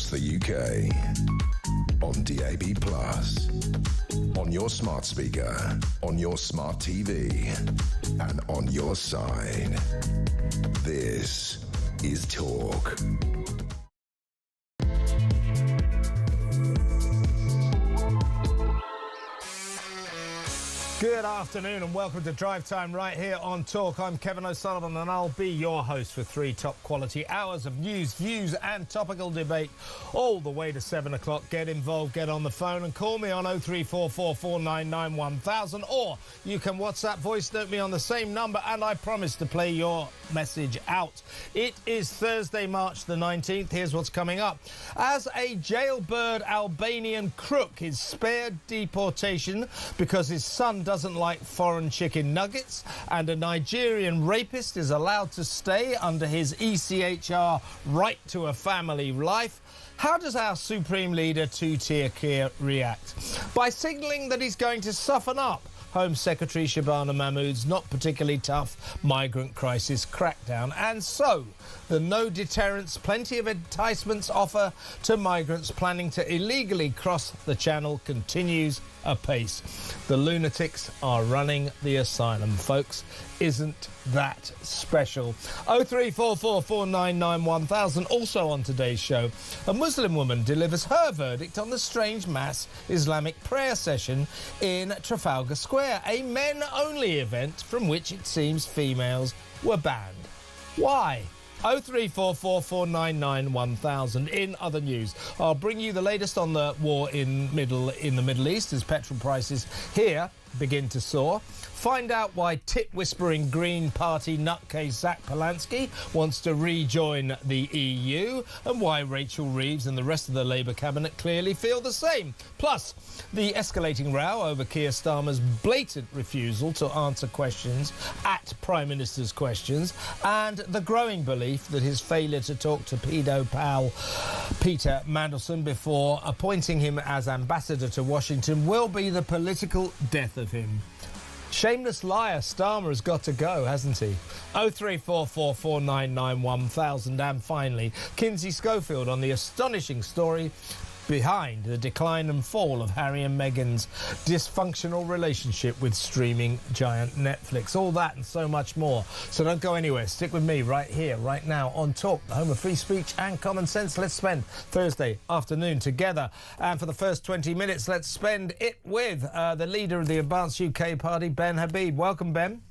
across the UK. On DAB+, on your smart speaker, on your smart TV, and on your side. This is Talk. Good afternoon and welcome to Drive Time right here on Talk. I'm Kevin O'Sullivan and I'll be your host for 3 top quality hours of news, views and topical debate all the way to 7 o'clock. Get involved, get on the phone and call me on 03444991000, or you can WhatsApp voice note me on the same number and I promise to play your message out. It is Thursday, March the 19th. Here's what's coming up. As a jailbird Albanian crook is spared deportation because his son doesn't like foreign chicken nuggets, and a Nigerian rapist is allowed to stay under his ECHR right to a family life. How does our Supreme Leader Two-Tier Keir react? By signalling that he's going to soften up Home Secretary Shabana Mahmood's not particularly tough migrant crisis crackdown. And so, the no deterrence, plenty of enticements offer to migrants planning to illegally cross the channel continues apace. The lunatics are running the asylum, folks. Isn't that special? 03444991000. Also on today's show, a Muslim woman delivers her verdict on the strange mass Islamic prayer session in Trafalgar Square, a men-only event from which it seems females were banned. Why? 03444991000. In other news, I'll bring you the latest on the war in the Middle East as petrol prices here begin to soar. Find out why tit-whispering Green Party nutcase Zach Polansky wants to rejoin the EU, and why Rachel Reeves and the rest of the Labour cabinet clearly feel the same. Plus, the escalating row over Keir Starmer's blatant refusal to answer questions at Prime Minister's questions, and the growing belief that his failure to talk to pedo pal Peter Mandelson before appointing him as ambassador to Washington will be the political death of him. Shameless liar, Starmer has got to go, hasn't he? 03444991000. And finally, Kinsey Schofield on the astonishing story behind the decline and fall of Harry and Meghan's dysfunctional relationship with streaming giant Netflix. All that and so much more. So don't go anywhere. Stick with me right here, right now on Talk, the home of free speech and common sense. Let's spend Thursday afternoon together. And for the first 20 minutes, let's spend it with the leader of the Advanced UK Party, Ben Habib. Welcome, Ben.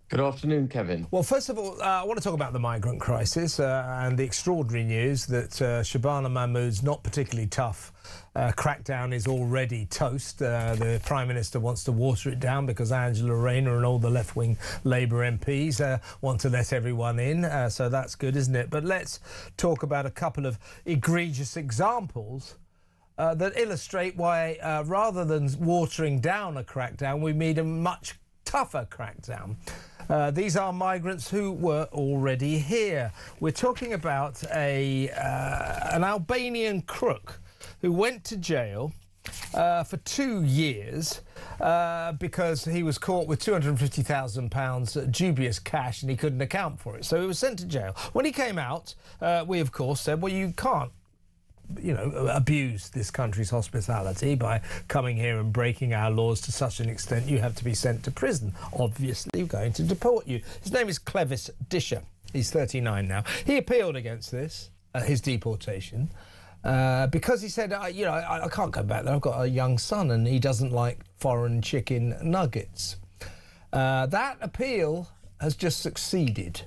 Good afternoon, Kevin. Well, first of all, I want to talk about the migrant crisis and the extraordinary news that Shabana Mahmood's not particularly tough crackdown is already toast. The Prime Minister wants to water it down because Angela Rayner and all the left-wing Labour MPs want to let everyone in. So that's good, isn't it? But let's talk about a couple of egregious examples that illustrate why, rather than watering down a crackdown, we need a much tougher crackdown. These are migrants who were already here. We're talking about an Albanian crook who went to jail for 2 years because he was caught with £250,000 dubious cash and he couldn't account for it. So he was sent to jail. When he came out, we, of course, said, well, you can't abuse this country's hospitality by coming here and breaking our laws to such an extent you have to be sent to prison. Obviously, we're going to deport you. His name is Clevis Disher. He's 39 now. He appealed against this, his deportation, because he said, I can't go back there. I've got a young son and he doesn't like foreign chicken nuggets. That appeal has just succeeded.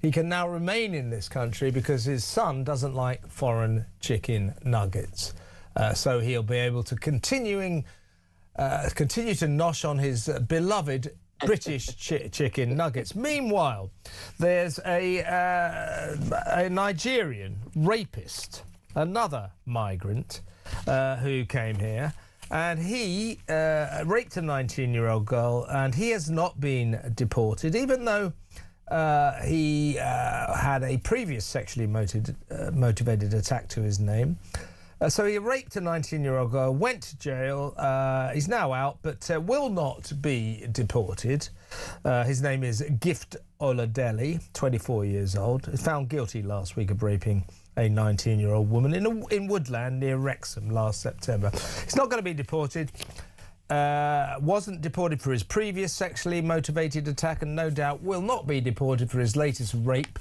He can now remain in this country because his son doesn't like foreign chicken nuggets. So he'll be able to continue to nosh on his beloved British chicken nuggets. Meanwhile, there's a Nigerian rapist, another migrant who came here, and he raped a 19-year-old girl, and he has not been deported, even though he had a previous sexually motivated attack to his name. So he raped a 19-year-old girl, went to jail. He's now out, but will not be deported. His name is Gift Oladele, 24 years old. He was found guilty last week of raping a 19-year-old woman in Woodland near Wrexham last September. He's not going to be deported. Wasn't deported for his previous sexually motivated attack, and no doubt will not be deported for his latest rape.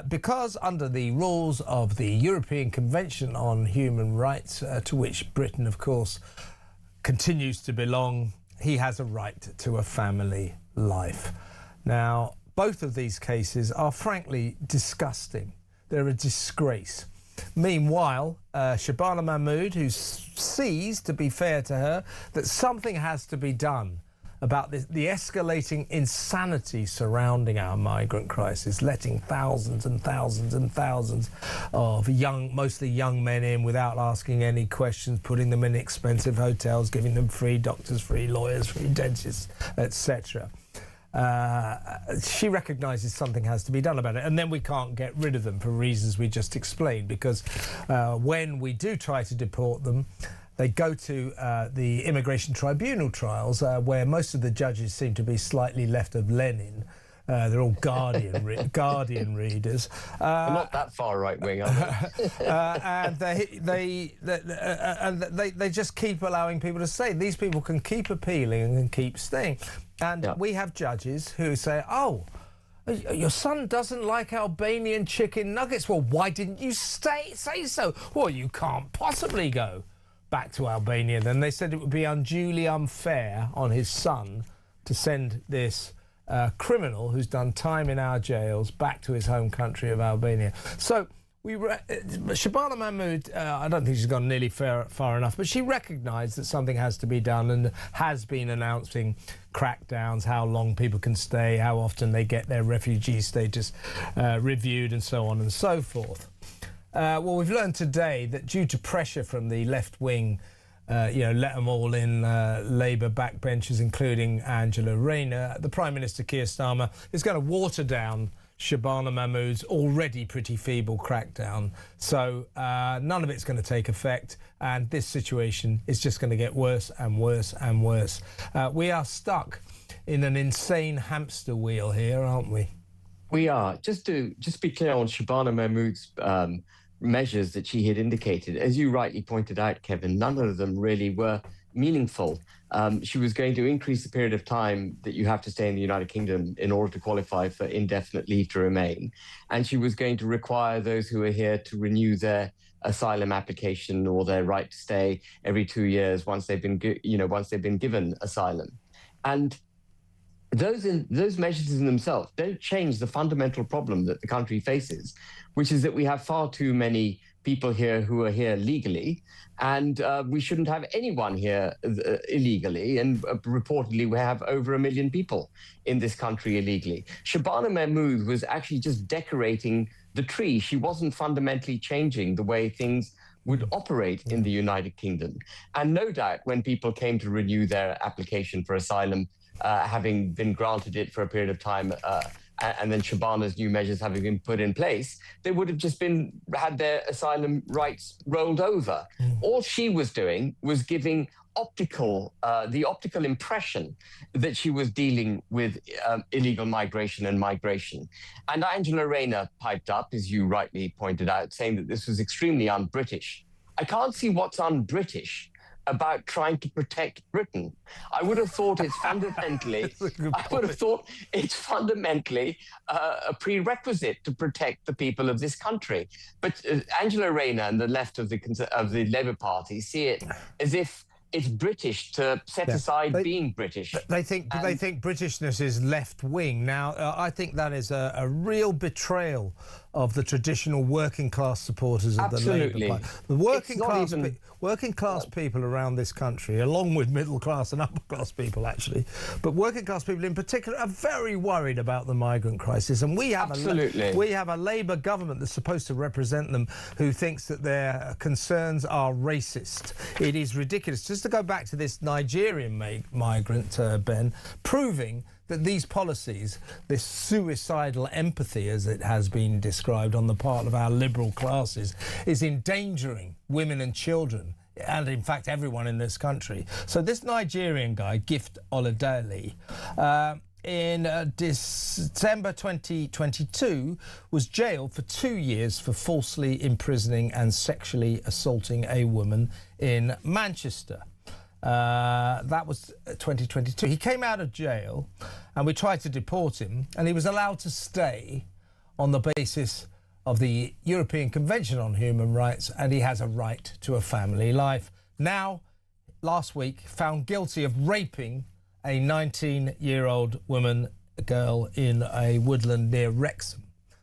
Because under the rules of the European Convention on Human Rights, to which Britain, of course, continues to belong, he has a right to a family life. Now, both of these cases are frankly disgusting. They're a disgrace. Meanwhile, Shabana Mahmood, who sees, to be fair to her, that something has to be done about the escalating insanity surrounding our migrant crisis, letting thousands and thousands and thousands of mostly young men in without asking any questions, putting them in expensive hotels, giving them free doctors, free lawyers, free dentists, etc. She recognises something has to be done about it, and then we can't get rid of them for reasons we just explained, because when we do try to deport them, they go to the immigration tribunal trials, where most of the judges seem to be slightly left of Lenin. They're all Guardian readers. They're not that far right wing, are they? And they just keep allowing people to stay. These people can keep appealing and can keep staying. And we have judges who say, "Oh, your son doesn't like Albanian chicken nuggets. Well, why didn't you say so? Well, you can't possibly go back to Albania." Then they said it would be unduly unfair on his son to send this criminal who's done time in our jails back to his home country of Albania. So Shabana Mahmood, I don't think she's gone nearly far enough, but she recognised that something has to be done and has been announcing crackdowns, how long people can stay, how often they get their refugee status reviewed, and so on and so forth. Well, we've learned today that due to pressure from the left wing, let them all in, Labour backbenchers, including Angela Rayner, the Prime Minister Keir Starmer is going to water down Shabana Mahmood's already pretty feeble crackdown. So none of it's going to take effect, and this situation is just going to get worse and worse and worse. We are stuck in an insane hamster wheel here, aren't we? We are. Just be clear on Shabana Mahmood's measures that she had indicated. As you rightly pointed out, Kevin, none of them really were meaningful. She was going to increase the period of time that you have to stay in the United Kingdom in order to qualify for indefinite leave to remain. And she was going to require those who are here to renew their asylum application or their right to stay every 2 years once they've been given asylum. And those measures in themselves don't change the fundamental problem that the country faces, which is that we have far too many people here who are here legally, and we shouldn't have anyone here illegally. And reportedly, we have over 1 million people in this country illegally. Shabana Mahmood was actually just decorating the tree. She wasn't fundamentally changing the way things would operate in the United Kingdom. And no doubt, when people came to renew their application for asylum, having been granted it for a period of time, and then Shabana's new measures having been put in place, they would have just had their asylum rights rolled over. All she was doing was giving the optical impression that she was dealing with illegal migration and migration. And Angela Rayner piped up, as you rightly pointed out, saying that this was extremely un-British. I can't see what's un-British about trying to protect Britain. I would have thought it's fundamentally a prerequisite to protect the people of this country. But Angela Rayner and the left of the Labour Party see it as if it's British to set aside being British. They think Britishness is left wing. Now, I think that is a real betrayal of the traditional working class supporters of the Labour Party. The working class people around this country, along with middle class and upper class people actually, but working class people in particular, are very worried about the migrant crisis. And we have a Labour government that's supposed to represent them who thinks that their concerns are racist. It is ridiculous. Just to go back to this Nigerian migrant, Ben, proving that these policies, this suicidal empathy, as it has been described on the part of our liberal classes, is endangering women and children, and in fact everyone in this country. So this Nigerian guy, Gift Oladele, in December 2022 was jailed for 2 years for falsely imprisoning and sexually assaulting a woman in Manchester. That was 2022. He came out of jail and we tried to deport him, and he was allowed to stay on the basis of the European Convention on Human Rights, and he has a right to a family life. Now, last week, found guilty of raping a 19-year-old girl in a woodland near Wrexham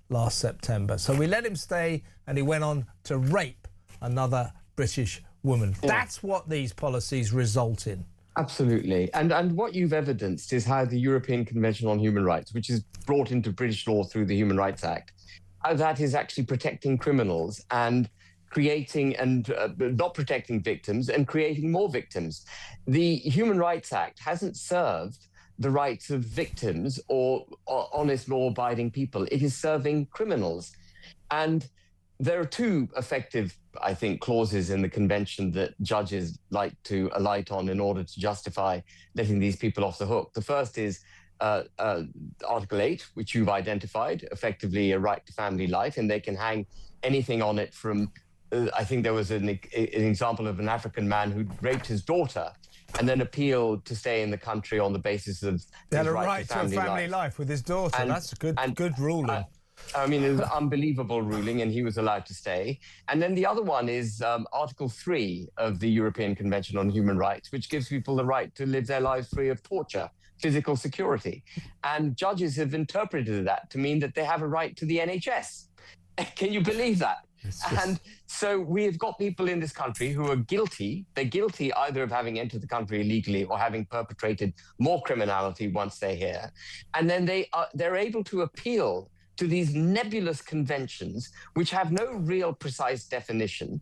last September. So we let him stay, and he went on to rape another British woman. Yeah. That's what these policies result in. Absolutely. And what you've evidenced is how the European Convention on Human Rights, which is brought into British law through the Human Rights Act, that is actually protecting criminals and creating and not protecting victims and creating more victims. The Human Rights Act hasn't served the rights of victims or honest law-abiding people. It is serving criminals. And there are two effective, I think, clauses in the convention that judges like to alight on in order to justify letting these people off the hook. The first is Article 8, which you've identified, effectively a right to family life, and they can hang anything on it from I think there was an example of an African man who raped his daughter and then appealed to stay in the country on the basis of he had a right to a family life with his daughter. And that's a good ruling. I mean, it was an unbelievable ruling, and he was allowed to stay. And then the other one is Article 3 of the European Convention on Human Rights, which gives people the right to live their lives free of torture, physical security. And judges have interpreted that to mean that they have a right to the NHS. Can you believe that? And so we have got people in this country who are guilty. They're guilty either of having entered the country illegally or having perpetrated more criminality once they're here. And then they're able to appeal to these nebulous conventions, which have no real precise definition,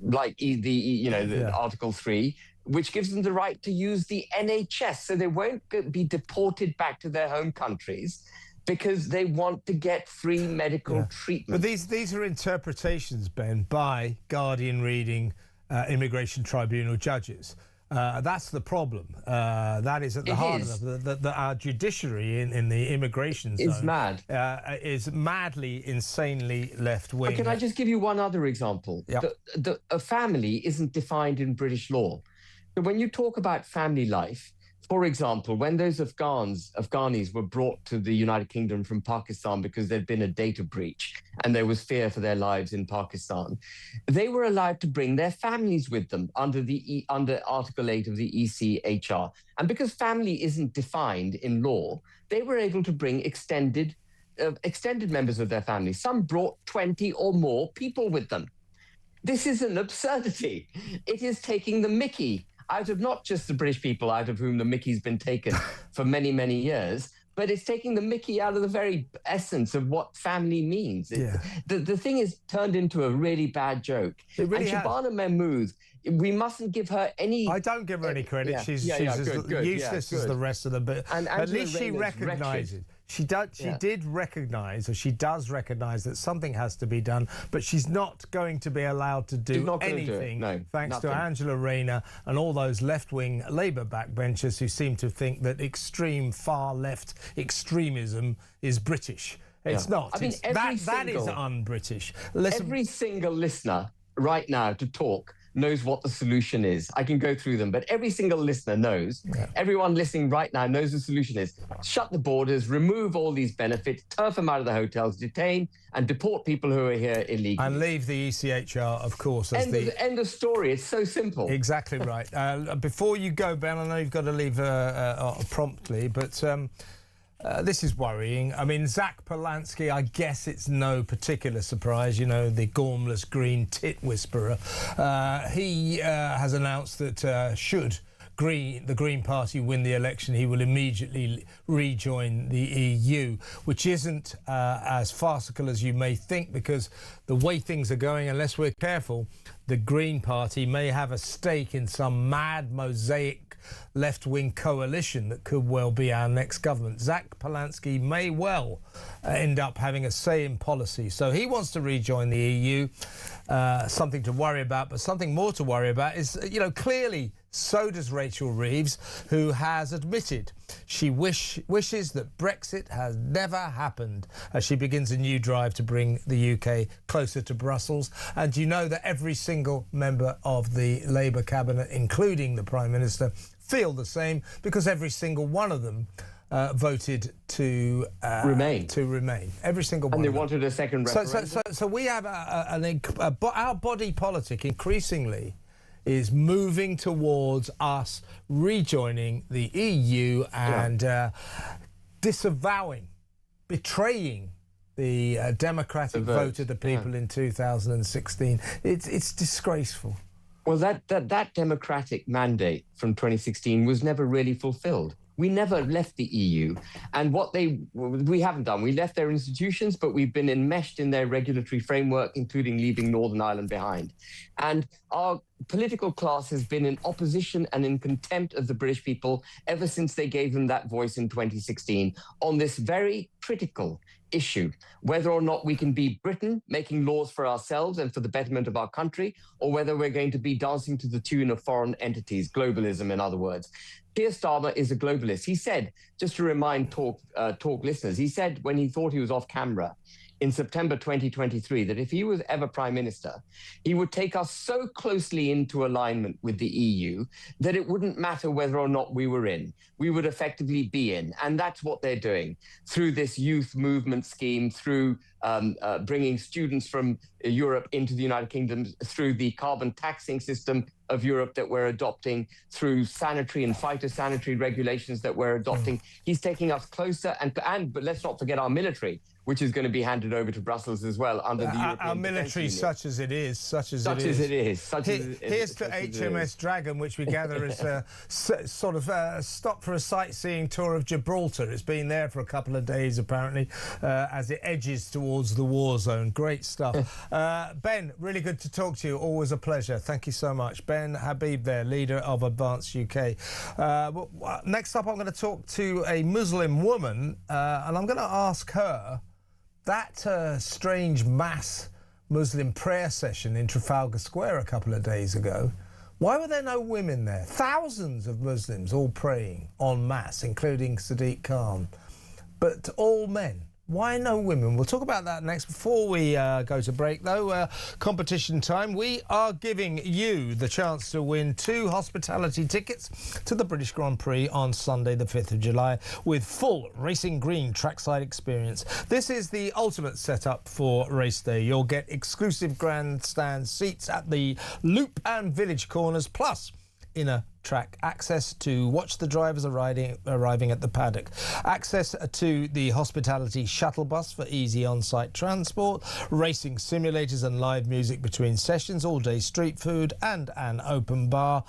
like the Article 3, which gives them the right to use the NHS. So they won't be deported back to their home countries, because they want to get free medical treatment. But these are interpretations, Ben, by Guardian reading immigration tribunal judges. That's the problem. That is at the heart of that our judiciary in the immigration zone is mad. Is madly, insanely left-wing. Can I just give you one other example? Yep. A family isn't defined in British law. So when you talk about family life, for example, when those Afghanis were brought to the United Kingdom from Pakistan because there'd been a data breach and there was fear for their lives in Pakistan, they were allowed to bring their families with them under Article 8 of the ECHR. And because family isn't defined in law, they were able to bring extended members of their family. Some brought 20 or more people with them. This is an absurdity. It is taking the mickey out of not just the British people out of whom the mickey's been taken for many, many years, but it's taking the mickey out of the very essence of what family means. The thing is turned into a really bad joke. It really and Shabana Mahmood, we mustn't give her any... I don't give her any credit. She's as useless as the rest of them, but at least she recognises. She did recognise, or she does recognise that something has to be done, but she's not going to be allowed to do anything, thanks to Angela Rayner and all those left-wing Labour backbenchers who seem to think that extreme far-left extremism is British. It's not. I mean, that is un-British. Every single listener right now to talk knows what the solution is. I can go through them, but every single listener knows, everyone listening right now knows the solution is shut the borders, remove all these benefits, turf them out of the hotels, detain and deport people who are here illegally. And leave the ECHR, of course. End of story. It's so simple. Exactly right. Before you go, Ben, I know you've got to leave promptly, but... this is worrying. I mean, Zach Polanski, I guess it's no particular surprise, you know, the gormless green tit whisperer. He has announced that should the Green Party win the election, he will immediately rejoin the EU, which isn't as farcical as you may think, because the way things are going, unless we're careful, the Green Party may have a stake in some mad mosaic left-wing coalition that could well be our next government. Zach Polanski may well end up having a say in policy. So he wants to rejoin the EU. Something to worry about, but something more to worry about is, clearly so does Rachel Reeves, who has admitted she wishes that Brexit has never happened, as she begins a new drive to bring the UK closer to Brussels. And you know that every single member of the Labour cabinet, including the Prime Minister, feel the same, because every single one of them voted to remain. Every single one. And they wanted a second referendum. So we have our body politic increasingly is moving towards us rejoining the EU and disavowing, betraying the democratic vote of the people in 2016. It's disgraceful. Well, that democratic mandate from 2016 was never really fulfilled. We never left the EU. And what we haven't done, we left their institutions, but we've been enmeshed in their regulatory framework, including leaving Northern Ireland behind. And our political class has been in opposition and in contempt of the British people ever since they gave them that voice in 2016 on this very critical issue, whether or not we can be Britain making laws for ourselves and for the betterment of our country, or whether we're going to be dancing to the tune of foreign entities, globalism in other words. Keir Starmer is a globalist. He said, just to remind talk listeners, he said when he thought he was off camera in September 2023 that if he was ever Prime Minister, he would take us so closely into alignment with the EU that it wouldn't matter whether or not we were in. We would effectively be in. And that's what they're doing through this youth movement scheme, through bringing students from Europe into the United Kingdom, through the carbon taxing system of Europe that we're adopting, through sanitary and phytosanitary regulations that we're adopting. He's taking us closer, but let's not forget our military, which is going to be handed over to Brussels as well under the European our military, such as it is. Here's to HMS Dragon, which we gather is sort of stop for a sightseeing tour of Gibraltar. It's been there for a couple of days, apparently, as it edges towards the war zone. Great stuff. Ben, really good to talk to you. Always a pleasure. Thank you so much. Ben Habib there, leader of Advance UK. Next up, I'm going to talk to a Muslim woman, and I'm going to ask her that strange mass Muslim prayer session in Trafalgar Square a couple of days ago. Why were there no women there? Thousands of Muslims all praying en masse, including Sadiq Khan, but all men. Why no women? We'll talk about that next. Before we go to break, though, competition time. We are giving you the chance to win 2 hospitality tickets to the British Grand Prix on Sunday, the 5th of July, with full Racing Green trackside experience. This is the ultimate setup for race day. You'll get exclusive grandstand seats at the Loop and Village corners, plus inner track access to watch the drivers arriving at the paddock, access to the hospitality shuttle bus for easy on-site transport, racing simulators and live music between sessions, all-day street food and an open bar.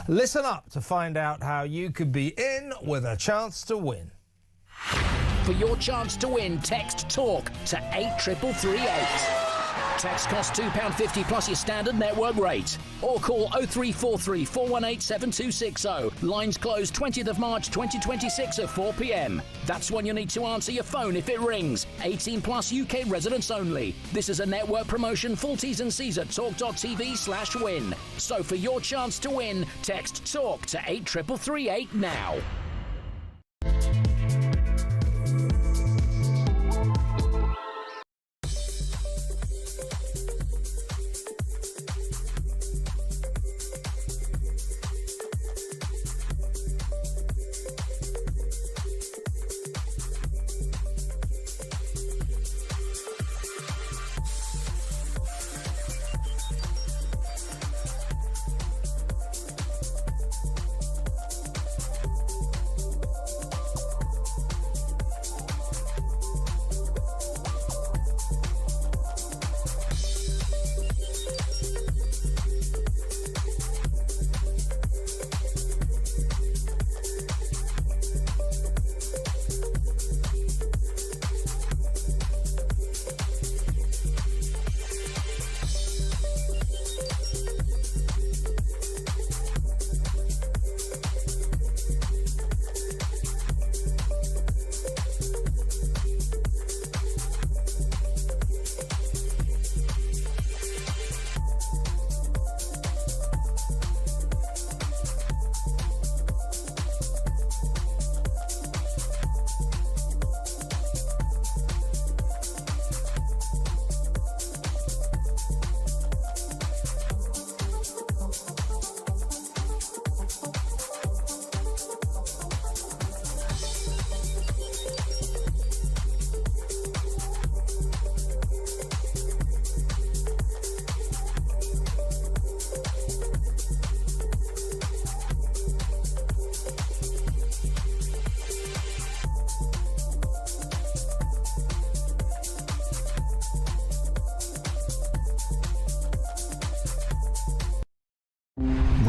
Listen up to find out how you could be in with a chance to win. For your chance to win, text TALK to 83338. Text costs £2.50 plus your standard network rate. Or call 0343 418 7260. Lines close 20th of March 2026 at 4 p.m. That's when you need to answer your phone if it rings. 18 plus UK residents only. This is a network promotion. Full T's and C's at talk.tv/win. So for your chance to win, text TALK to 83338 now.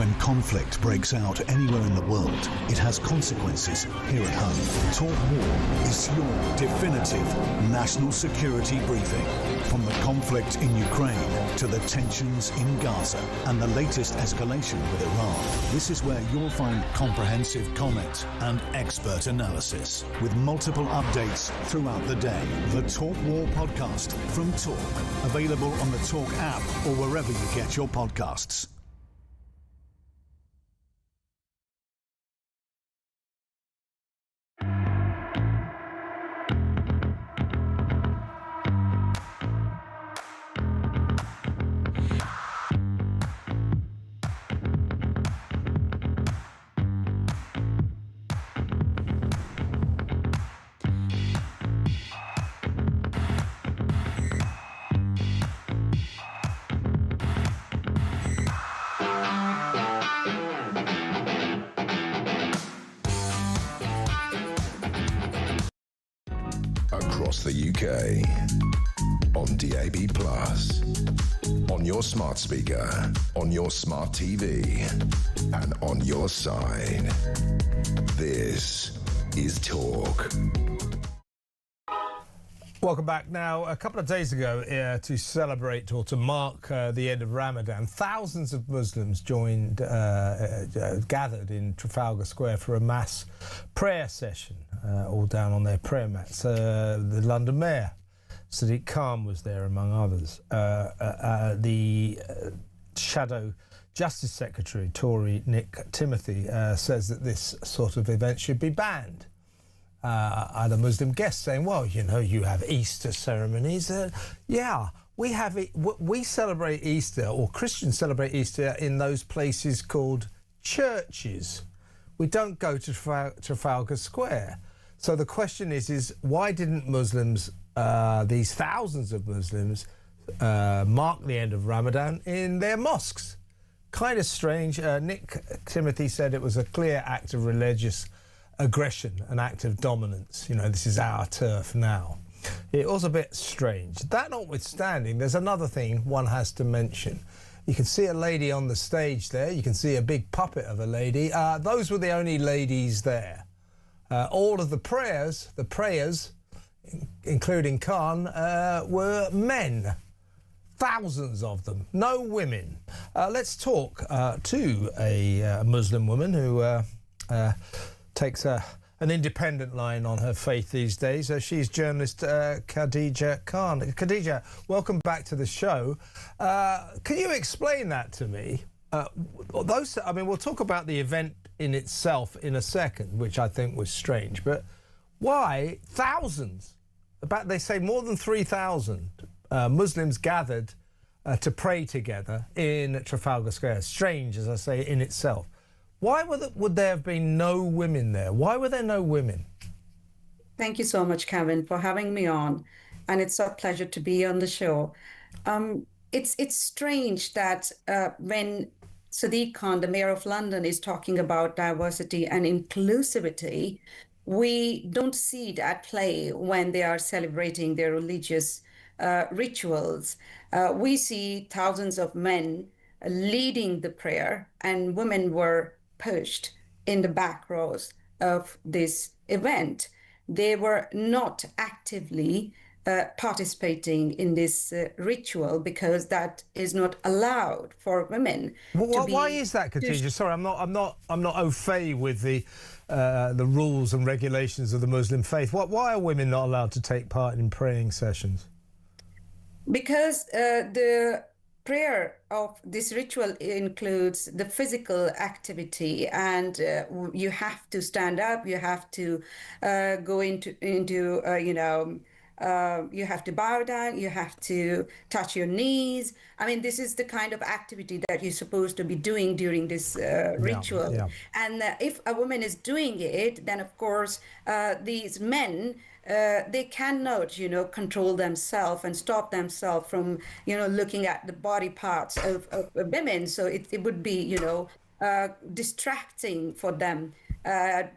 When conflict breaks out anywhere in the world, it has consequences here at home. Talk War is your definitive national security briefing. From the conflict in Ukraine to the tensions in Gaza and the latest escalation with Iran, this is where you'll find comprehensive comment and expert analysis with multiple updates throughout the day. The Talk War podcast from Talk, available on the Talk app or wherever you get your podcasts. Across the UK, on DAB+, on your smart speaker, on your smart TV, and on your side. This is Talk. Welcome back. Now, a couple of days ago, to celebrate or to mark the end of Ramadan, thousands of Muslims gathered in Trafalgar Square for a mass prayer session, all down on their prayer mats. The London Mayor, Sadiq Khan, was there, among others. The Shadow Justice Secretary, Tory Nick Timothy, says that this sort of event should be banned. Other Muslim guests saying, well, you know, you have Easter ceremonies. Yeah, we celebrate Easter, or Christians celebrate Easter in those places called churches. We don't go to Trafalgar Square. So the question is why didn't Muslims, these thousands of Muslims, mark the end of Ramadan in their mosques? Kind of strange. Nick Timothy said it was a clear act of religious aggression, an act of dominance. You know, this is our turf now. It was a bit strange. That notwithstanding, there's another thing one has to mention. You can see a lady on the stage there. You can see a big puppet of a lady. Those were the only ladies there. All of the prayers, including Khan, were men. Thousands of them, no women. Let's talk to a Muslim woman who takes an independent line on her faith these days. She's journalist Khadija Khan. Khadija, welcome back to the show. Can you explain that to me? We'll talk about the event in itself in a second, which I think was strange, but why thousands, they say more than 3,000 Muslims gathered to pray together in Trafalgar Square? Strange, as I say, in itself. Why would there have been no women there? Why were there no women? Thank you so much, Kevin, for having me on. And it's a pleasure to be on the show. It's strange that when Sadiq Khan, the Mayor of London, is talking about diversity and inclusivity, we don't see it at play when they are celebrating their religious rituals. We see thousands of men leading the prayer, and women were pushed in the back rows of this event. They were not actively participating in this ritual because that is not allowed for women. Why is that, Khadija? Sorry, I'm not au fait with the rules and regulations of the Muslim faith. Why are women not allowed to take part in praying sessions? Because the prayer of this ritual includes the physical activity, and you have to stand up, you have to go into you have to bow down, you have to touch your knees. I mean, this is the kind of activity that you're supposed to be doing during this ritual. Yeah. And if a woman is doing it, then of course these men, they cannot, control themselves and stop themselves from, looking at the body parts of women. So it would be, distracting for them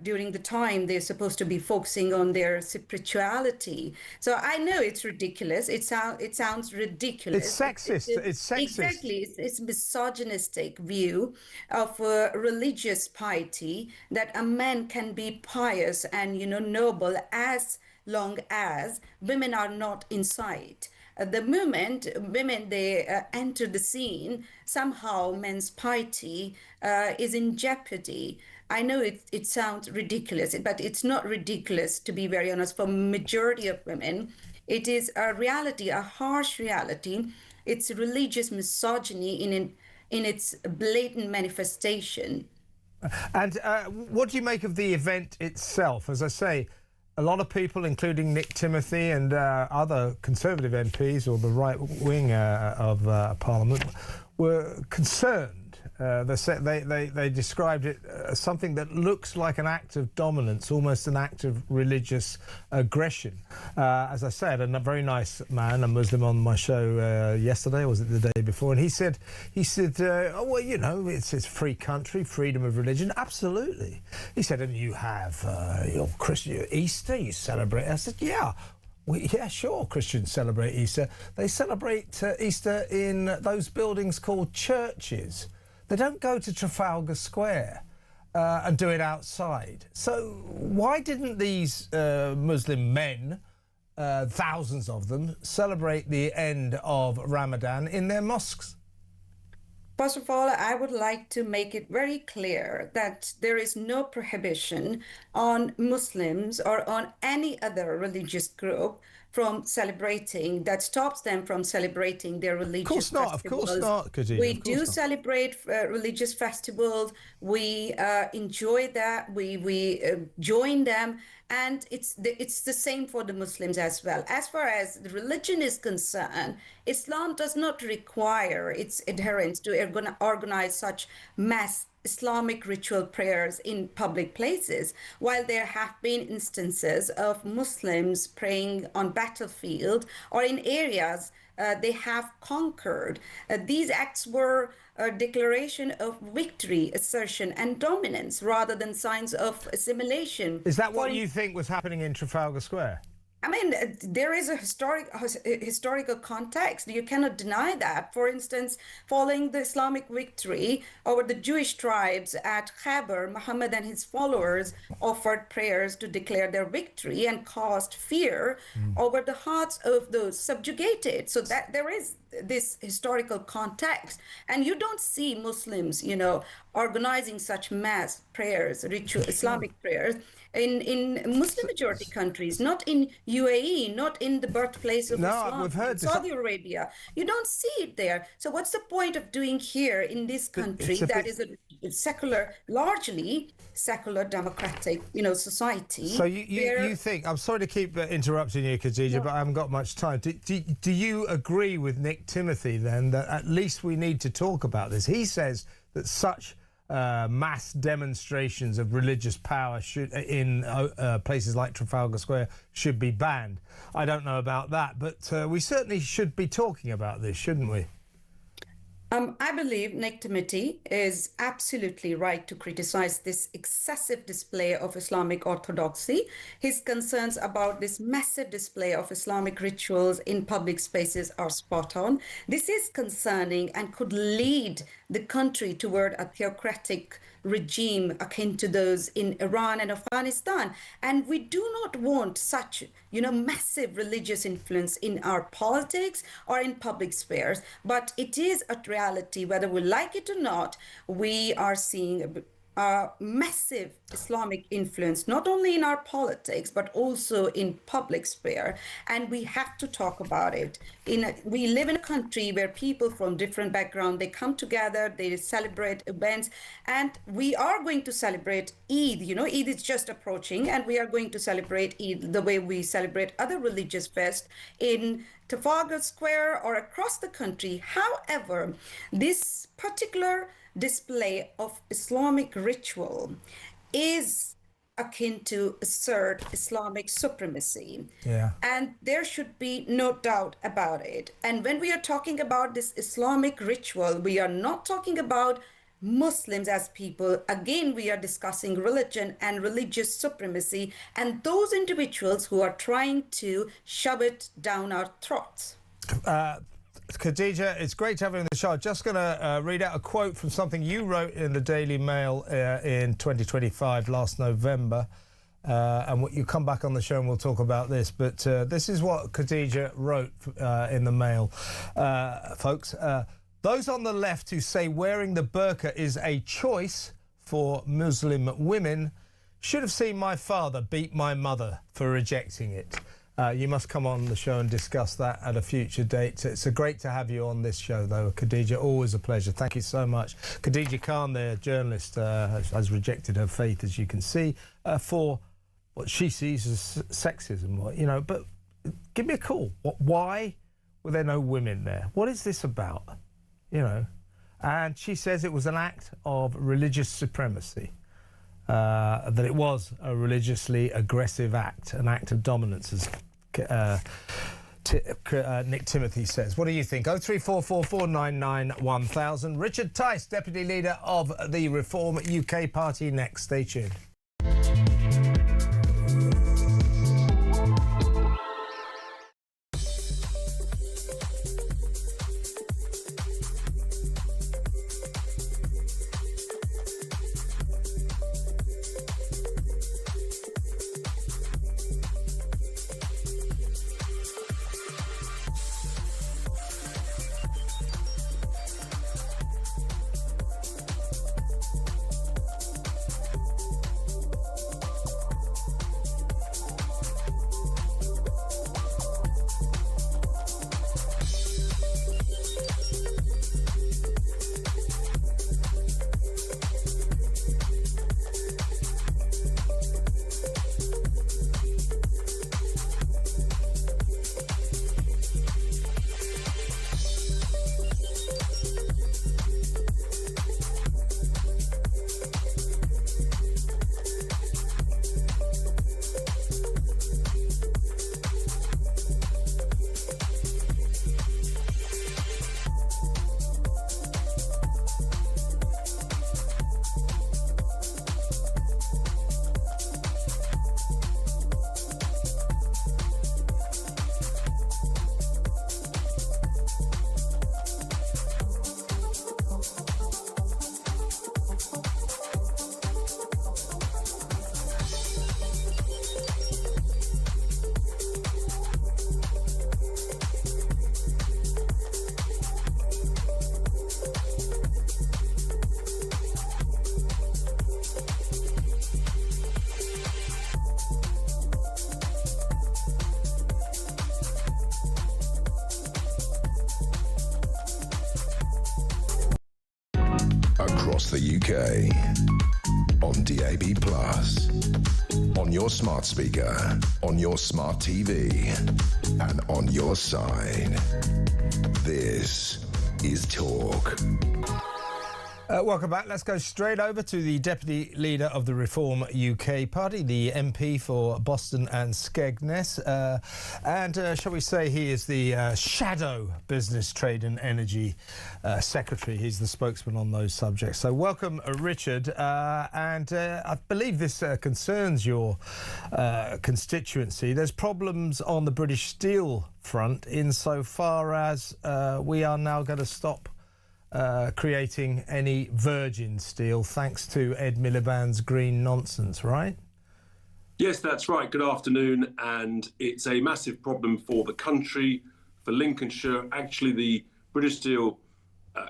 during the time they're supposed to be focusing on their spirituality. So I know it's ridiculous. It sounds ridiculous. It's sexist. It's sexist. Exactly. It's misogynistic view of religious piety, that a man can be pious and, noble as long as women are not inside. The moment women they enter the scene, somehow men's piety is in jeopardy. I know it sounds ridiculous, but it's not ridiculous, to be very honest. For majority of women, it is a reality, a harsh reality. It's religious misogyny in its blatant manifestation. And what do you make of the event itself? As I say, a lot of people, including Nick Timothy and other Conservative MPs or the right wing of Parliament, were concerned. They described it as something that looks like an act of dominance, almost an act of religious aggression. As I said, a very nice man, a Muslim, on my show yesterday, or was it the day before? And he said, oh, well, it's a free country, freedom of religion. Absolutely. He said, and you have your Christian Easter, you celebrate. I said, yeah. Yeah, sure, Christians celebrate Easter. They celebrate Easter in those buildings called churches. They don't go to Trafalgar Square and do it outside. So why didn't these Muslim men, thousands of them, celebrate the end of Ramadan in their mosques? First of all, I would like to make it very clear that there is no prohibition on Muslims or on any other religious group from celebrating, that stops them from celebrating their religious festivals. Of course not, Khadija. We do celebrate religious festivals. We enjoy that. We join them. And it's the same for the Muslims as well. As far as the religion is concerned, Islam does not require its adherents to organize such mass Islamic ritual prayers in public places, while there have been instances of Muslims praying on battlefield or in areas they have conquered. These acts were a declaration of victory, assertion, and dominance rather than signs of assimilation. Is that what you think was happening in Trafalgar Square? I mean, there is a historical context. You cannot deny that. For instance, following the Islamic victory over the Jewish tribes at Khyber, Muhammad and his followers offered prayers to declare their victory and caused fear over the hearts of those subjugated. So that there is this historical context. And you don't see Muslims, organizing such mass prayers, ritual Islamic prayers, in Muslim majority countries, not in UAE, not in the birthplace of Islam, we've heard Saudi Arabia. You don't see it there. So what's the point of doing here in this country that is a secular, largely secular democratic, society? So you think, I'm sorry to keep interrupting you, Khadija, but I haven't got much time. Do you agree with Nick Timothy then that at least we need to talk about this? He says that such mass demonstrations of religious power in places like Trafalgar Square should be banned. I don't know about that, but we certainly should be talking about this, shouldn't we? I believe Nick Timothy is absolutely right to criticize this excessive display of Islamic orthodoxy. His concerns about this massive display of Islamic rituals in public spaces are spot on. This is concerning and could lead the country toward a theocratic regime akin to those in Iran and Afghanistan. And we do not want such, massive religious influence in our politics or in public spheres. But it is a reality, whether we like it or not, we are seeing massive Islamic influence, not only in our politics, but also in public sphere. And we have to talk about it. We live in a country where people from different backgrounds, they come together, they celebrate events, and we are going to celebrate Eid. Eid is just approaching, and we are going to celebrate Eid the way we celebrate other religious fests in Trafalgar Square or across the country. However, this particular display of Islamic ritual is akin to assert Islamic supremacy. Yeah. And there should be no doubt about it. And when we are talking about this Islamic ritual, we are not talking about Muslims as people. Again, we are discussing religion and religious supremacy and those individuals who are trying to shove it down our throats. Khadija, it's great to have you on the show. I'm just going to read out a quote from something you wrote in the Daily Mail in 2025, last November. And you come back on the show and we'll talk about this. But this is what Khadija wrote in the Mail, folks. Those on the left who say wearing the burqa is a choice for Muslim women should have seen my father beat my mother for rejecting it. You must come on the show and discuss that at a future date. It's great to have you on this show, though, Khadija. Always a pleasure. Thank you so much. Khadija Khan, the journalist, has rejected her faith, as you can see, for what she sees as sexism. You know, but give me a call. Why were there no women there? What is this about? You know, and she says it was an act of religious supremacy. That it was a religiously aggressive act, an act of dominance, as Nick Timothy says. What do you think? 03444991000. Richard Tice, Deputy Leader of the Reform UK Party, next. Stay tuned. Across the UK, on DAB+, on your smart speaker, on your smart TV, and on your side. This is Talk. Welcome back. Let's go straight over to the Deputy Leader of the Reform UK Party, the MP for Boston and Skegness. Shall we say he is the shadow Business, Trade and Energy Secretary. He's the spokesman on those subjects. So welcome, Richard. I believe this concerns your constituency. There's problems on the British steel front insofar as we are now going to stop creating any virgin steel thanks to Ed Miliband's green nonsense, right? Yes, that's right. Good afternoon. And it's a massive problem for the country, for Lincolnshire. Actually, the British Steel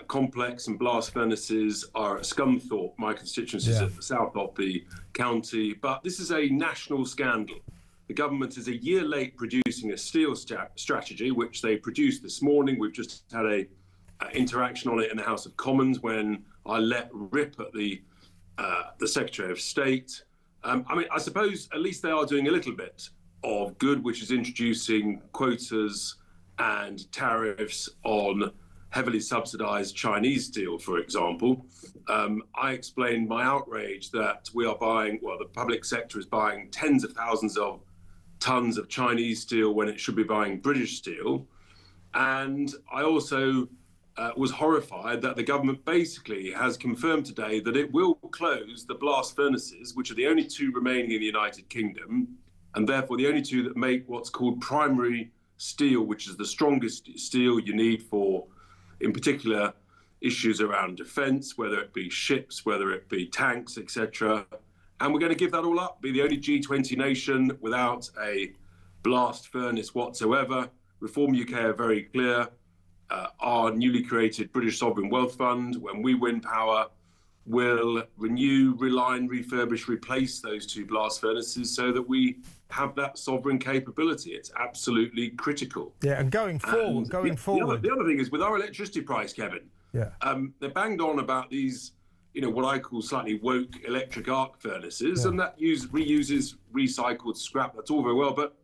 complex and blast furnaces are at Scunthorpe, my constituency is at the south of the county. But this is a national scandal. The government is a year late producing a steel strategy, which they produced this morning. We've just had a interaction on it in the House of Commons when I let rip at the Secretary of State. I mean, I suppose at least they are doing a little bit of good, which is introducing quotas and tariffs on heavily subsidised Chinese steel, for example. I explained my outrage that we are buying, well, the public sector is buying tens of thousands of tons of Chinese steel when it should be buying British steel. And I also was horrified that the government basically has confirmed today that it will close the blast furnaces, which are the only two remaining in the United Kingdom, and therefore the only two that make what's called primary steel, which is the strongest steel you need for, in particular, issues around defence, whether it be ships, whether it be tanks, etc. And we're going to give that all up, be the only G20 nation without a blast furnace whatsoever. Reform UK are very clear. Our newly created British Sovereign Wealth Fund, when we win power, will renew, reline, refurbish, replace those two blast furnaces so that we have that sovereign capability. It's absolutely critical. Yeah, and going forward, The other thing is with our electricity price, Kevin. Yeah. They're banged on about these, what I call slightly woke electric arc furnaces, and that reuses recycled scrap. That's all very well, but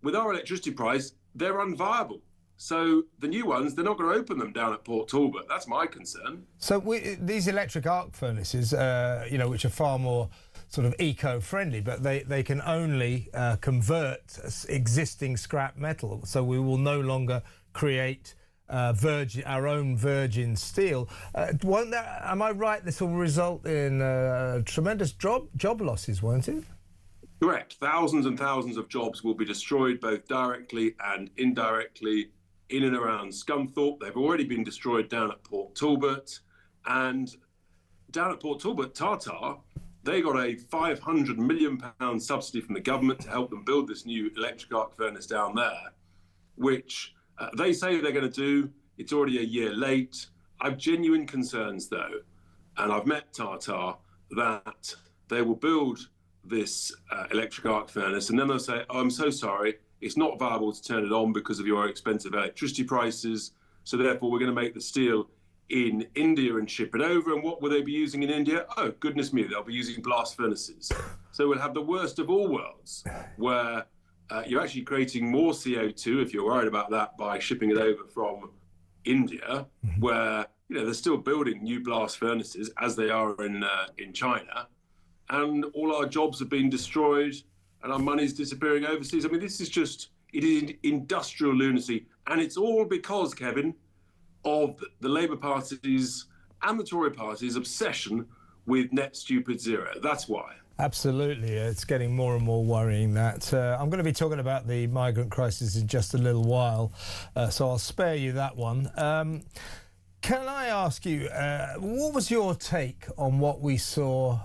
with our electricity price, they're unviable. So the new ones, they're not going to open them down at Port Talbot. That's my concern. So these electric arc furnaces, which are far more sort of eco-friendly, but they can only convert existing scrap metal. So we will no longer create our own virgin steel. Won't that? Am I right? This will result in tremendous job losses, won't it? Correct. Thousands and thousands of jobs will be destroyed, both directly and indirectly, in and around Scunthorpe. They've already been destroyed down at Port Talbot. And down at Port Talbot, Tata, they got a £500 million subsidy from the government to help them build this new electric arc furnace down there, which they say they're going to do. It's already a year late. I've genuine concerns, though, and I've met Tata, that they will build this electric arc furnace, and then they'll say, oh, I'm so sorry, it's not viable to turn it on because of your expensive electricity prices, so therefore we're going to make the steel in India and ship it over. And what will they be using in India? Oh, goodness me, they'll be using blast furnaces. So we'll have the worst of all worlds, where you're actually creating more CO2, if you're worried about that, by shipping it over from India, where they're still building new blast furnaces as they are in China. And all our jobs have been destroyed and our money's disappearing overseas. I mean, it is industrial lunacy. And it's all because, Kevin, of the Labour Party's and the Tory Party's obsession with net stupid zero. That's why. Absolutely. It's getting more and more worrying that. I'm going to be talking about the migrant crisis in just a little while, so I'll spare you that one. Can I ask you, what was your take on what we saw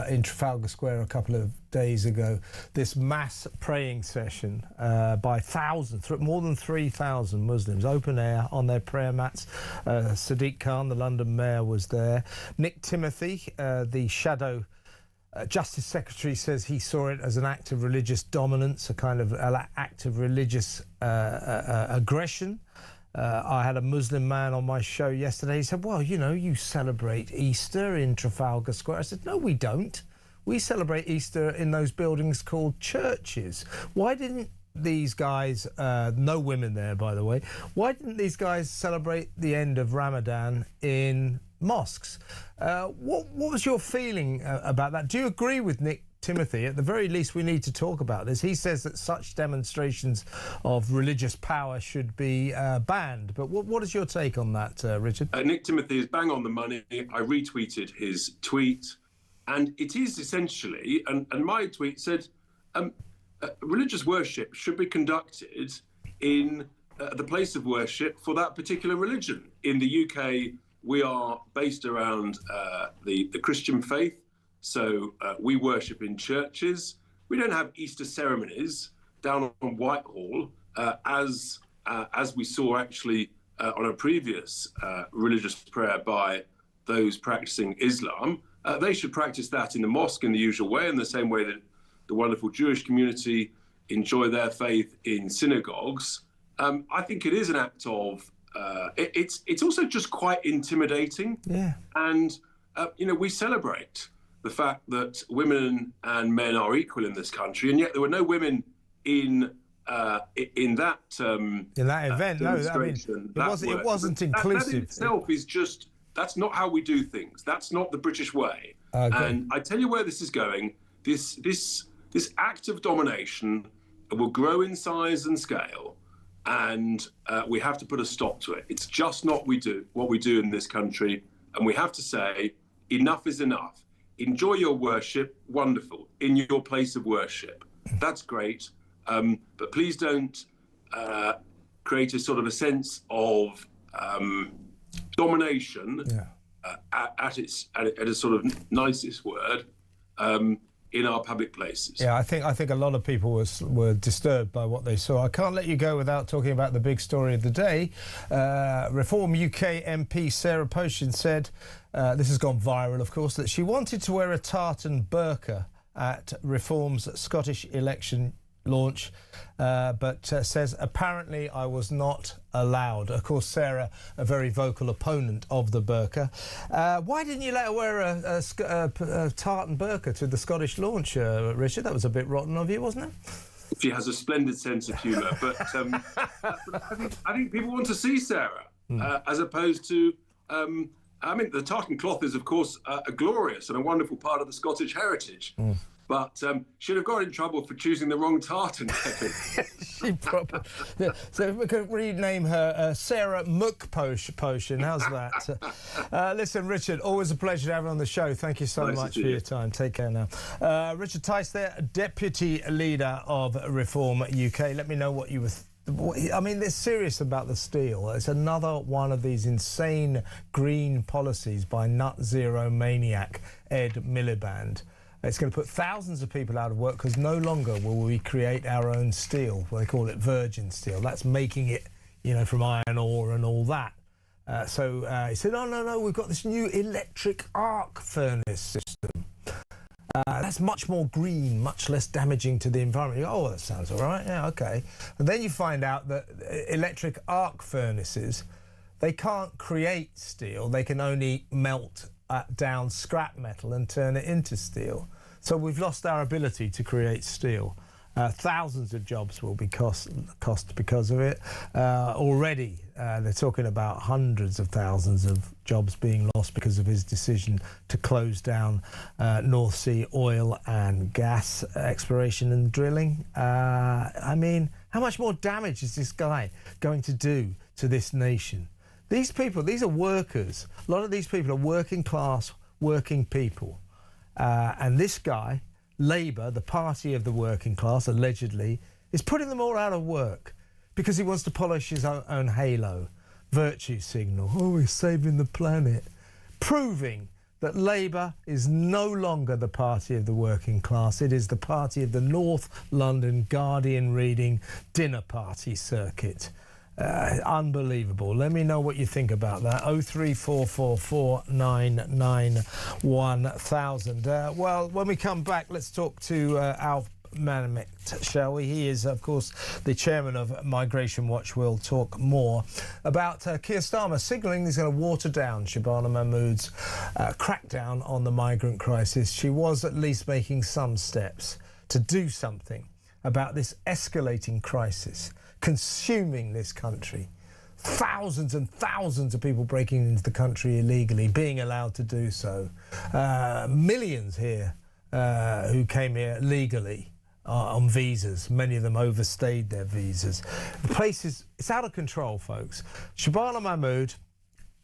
in Trafalgar Square a couple of days ago, this mass praying session by thousands, more than 3,000 Muslims, open air on their prayer mats? Sadiq Khan, the London mayor, was there. Nick Timothy, the shadow Justice Secretary, says he saw it as an act of religious dominance, a kind of act of religious aggression. I had a Muslim man on my show yesterday. He said, well, you celebrate Easter in Trafalgar Square. I said, no, we don't. We celebrate Easter in those buildings called churches. Why didn't these guys, no women there, by the way, why didn't these guys celebrate the end of Ramadan in mosques? What was your feeling about that? Do you agree with Nick Timothy? At the very least, we need to talk about this. He says that such demonstrations of religious power should be banned. But what is your take on that, Richard? Nick Timothy is bang on the money. I retweeted his tweet, and it is essentially, and my tweet said, religious worship should be conducted in the place of worship for that particular religion. In the UK, we are based around the Christian faith. So we worship in churches. We don't have Easter ceremonies down on Whitehall, as we saw actually on a previous religious prayer by those practicing Islam. They should practice that in the mosque in the usual way, in the same way that the wonderful Jewish community enjoy their faith in synagogues. I think it is an act of, it's also just quite intimidating. Yeah. And, we celebrate the fact that women and men are equal in this country, and yet there were no women in that event. No, I mean, it wasn't inclusive. That in itself is just, that's not how we do things. That's not the British way. Okay. And I tell you where this is going. This act of domination will grow in size and scale, and we have to put a stop to it. It's just not what we do in this country, and we have to say enough is enough. Enjoy your worship, wonderful, in your place of worship. That's great, but please don't create a sort of a sense of domination at a sort of nicest word in our public places. Yeah, I think a lot of people were disturbed by what they saw. I can't let you go without talking about the big story of the day. Reform UK MP Sarah Poshin said, this has gone viral, of course, that she wanted to wear a tartan burqa at Reform's Scottish election launch, but says apparently I was not allowed. Of course, Sarah, a very vocal opponent of the burqa. Why didn't you let her wear a tartan burqa to the Scottish launch, Richard? That was a bit rotten of you, wasn't it? She has a splendid sense of humour, but I think people want to see Sarah as opposed to. I mean, the tartan cloth is, of course, a glorious and a wonderful part of the Scottish heritage. But should have got in trouble for choosing the wrong tartan, Kevin. She probably. So we could rename her Sarah Potion. How's that? Listen, Richard, always a pleasure to have you on the show. Thank you so much for your time. Take care now. Richard Tice there, Deputy Leader of Reform UK. Let me know what you were... I mean, they're serious about the steel. It's another one of these insane green policies by nut zero maniac Ed Miliband. It's going to put thousands of people out of work because no longer will we create our own steel. Well, they call it virgin steel. That's making it, you know, from iron ore and all that. So he said, oh, no, we've got this new electric arc furnace system. That's much more green, much less damaging to the environment. You go, oh, that sounds all right. Yeah, OK. And then you find out that electric arc furnaces, they can't create steel. They can only melt down scrap metal and turn it into steel. So we've lost our ability to create steel. Thousands of jobs will be cost because of it. Already, they're talking about hundreds of thousands of jobs being lost because of his decision to close down North Sea oil and gas exploration and drilling. I mean, how much more damage is this guy going to do to this nation? These people, these are workers. A lot of these people are working class, working people. And this guy, Labour, the party of the working class, allegedly, is putting them all out of work because he wants to polish his own halo, virtue signal. Oh, we're saving the planet. Proving that Labour is no longer the party of the working class. It is the party of the North London Guardian reading dinner party circuit. Unbelievable. Let me know what you think about that. 03444991000. Well, when we come back, let's talk to Al Manamet, shall we? He is, of course, the chairman of Migration Watch. We'll talk more about Keir Starmer signalling he's going to water down Shabana Mahmood's crackdown on the migrant crisis. She was at least making some steps to do something about this escalating crisis consuming this country. Thousands and thousands of people breaking into the country illegally, being allowed to do so. Millions here who came here legally on visas. Many of them overstayed their visas. The place it's out of control, folks. Shabana Mahmood,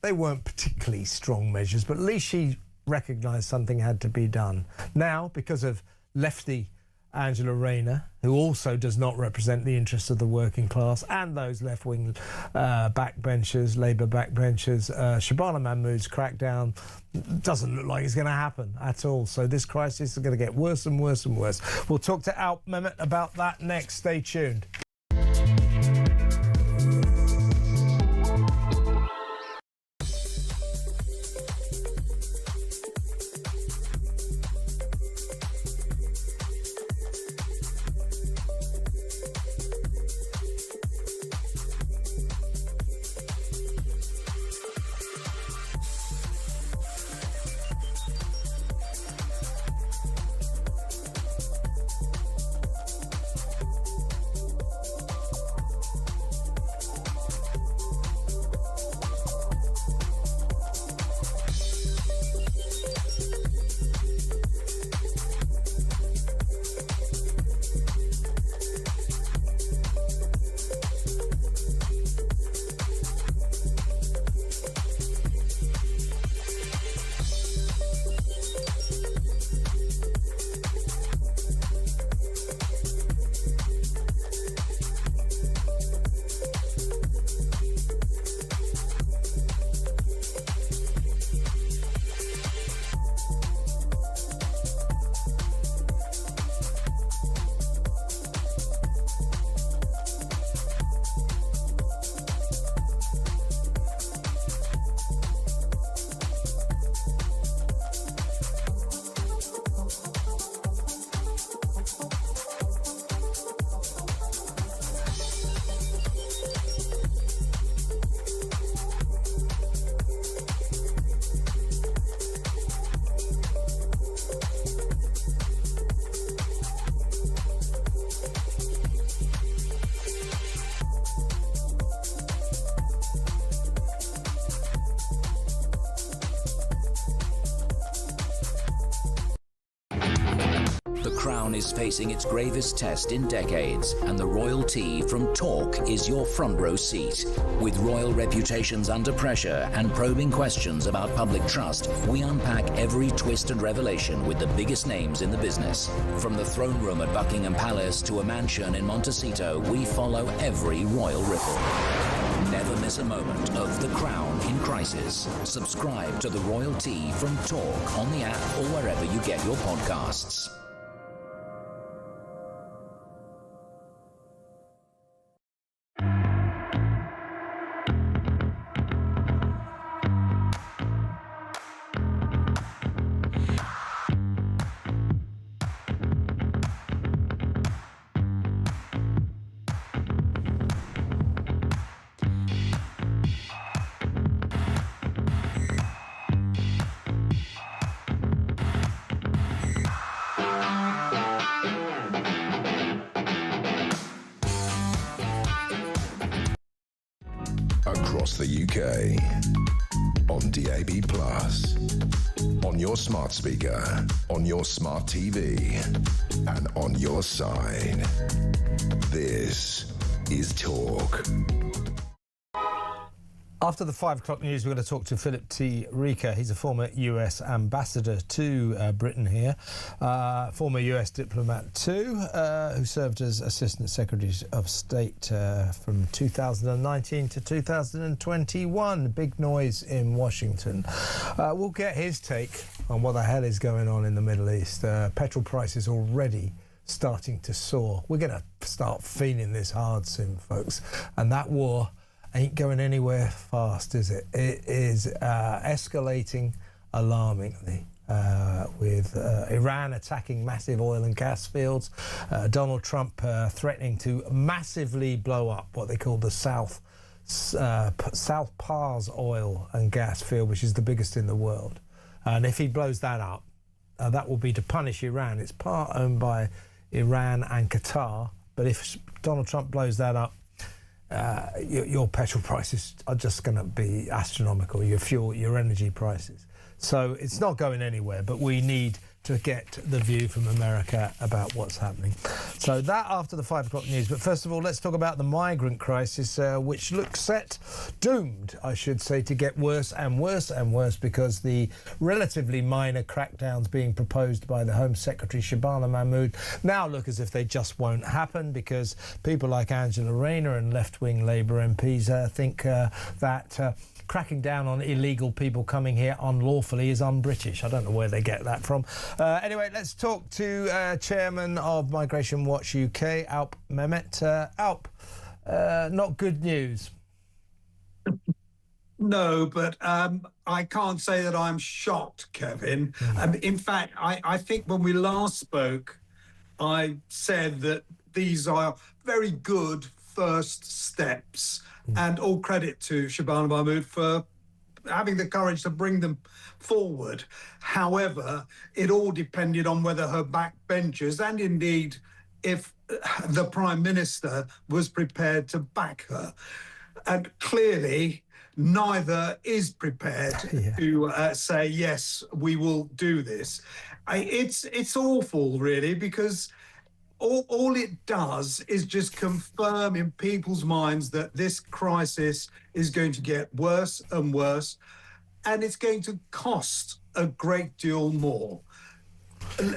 they weren't particularly strong measures, but at least she recognised something had to be done. Now, because of lefty Angela Rayner, who also does not represent the interests of the working class and those left-wing backbenchers, Labour backbenchers, Shabana Mahmood's crackdown doesn't look like it's going to happen at all. So this crisis is going to get worse and worse and worse. We'll talk to Al Mehmet about that next. Stay tuned. crown is facing its gravest test in decades, and the royalty from Talk is your front row seat. With royal reputations under pressure and probing questions about public trust, we unpack every twist and revelation with the biggest names in the business. From the throne room at Buckingham Palace to a mansion in Montecito, we follow every royal ripple. Never miss a moment of The Crown in crisis. Subscribe to The Royalty from Talk on the app or wherever you get your podcasts. Across the UK, on DAB+, on your smart speaker, on your smart TV, and on your side. This is Talk. After the 5 o'clock news, we're going to talk to Philip T. Rieker. He's a former US ambassador to Britain here, former US diplomat too, who served as Assistant Secretary of State from 2019 to 2021. Big noise in Washington. We'll get his take on what the hell is going on in the Middle East. Petrol prices already starting to soar. We're going to start feeling this hard soon, folks. And that war ain't going anywhere fast, is it? It is escalating alarmingly with Iran attacking massive oil and gas fields, Donald Trump threatening to massively blow up what they call the South Pars oil and gas field, which is the biggest in the world. And if he blows that up, that will be to punish Iran. It's part owned by Iran and Qatar, but if Donald Trump blows that up, your petrol prices are just going to be astronomical, your fuel, your energy prices. So it's not going anywhere, but we need to get the view from America about what's happening. So that after the 5 o'clock news. But first of all, let's talk about the migrant crisis, which looks doomed, I should say, to get worse and worse and worse, because the relatively minor crackdowns being proposed by the Home Secretary Shabana Mahmood now look as if they just won't happen, because people like Angela Rayner and left-wing Labour MPs think that cracking down on illegal people coming here unlawfully is un-British. I don't know where they get that from. Anyway, let's talk to Chairman of Migration Watch UK, Alp Mehmet. Alp, not good news. No, but I can't say that I'm shocked, Kevin. In fact, I think when we last spoke, I said that these are very good first steps. And all credit to Shabana Mahmood for having the courage to bring them forward. However, it all depended on whether her backbenchers, and indeed if the Prime Minister was prepared to back her. And clearly, neither is prepared to say, yes, we will do this. It's awful, really, because all it does is just confirm in people's minds that this crisis is going to get worse and worse, and it's going to cost a great deal more.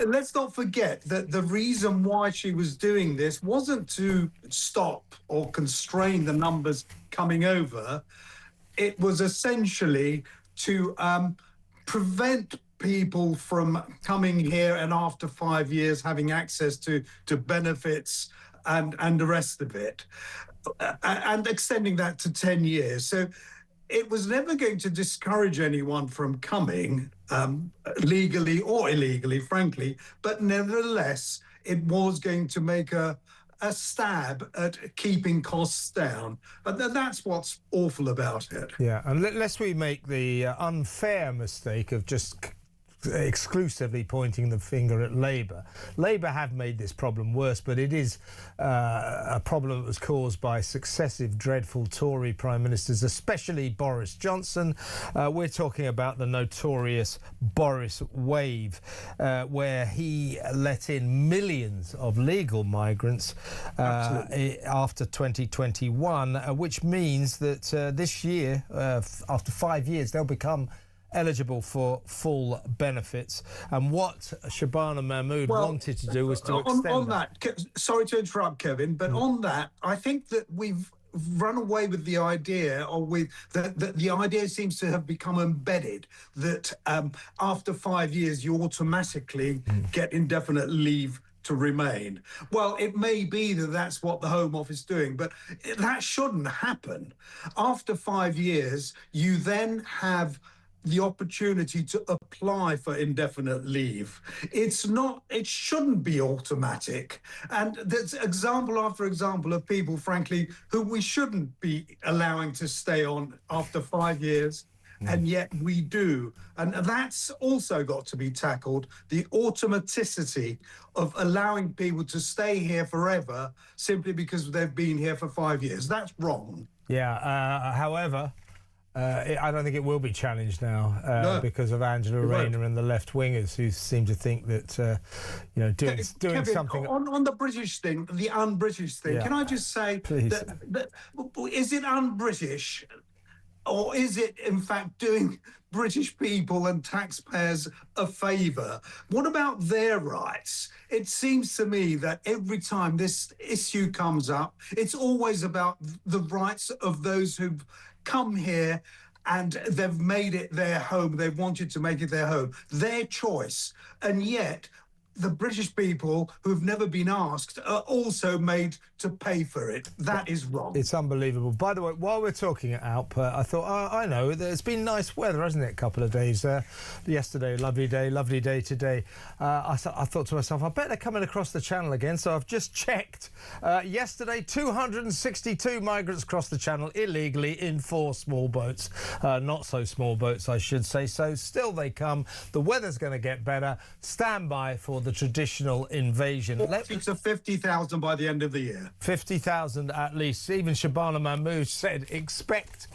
Let's not forget that the reason why she was doing this wasn't to stop or constrain the numbers coming over. It was essentially to prevent people from coming here and after 5 years having access to benefits and the rest of it, and extending that to 10 years. So it was never going to discourage anyone from coming, legally or illegally, frankly, but nevertheless, it was going to make a stab at keeping costs down. And that's what's awful about it. Yeah, and lest we make the unfair mistake of just exclusively pointing the finger at Labour. Labour have made this problem worse, but it is a problem that was caused by successive dreadful Tory Prime Ministers, especially Boris Johnson. We're talking about the notorious Boris Wave, where he let in millions of legal migrants after 2021, which means that this year, after 5 years, they'll become eligible for full benefits. And what Shabana Mahmood wanted to do was to extend that. Sorry to interrupt, Kevin, but on that, I think that we've run away with the idea, or with the idea seems to have become embedded that after 5 years you automatically get indefinite leave to remain. Well, it may be that that's what the Home Office is doing, but that shouldn't happen. After 5 years, you then have the opportunity to apply for indefinite leave. It shouldn't be automatic. And there's example after example of people, frankly, who we shouldn't be allowing to stay on after 5 years. And yet we do. And that's also got to be tackled, the automaticity of allowing people to stay here forever simply because they've been here for 5 years. That's wrong. Yeah, however, I don't think it will be challenged now because of Angela Rayner and the left-wingers who seem to think that, doing Kevin, something... On the British thing, the un-British thing, can I just say, that is it un-British, or is it, in fact, doing British people and taxpayers a favour? What about their rights? It seems to me that every time this issue comes up, it's always about the rights of those who've come here and they've made it their home. They've wanted to make it their home, their choice. And yet the British people who've never been asked are also made to pay for it. That is wrong. It's unbelievable. By the way, while we're talking it out, I thought, I know, there's been nice weather, hasn't it, a couple of days. Yesterday, lovely day today. I thought to myself, I bet they're coming across the channel again, so I've just checked. Yesterday, 262 migrants crossed the channel illegally in 4 small boats. Not so small boats, I should say. So still they come. The weather's going to get better. Stand by for the traditional invasion. 40 to 50,000 by the end of the year. 50,000 at least. Even Shabana Mahmood said expect.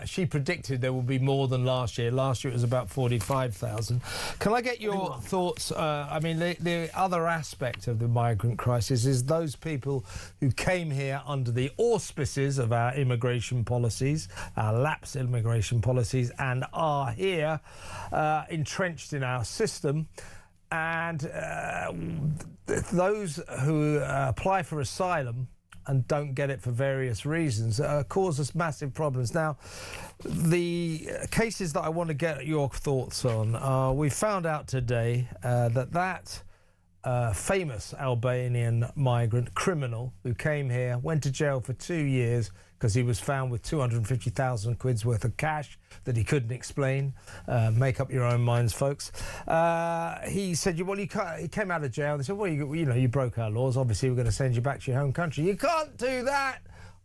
She predicted there will be more than last year. Last year it was about 45,000. Can I get your thoughts? I mean, the other aspect of the migrant crisis is those people who came here under the auspices of our immigration policies, our lapse immigration policies, and are here entrenched in our system. And those who apply for asylum and don't get it for various reasons cause us massive problems. Now, the cases that I want to get your thoughts on, we found out today that famous Albanian migrant criminal who came here, went to jail for 2 years because he was found with 250,000 quid's worth of cash that he couldn't explain. Make up your own minds, folks. He said, well, he came out of jail. They said, well, you broke our laws. Obviously, we're going to send you back to your home country. You can't do that.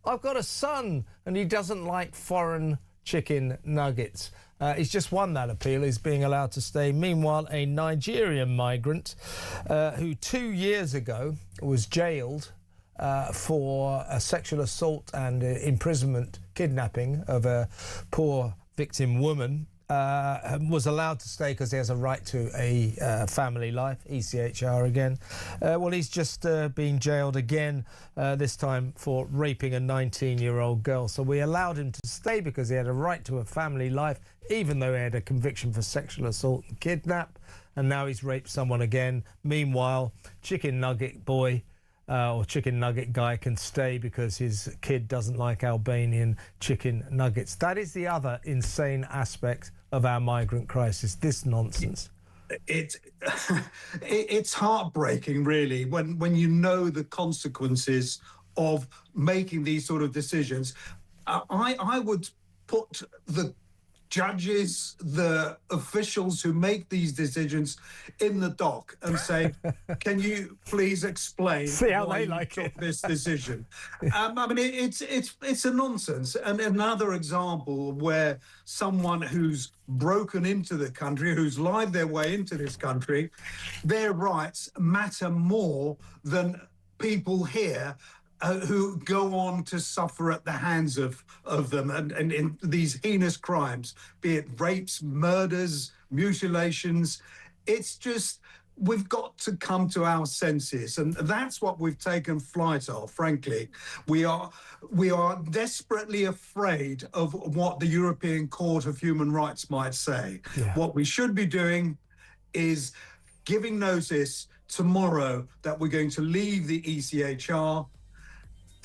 I've got a son, and he doesn't like foreign chicken nuggets. He's just won that appeal. He's being allowed to stay. Meanwhile, a Nigerian migrant who 2 years ago was jailed for a sexual assault and imprisonment, kidnapping of a poor victim woman, was allowed to stay because he has a right to a family life, ECHR again. Well, he's just been jailed again, this time for raping a 19-year-old girl. So we allowed him to stay because he had a right to a family life, even though he had a conviction for sexual assault and kidnap. And now he's raped someone again. Meanwhile, chicken nugget boy or chicken nugget guy can stay because his kid doesn't like Albanian chicken nuggets. That is the other insane aspect of our migrant crisis, this nonsense. It's heartbreaking, really, when you know the consequences of making these sort of decisions. I would put the judges, the officials who make these decisions in the dock and say, can you please explain why you took this decision? I mean, it's a nonsense. And another example where someone who's broken into the country, who's lied their way into this country, their rights matter more than people here who go on to suffer at the hands of them and in these heinous crimes, be it rapes, murders, mutilations. It's just, we've got to come to our senses, and that's what we've taken flight of, frankly. We are desperately afraid of what the European Court of Human Rights might say. Yeah. What we should be doing is giving notice tomorrow that we're going to leave the ECHR.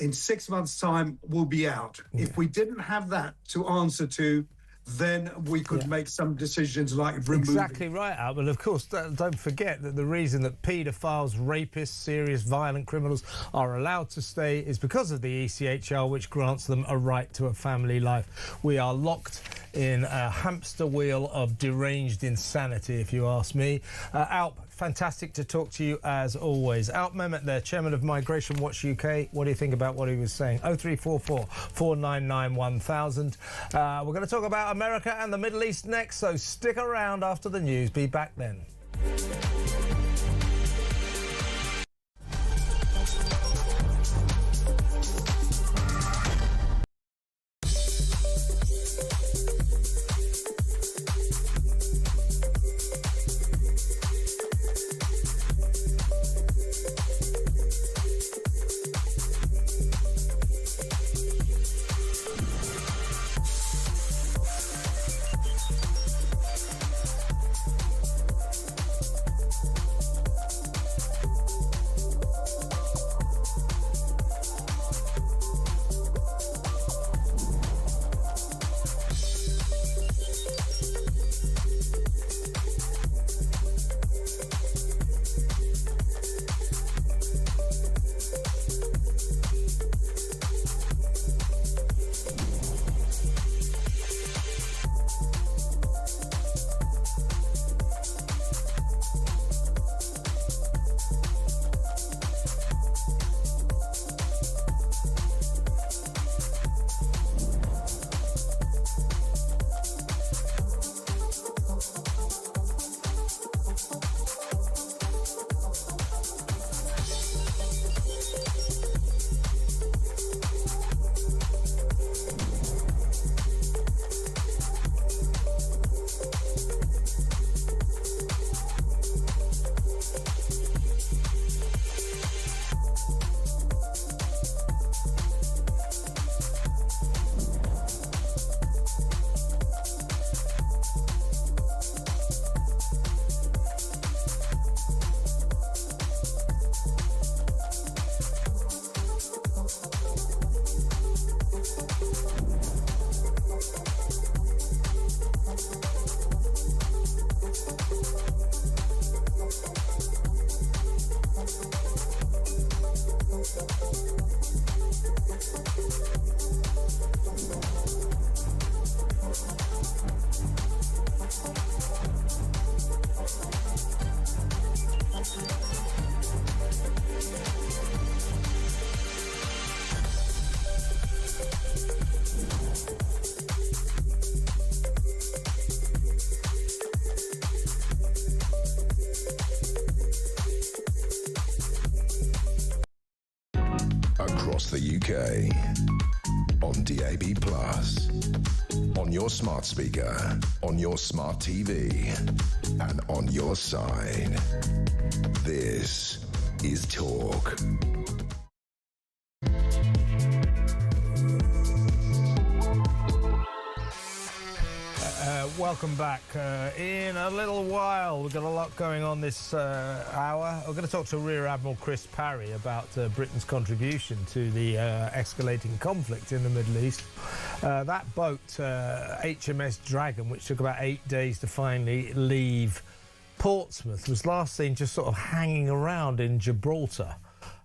In 6 months' time, we'll be out. Yeah. If we didn't have that to answer to, then we could make some decisions like removing. Exactly right, Al. But of course, don't forget that the reason that paedophiles, rapists, serious violent criminals are allowed to stay is because of the ECHR, which grants them a right to a family life. We are locked in a hamster wheel of deranged insanity, if you ask me. Alp, fantastic to talk to you as always. Alp Mehmet there, Chairman of Migration Watch UK. What do you think about what he was saying? 0344 499 1000. We're going to talk about America and the Middle East next, so stick around after the news. Be back then. Across the UK, on DAB+, on your smart speaker, on your smart TV, and on your side. This is Talk. Welcome back. In a little while, we've got a lot going on this hour. We're going to talk to Rear Admiral Chris Parry about Britain's contribution to the escalating conflict in the Middle East. That boat, HMS Dragon, which took about 8 days to finally leave Portsmouth, was last seen just sort of hanging around in Gibraltar.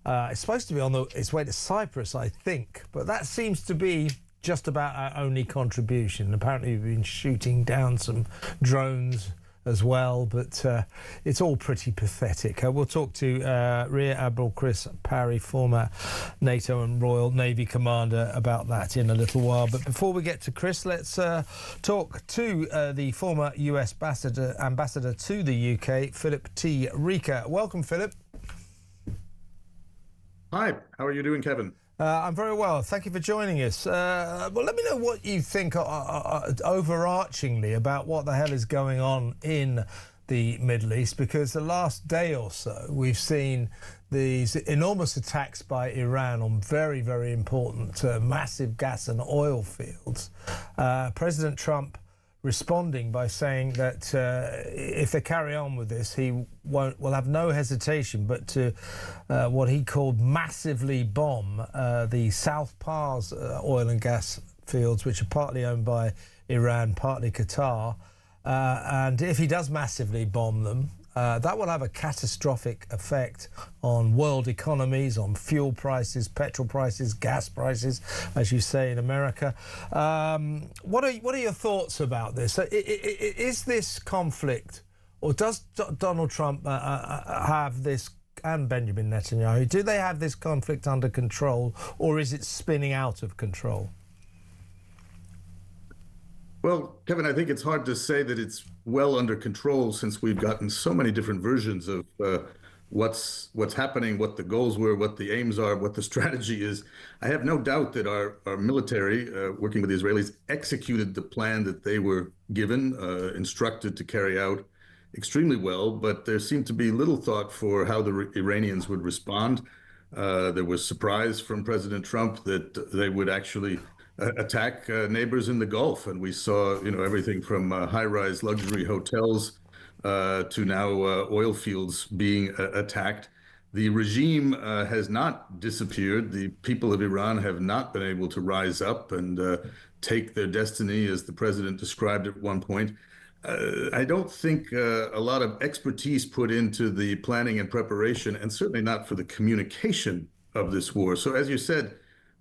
It's supposed to be on its way to Cyprus, I think, but that seems to be just about our only contribution. Apparently, we've been shooting down some drones as well, but it's all pretty pathetic. We'll talk to Rear Admiral Chris Parry, former NATO and Royal Navy commander, about that in a little while. But before we get to Chris, let's talk to the former US ambassador to the UK, Philip T. Rieker. Welcome, Philip. Hi, how are you doing, Kevin? I'm very well. Thank you for joining us. Well, let me know what you think overarchingly about what the hell is going on in the Middle East, because the last day or so we've seen these enormous attacks by Iran on very, very important massive gas and oil fields. President Trump responding by saying that if they carry on with this, he will have no hesitation but to what he called massively bomb the South Pars oil and gas fields, which are partly owned by Iran, partly Qatar. And if he does massively bomb them, that will have a catastrophic effect on world economies, on fuel prices, petrol prices, gas prices, as you say in America. What are your thoughts about this? Is this conflict, or does Donald Trump have this, and Benjamin Netanyahu, do they have this conflict under control, or is it spinning out of control? Well, Kevin, I think it's hard to say that it's well under control, since we've gotten so many different versions of what's happening, what the goals were, what the aims are, what the strategy is. I have no doubt that our military, working with the Israelis, executed the plan that they were given, instructed to carry out extremely well, but there seemed to be little thought for how the Iranians would respond. There was surprise from President Trump that they would actually attack neighbors in the Gulf, and we saw, everything from high-rise luxury hotels to now oil fields being attacked. The regime has not disappeared. The people of Iran have not been able to rise up and take their destiny, as the president described at one point. I don't think a lot of expertise put into the planning and preparation, and certainly not for the communication of this war. So, as you said,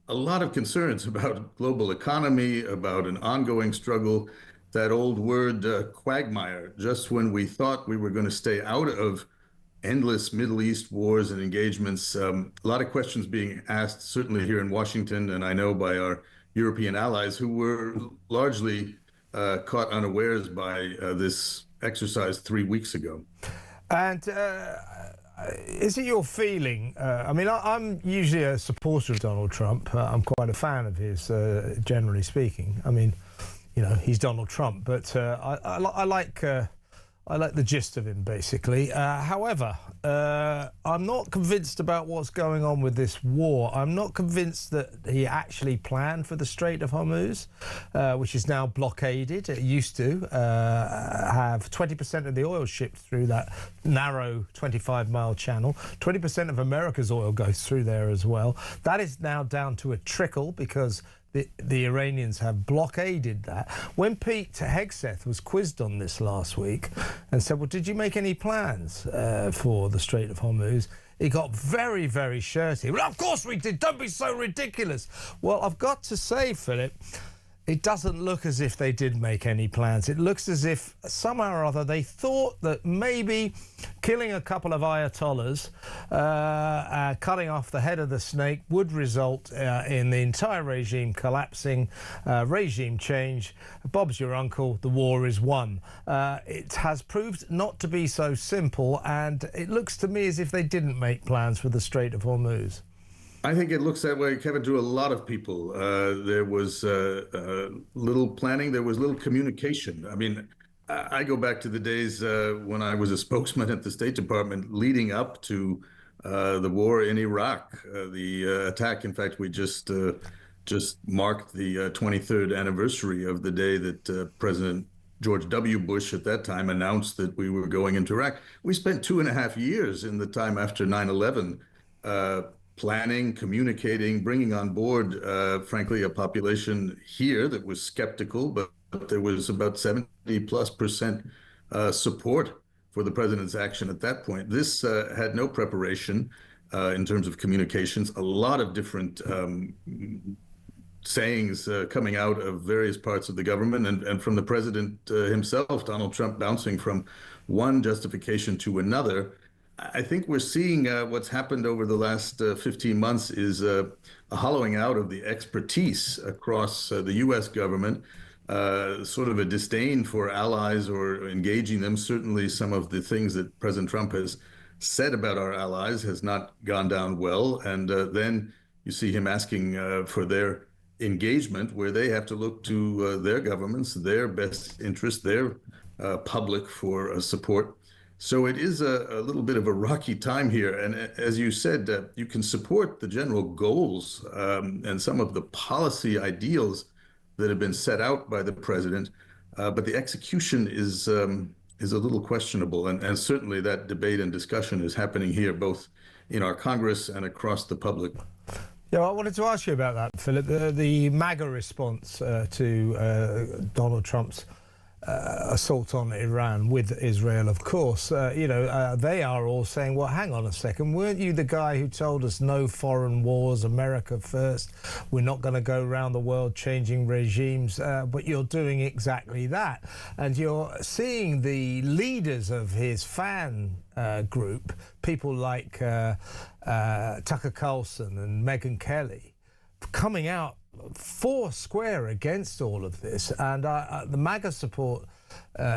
a lot of concerns about global economy, about an ongoing struggle, that old word quagmire. Just when we thought we were going to stay out of endless Middle East wars and engagements, a lot of questions being asked, certainly here in Washington, and I know by our European allies, who were largely caught unawares by this exercise 3 weeks ago. And is it your feeling? I'm usually a supporter of Donald Trump. I'm quite a fan of his, generally speaking. I mean, he's Donald Trump, but I like the gist of him, basically. However, I'm not convinced about what's going on with this war. I'm not convinced that he actually planned for the Strait of Hormuz, which is now blockaded. It used to have 20% of the oil shipped through that narrow 25-mile channel. 20% of America's oil goes through there as well. That is now down to a trickle because the Iranians have blockaded that. When Pete Hegseth was quizzed on this last week and said, well, did you make any plans for the Strait of Hormuz? He got very, very shirty. Well, of course we did. Don't be so ridiculous. Well, I've got to say, Philip, it doesn't look as if they did make any plans. It looks as if somehow or other they thought that maybe killing a couple of ayatollahs, cutting off the head of the snake, would result in the entire regime collapsing, regime change. Bob's your uncle, the war is won. It has proved not to be so simple, and it looks to me as if they didn't make plans for the Strait of Hormuz. I think it looks that way, Kevin, to a lot of people. There was little planning. There was little communication. I mean, I go back to the days when I was a spokesman at the State Department leading up to the war in Iraq. The attack, in fact, we just marked the 23rd anniversary of the day that President George W. Bush at that time announced that we were going into Iraq. We spent 2.5 years in the time after 9/11 planning, communicating, bringing on board, frankly, a population here that was skeptical, but there was about 70+% support for the president's action at that point. This had no preparation in terms of communications, a lot of different sayings coming out of various parts of the government and from the president himself, Donald Trump, bouncing from one justification to another. I think we're seeing what's happened over the last 15 months is a hollowing out of the expertise across the U.S. government, sort of a disdain for allies or engaging them. Certainly some of the things that President Trump has said about our allies has not gone down well. And then you see him asking for their engagement, where they have to look to their governments, their best interest, their public for support. So it is a little bit of a rocky time here. And as you said, you can support the general goals and some of the policy ideals that have been set out by the president, but the execution is a little questionable. And certainly that debate and discussion is happening here, both in our Congress and across the public. Yeah, I wanted to ask you about that, Philip. The MAGA response to Donald Trump's assault on Iran with Israel, of course, they are all saying, well, hang on a second, weren't you the guy who told us no foreign wars, America first, we're not going to go around the world changing regimes, but you're doing exactly that. And you're seeing the leaders of his fan group, people like Tucker Carlson and Megyn Kelly, coming out four square against all of this, and the MAGA support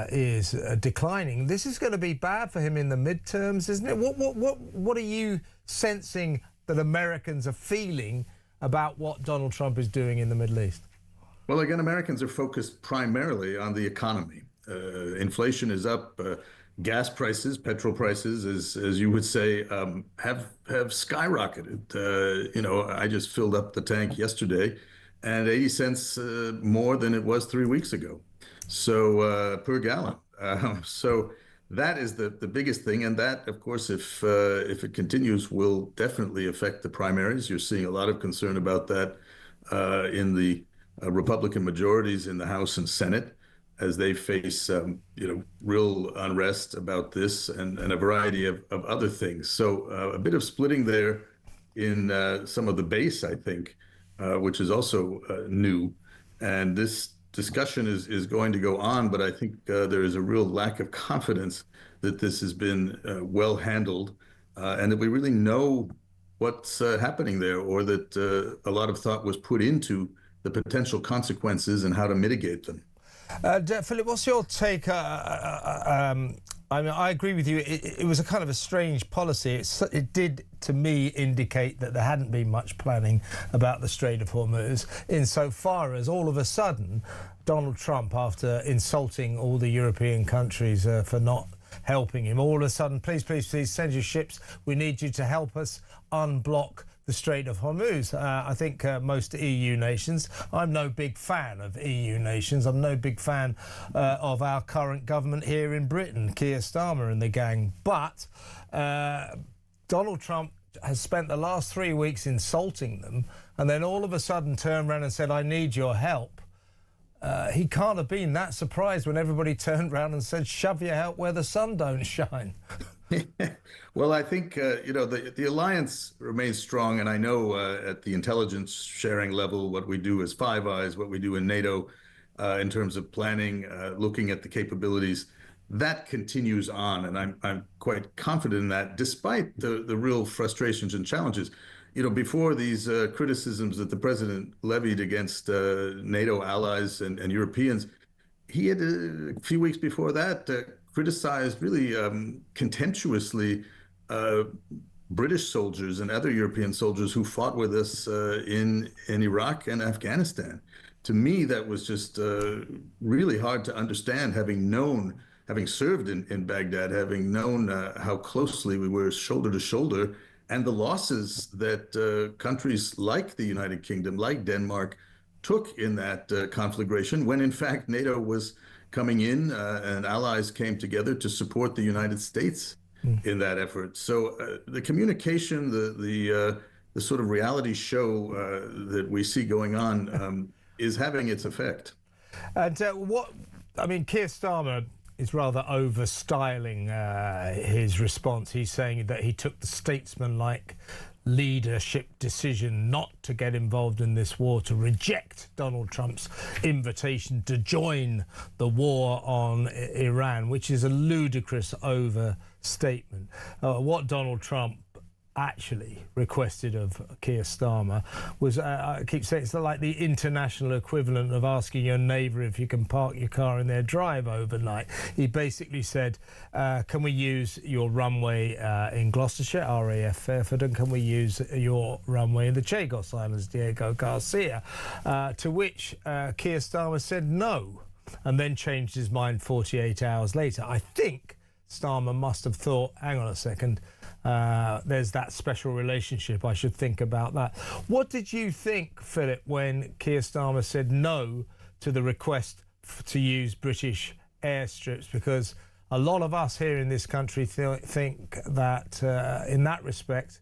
is declining. This is going to be bad for him in the midterms, isn't it? What are you sensing that Americans are feeling about what Donald Trump is doing in the Middle East? Well, again, Americans are focused primarily on the economy. Inflation is up. Gas prices, petrol prices, as you would say, have skyrocketed. I just filled up the tank yesterday, and 80 cents more than it was 3 weeks ago. So per gallon. So that is the biggest thing, and that, of course, if it continues, will definitely affect the primaries. You're seeing a lot of concern about that in the Republican majorities in the House and Senate, as they face, real unrest about this and a variety of other things. So a bit of splitting there in some of the base, I think, which is also new. And this discussion is going to go on, but I think there is a real lack of confidence that this has been well handled and that we really know what's happening there, or that a lot of thought was put into the potential consequences and how to mitigate them. Philip, what's your take? I mean, I agree with you. It was a kind of a strange policy. It did, to me, indicate that there hadn't been much planning about the Strait of Hormuz, insofar as all of a sudden, Donald Trump, after insulting all the European countries for not helping him, all of a sudden, please, please, please send your ships. We need you to help us unblock the Strait of Hormuz. I think most EU nations, I'm no big fan of EU nations. I'm no big fan of our current government here in Britain, Keir Starmer and the gang. But Donald Trump has spent the last 3 weeks insulting them, and then all of a sudden turned around and said, I need your help. He can't have been that surprised when everybody turned around and said, shove your help where the sun don't shine. Well, I think, the alliance remains strong. And I know at the intelligence sharing level, what we do as Five Eyes, what we do in NATO in terms of planning, looking at the capabilities, that continues on. And I'm quite confident in that, despite the real frustrations and challenges. Before these criticisms that the president levied against NATO allies and Europeans, he had a few weeks before that criticized really contemptuously British soldiers and other European soldiers who fought with us in Iraq and Afghanistan. To me, that was just really hard to understand, having served in Baghdad, having known how closely we were shoulder to shoulder, and the losses that countries like the United Kingdom, like Denmark, took in that conflagration, when in fact NATO was coming in and allies came together to support the United States in that effort. So the communication, the sort of reality show that we see going on is having its effect. And Keir Starmer is rather over-styling his response. He's saying that he took the statesman-like leadership decision not to get involved in this war, to reject Donald Trump's invitation to join the war on Iran, which is a ludicrous overstatement. What Donald Trump actually requested of Keir Starmer was, I keep saying, it's like the international equivalent of asking your neighbour if you can park your car in their drive overnight. He basically said, can we use your runway in Gloucestershire, RAF Fairford, and can we use your runway in the Chagos Islands, Diego Garcia? To which Keir Starmer said no, and then changed his mind 48 hours later. I think Starmer must have thought, hang on a second, there's that special relationship, I should think about that. What did you think, Philip, when Keir Starmer said no to the request to use British airstrips? Because a lot of us here in this country think that in that respect,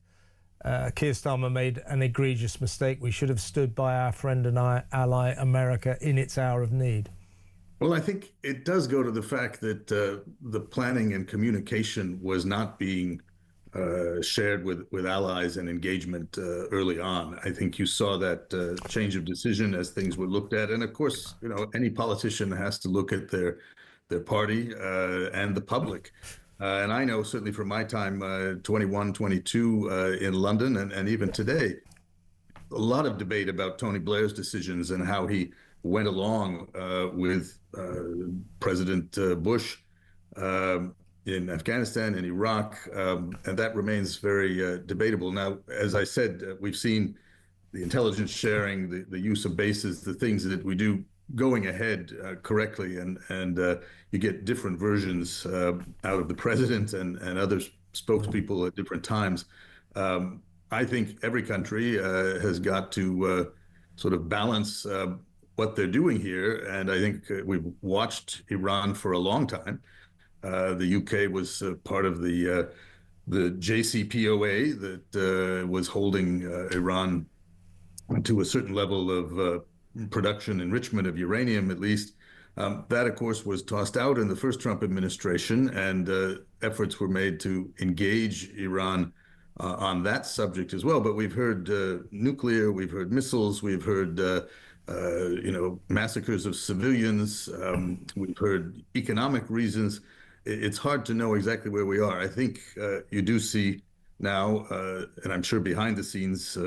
Keir Starmer made an egregious mistake. We should have stood by our friend and ally America in its hour of need. Well, I think it does go to the fact that the planning and communication was not being shared with allies and engagement early on. I think you saw that change of decision as things were looked at. And of course, you know, any politician has to look at their party and the public. And I know certainly from my time, 21, 22 in London, and even today, a lot of debate about Tony Blair's decisions and how he went along with President Bush in Afghanistan and Iraq, and that remains very debatable. Now, as I said, we've seen the intelligence sharing, the use of bases, the things that we do going ahead correctly, and you get different versions out of the president and other spokespeople at different times. I think every country has got to sort of balance what they're doing here, and I think we've watched Iran for a long time. The UK was part of the JCPOA that was holding Iran to a certain level of production enrichment of uranium, at least. That, of course, was tossed out in the first Trump administration, and efforts were made to engage Iran on that subject as well. But we've heard nuclear, we've heard missiles, we've heard massacres of civilians, we've heard economic reasons. It's hard to know exactly where we are. I think you do see now, and I'm sure behind the scenes,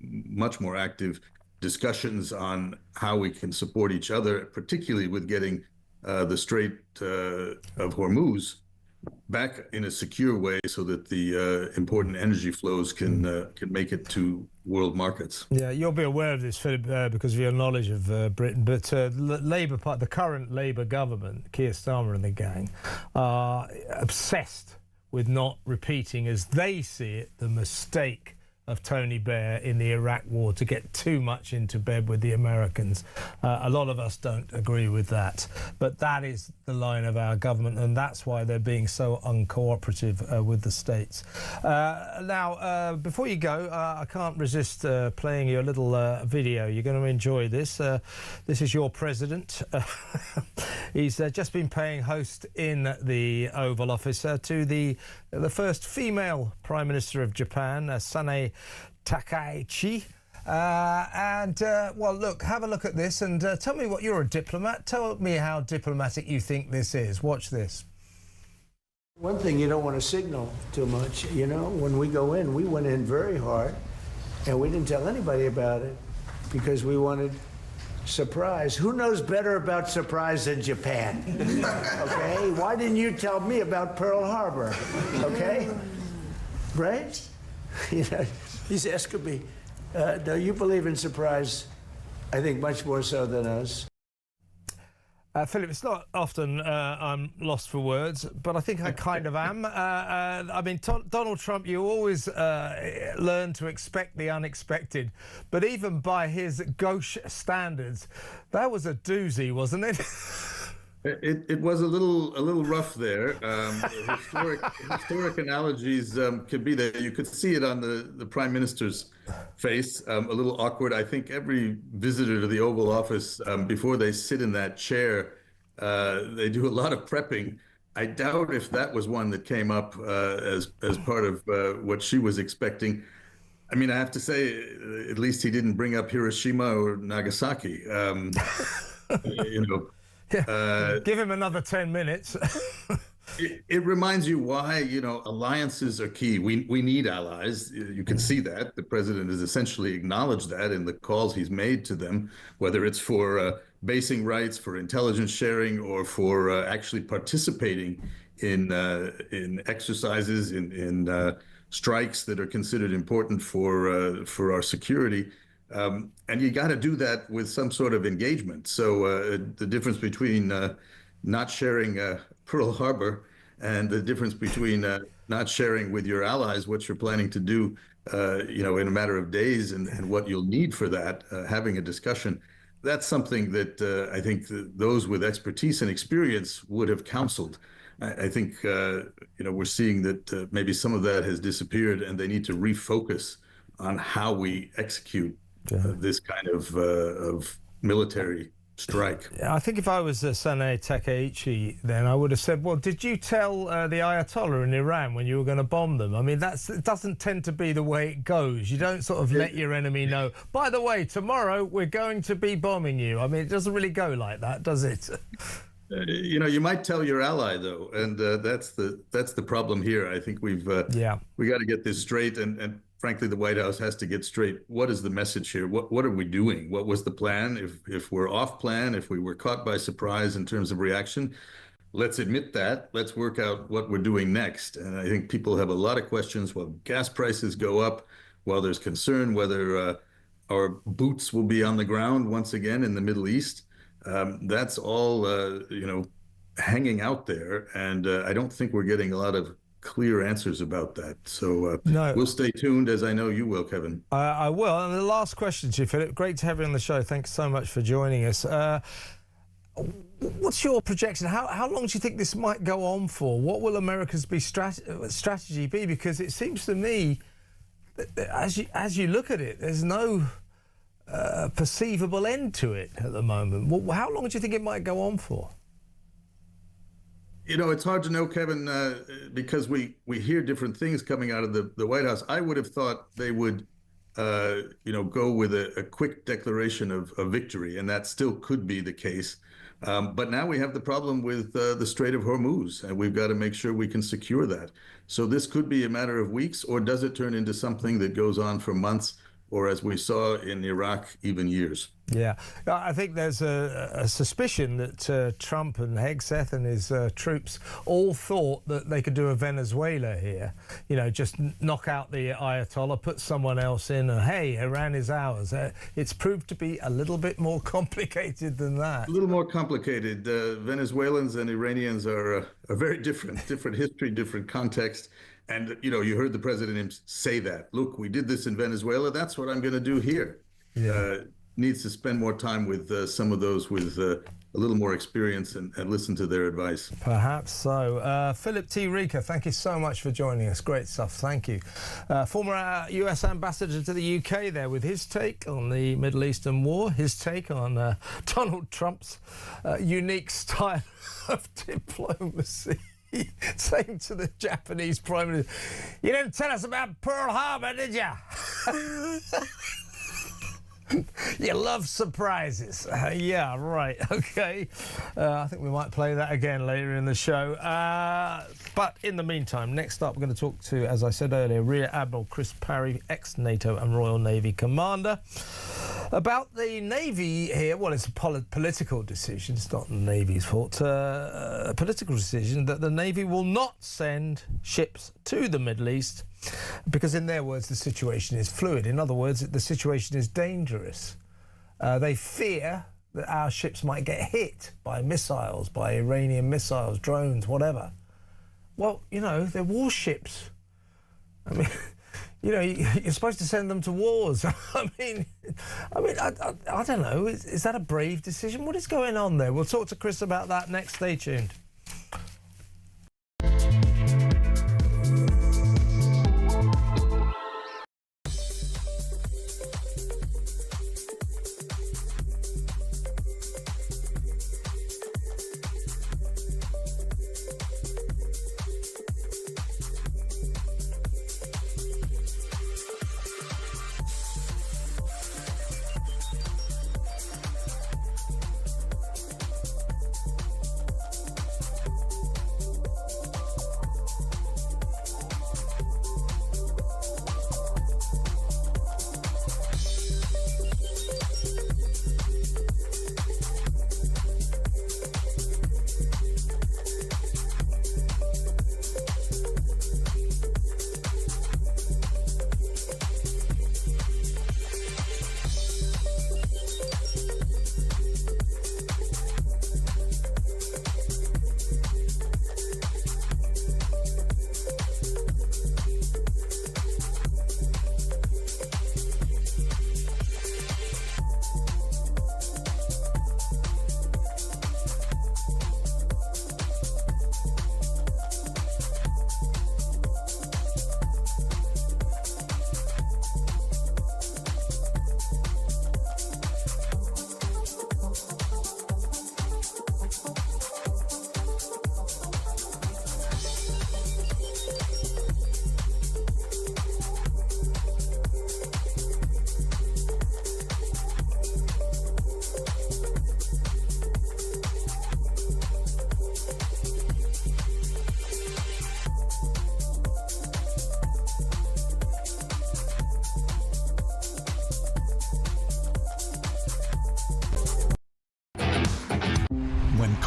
much more active discussions on how we can support each other, particularly with getting the Strait of Hormuz back in a secure way so that the important energy flows can make it to world markets. Yeah, you'll be aware of this, Philip, because of your knowledge of Britain, but the current Labour government, Keir Starmer and the gang, are obsessed with not repeating, as they see it, the mistake of Tony Blair in the Iraq war to get too much into bed with the Americans. A lot of us don't agree with that, but that is the line of our government, and that's why they're being so uncooperative with the states. Now, before you go, I can't resist playing you a little video. You're going to enjoy this. This is your president. He's just been paying host in the Oval Office to the first female Prime Minister of Japan, Sane Takaichi. Well, look, have a look at this and tell me what you're a diplomat. Tell me how diplomatic you think this is. Watch this. One thing you don't want to signal too much, you know, when we go in, we went in very hard and we didn't tell anybody about it because we wanted surprise. Who knows better about surprise than Japan? Okay? Why didn't you tell me about Pearl Harbor? Okay? Right? You know, he's asking me, no, you believe in surprise, I think much more so than us. Philip, it's not often I'm lost for words, but I think I kind of am. I mean, Donald Trump, you always learn to expect the unexpected, but even by his gauche standards, that was a doozy, wasn't it? It was a little rough there. Historic analogies could be there. You could see it on the Prime Minister's face, a little awkward. I think every visitor to the Oval Office, before they sit in that chair, they do a lot of prepping. I doubt if that was one that came up as part of what she was expecting. I mean, I have to say, at least he didn't bring up Hiroshima or Nagasaki. Give him another 10 minutes. It reminds you why, alliances are key. We need allies. You can see that. The president has essentially acknowledged that in the calls he's made to them, whether it's for basing rights, for intelligence sharing, or for actually participating in exercises, in strikes that are considered important for our security. And you got to do that with some sort of engagement. So the difference between not sharing Pearl Harbor and the difference between not sharing with your allies what you're planning to do, in a matter of days and what you'll need for that, having a discussion, that's something that I think those with expertise and experience would have counseled. I think, we're seeing that maybe some of that has disappeared and they need to refocus on how we execute this kind of military strike. I think if I was Saneh Takeichi, then I would have said, well, did you tell the Ayatollah in Iran when you were going to bomb them? I mean, it doesn't tend to be the way it goes. You don't sort of let your enemy know, by the way, tomorrow we're going to be bombing you. I mean, it doesn't really go like that, does it? You might tell your ally, though, and that's the problem here. I think we got to get this straight, and frankly, the White House has to get straight. What is the message here? What are we doing? What was the plan? If we're off plan, if we were caught by surprise in terms of reaction, let's admit that. Let's work out what we're doing next. And I think people have a lot of questions while gas prices go up, while there's concern whether our boots will be on the ground once again in the Middle East. That's all, hanging out there. And I don't think we're getting a lot of clear answers about that. So we'll stay tuned, as I know you will, Kevin. I will. And the last question to you, Philip. Great to have you on the show. Thanks so much for joining us. What's your projection? How long do you think this might go on for? What will America's strategy be? Because it seems to me that as you look at it, there's no perceivable end to it at the moment. How long do you think it might go on for? It's hard to know, Kevin, because we hear different things coming out of the White House. I would have thought they would, go with a quick declaration of victory, and that still could be the case. But now we have the problem with the Strait of Hormuz, and we've got to make sure we can secure that. So this could be a matter of weeks, or does it turn into something that goes on for months, or as we saw in Iraq, even years? Yeah, I think there's a suspicion that Trump and Hegseth and his troops all thought that they could do a Venezuela here, just knock out the Ayatollah, put someone else in, and hey, Iran is ours. It's proved to be a little bit more complicated than that. A little more complicated. Venezuelans and Iranians are very different history, different context. And, you heard the president say that. Look, we did this in Venezuela. That's what I'm going to do here. Yeah. Needs to spend more time with some of those with a little more experience and listen to their advice. Perhaps so. Philip T. Rieker, thank you so much for joining us. Great stuff. Thank you. Former US ambassador to the UK there with his take on the Middle Eastern war, his take on Donald Trump's unique style of diplomacy. Saying to the Japanese Prime Minister, you didn't tell us about Pearl Harbor, did you? You love surprises. Yeah, right. Okay. I think we might play that again later in the show. But in the meantime, next up, we're going to talk to, as I said earlier, Rear Admiral Chris Parry, ex-NATO and Royal Navy commander, about the Navy here. Well, it's a political decision. It's not the Navy's fault. A political decision that the Navy will not send ships to the Middle East because, in their words, the situation is fluid. In other words, the situation is dangerous. They fear that our ships might get hit by missiles, by Iranian missiles, drones, whatever. Well, they're warships. I mean, you're supposed to send them to wars. I don't know. Is that a brave decision? What is going on there? We'll talk to Chris about that next. Stay tuned.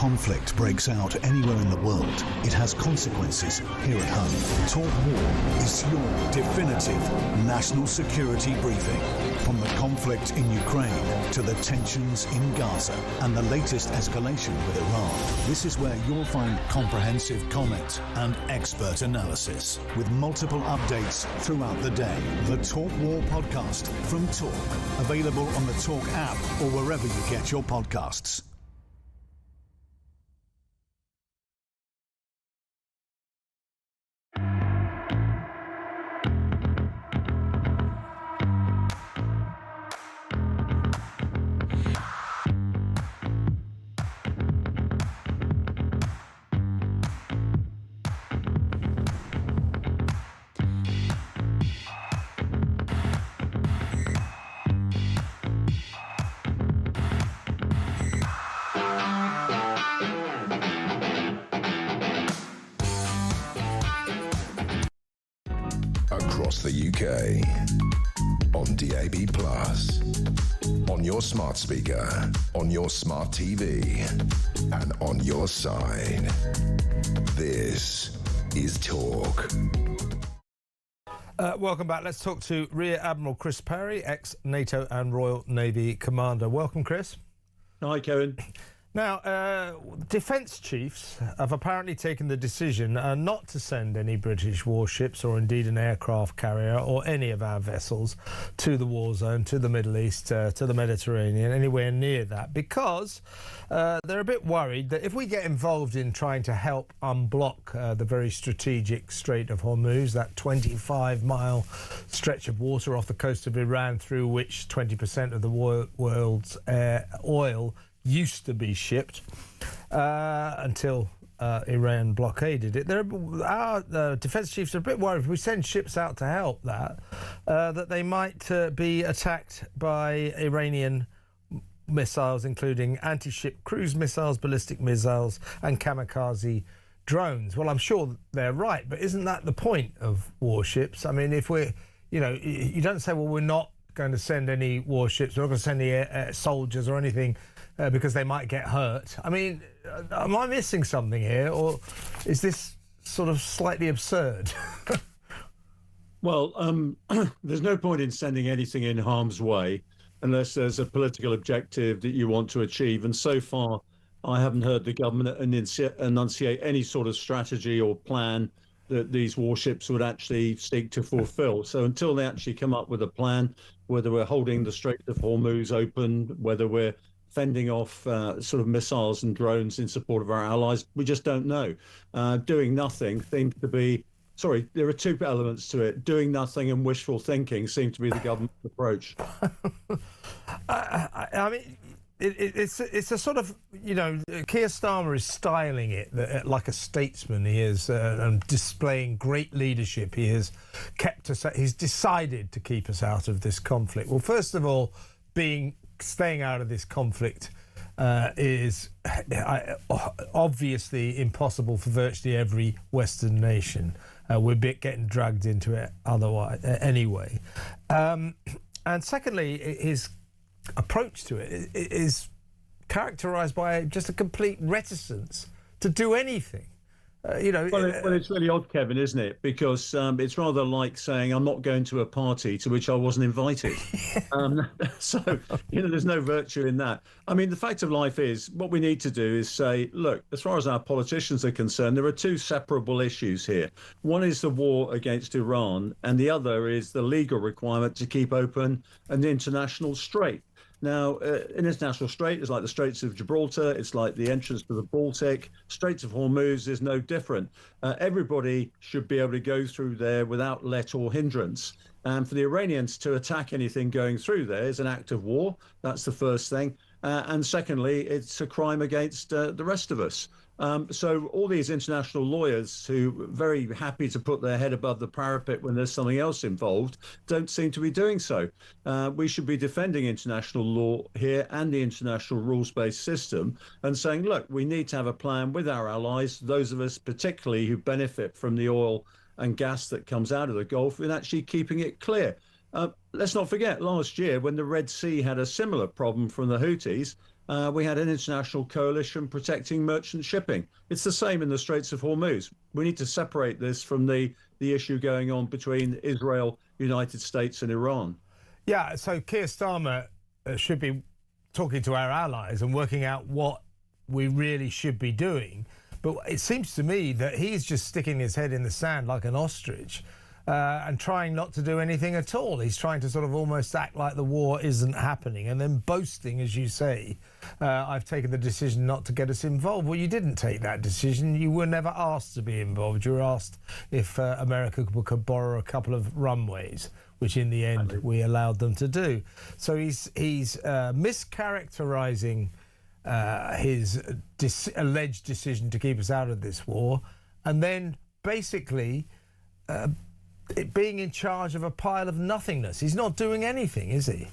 conflict breaks out anywhere in the world, it has consequences here at home. Talk War is your definitive national security briefing. From the conflict in Ukraine to the tensions in Gaza and the latest escalation with Iran, this is where you'll find comprehensive comment and expert analysis with multiple updates throughout the day. The Talk War podcast from Talk, available on the Talk app or wherever you get your podcasts. Across the UK, on DAB+, on your smart speaker, on your smart TV, and on your side. This is Talk. Welcome back. Let's talk to Rear Admiral Chris Parry, ex-NATO and Royal Navy commander. Welcome, Chris. Hi, Kevin. Now, defence chiefs have apparently taken the decision not to send any British warships or indeed an aircraft carrier or any of our vessels to the war zone, to the Middle East, to the Mediterranean, anywhere near that, because they're a bit worried that if we get involved in trying to help unblock the very strategic Strait of Hormuz, that 25-mile stretch of water off the coast of Iran through which 20% of the world's oil used to be shipped until Iran blockaded it. Our defence chiefs are a bit worried if we send ships out to help that they might be attacked by Iranian missiles, including anti-ship cruise missiles, ballistic missiles and kamikaze drones. Well, I'm sure they're right, but isn't that the point of warships? I mean, if we're, you don't say, well, we're not going to send any warships, we're not going to send any soldiers or anything because they might get hurt. I mean, am I missing something here, or is this sort of slightly absurd? Well, there's no point in sending anything in harm's way unless there's a political objective that you want to achieve. And so far, I haven't heard the government enunciate any sort of strategy or plan that these warships would actually seek to fulfill. So until they actually come up with a plan, whether we're holding the Strait of Hormuz open, whether we're fending off sort of missiles and drones in support of our allies, we just don't know. Doing nothing seems to be, there are two elements to it. Doing nothing and wishful thinking seem to be the government's approach. I mean, it's a sort of, Keir Starmer is styling it like a statesman. He is displaying great leadership. He has he's decided to keep us out of this conflict. Well, first of all, staying out of this conflict is obviously impossible for virtually every Western nation. We're getting dragged into it otherwise anyway. And secondly, his approach to it is characterised by just a complete reticence to do anything. Well, it's really odd, Kevin, isn't it? Because it's rather like saying I'm not going to a party to which I wasn't invited. So, there's no virtue in that. I mean, the fact of life is what we need to do is say, look, as far as our politicians are concerned, there are two separable issues here. One is the war against Iran, and the other is the legal requirement to keep open an international strait. Now, an international strait is like the Straits of Gibraltar. It's like the entrance to the Baltic. Straits of Hormuz is no different. Everybody should be able to go through there without let or hindrance. And for the Iranians to attack anything going through there is an act of war. That's the first thing. And secondly, it's a crime against the rest of us. So all these international lawyers who are very happy to put their head above the parapet when there's something else involved don't seem to be doing so. We should be defending international law here and the international rules-based system and saying, look, we need to have a plan with our allies, those of us particularly who benefit from the oil and gas that comes out of the Gulf, and actually keeping it clear. Let's not forget, last year when the Red Sea had a similar problem from the Houthis, we had an international coalition protecting merchant shipping. It's the same in the Straits of Hormuz. We need to separate this from the issue going on between Israel, United States and Iran. Yeah, so Keir Starmer should be talking to our allies and working out what we really should be doing. But it seems to me that he's just sticking his head in the sand like an ostrich and trying not to do anything at all. He's trying to sort of almost act like the war isn't happening and then boasting, as you say, I've taken the decision not to get us involved. Well, you didn't take that decision. You were never asked to be involved. You were asked if America could borrow a couple of runways, which in the end we allowed them to do. So he's mischaracterizing his alleged decision to keep us out of this war, and then basically it being in charge of a pile of nothingness. He's not doing anything, is he?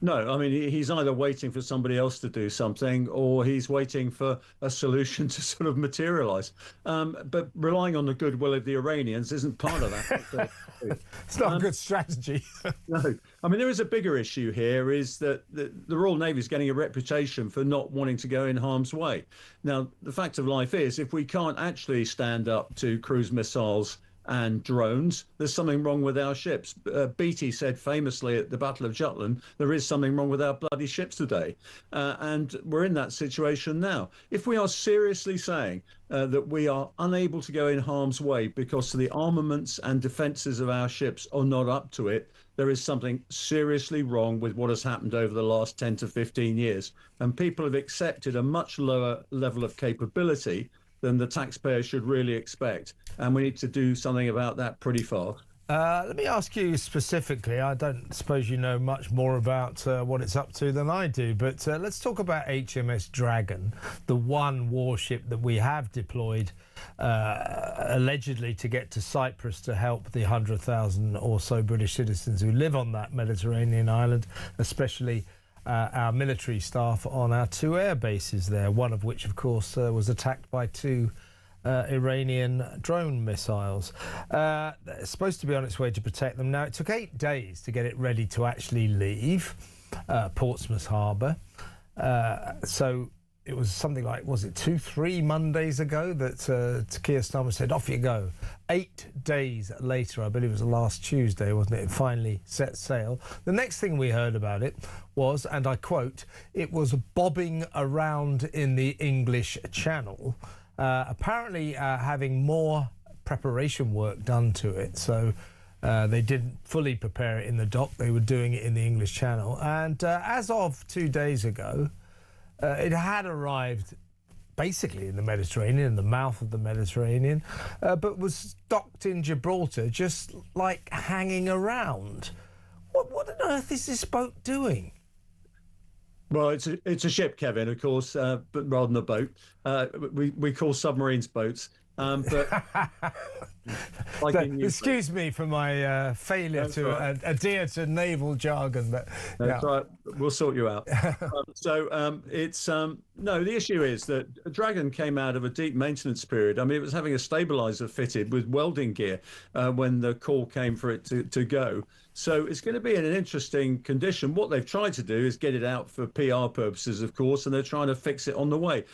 No, I mean, he's either waiting for somebody else to do something or he's waiting for a solution to sort of materialize. But relying on the goodwill of the Iranians isn't part of that. It's not a good strategy. No. I mean, there is a bigger issue here, is that the Royal Navy is getting a reputation for not wanting to go in harm's way. Now, the fact of life is, if we can't actually stand up to cruise missiles and drones, there's something wrong with our ships. Beatty said famously at the Battle of Jutland, there is something wrong with our bloody ships today. And we're in that situation now. If we are seriously saying that we are unable to go in harm's way because the armaments and defences of our ships are not up to it, there is something seriously wrong with what has happened over the last 10 to 15 years. And people have accepted a much lower level of capability than the taxpayer should really expect. And we need to do something about that pretty fast. Let me ask you specifically, I don't suppose you know much more about what it's up to than I do, but let's talk about HMS Dragon, the one warship that we have deployed allegedly to get to Cyprus to help the 100,000 or so British citizens who live on that Mediterranean island, especially our military staff on our two air bases there, one of which, of course, was attacked by two Iranian drone missiles. It's supposed to be on its way to protect them. Now, it took 8 days to get it ready to actually leave Portsmouth Harbour. So it was something like, was it 2-3 Mondays ago that Keir Starmer said, off you go. 8 days later, I believe it was last Tuesday, wasn't it? It finally set sail. The next thing we heard about it was, and I quote, it was bobbing around in the English Channel, apparently having more preparation work done to it. So they didn't fully prepare it in the dock. They were doing it in the English Channel. And as of 2 days ago, it had arrived basically in the Mediterranean, in the mouth of the Mediterranean, but was docked in Gibraltar, just like hanging around. What on earth is this boat doing? Well, it's a ship, Kevin, of course, but rather than a boat. We call submarines boats. But like excuse me for my failure to adhere to naval jargon, but that's right. We'll sort you out. No, the issue is that Dragon came out of a deep maintenance period. I mean, it was having a stabilizer fitted with welding gear when the call came for it to go. So it's going to be in an interesting condition. What they've tried to do is get it out for PR purposes, of course, and they're trying to fix it on the way.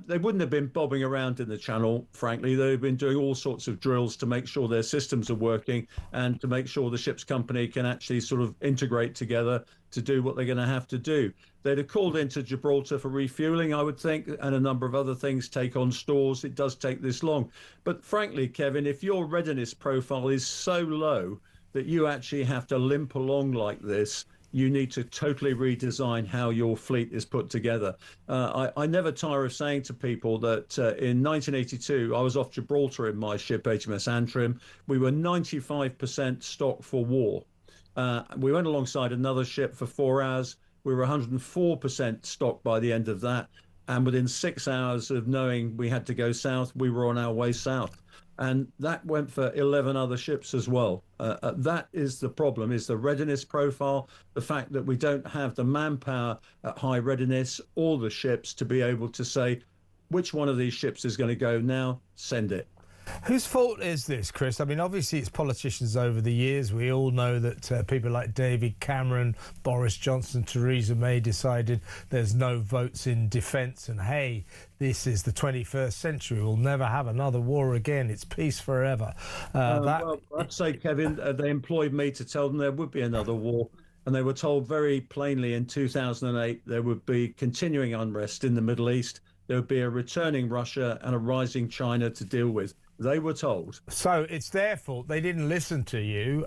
They wouldn't have been bobbing around in the channel, frankly. They've been doing all sorts of drills to make sure their systems are working and to make sure the ship's company can actually sort of integrate together to do what they're going to have to do. They'd have called into Gibraltar for refueling, I would think, and a number of other things, take on stores. It does take this long. But frankly, Kevin, if your readiness profile is so low that you actually have to limp along like this, you need to totally redesign how your fleet is put together. I never tire of saying to people that in 1982, I was off Gibraltar in my ship, HMS Antrim. We were 95% stocked for war. We went alongside another ship for 4 hours. We were 104% stocked by the end of that. And within 6 hours of knowing we had to go south, we were on our way south. And that went for 11 other ships as well. That is the problem, is the readiness profile, the fact that we don't have the manpower at high readiness or the ships to be able to say, which one of these ships is going to go now, send it. Whose fault is this, Chris? I mean, obviously it's politicians over the years. We all know that people like David Cameron, Boris Johnson, Theresa May decided there's no votes in defence and, hey, this is the 21st century. We'll never have another war again. It's peace forever. Well, I'd say, Kevin, they employed me to tell them there would be another war. And they were told very plainly in 2008 there would be continuing unrest in the Middle East. There would be a returning Russia and a rising China to deal with. They were told. So it's their fault. They didn't listen to you.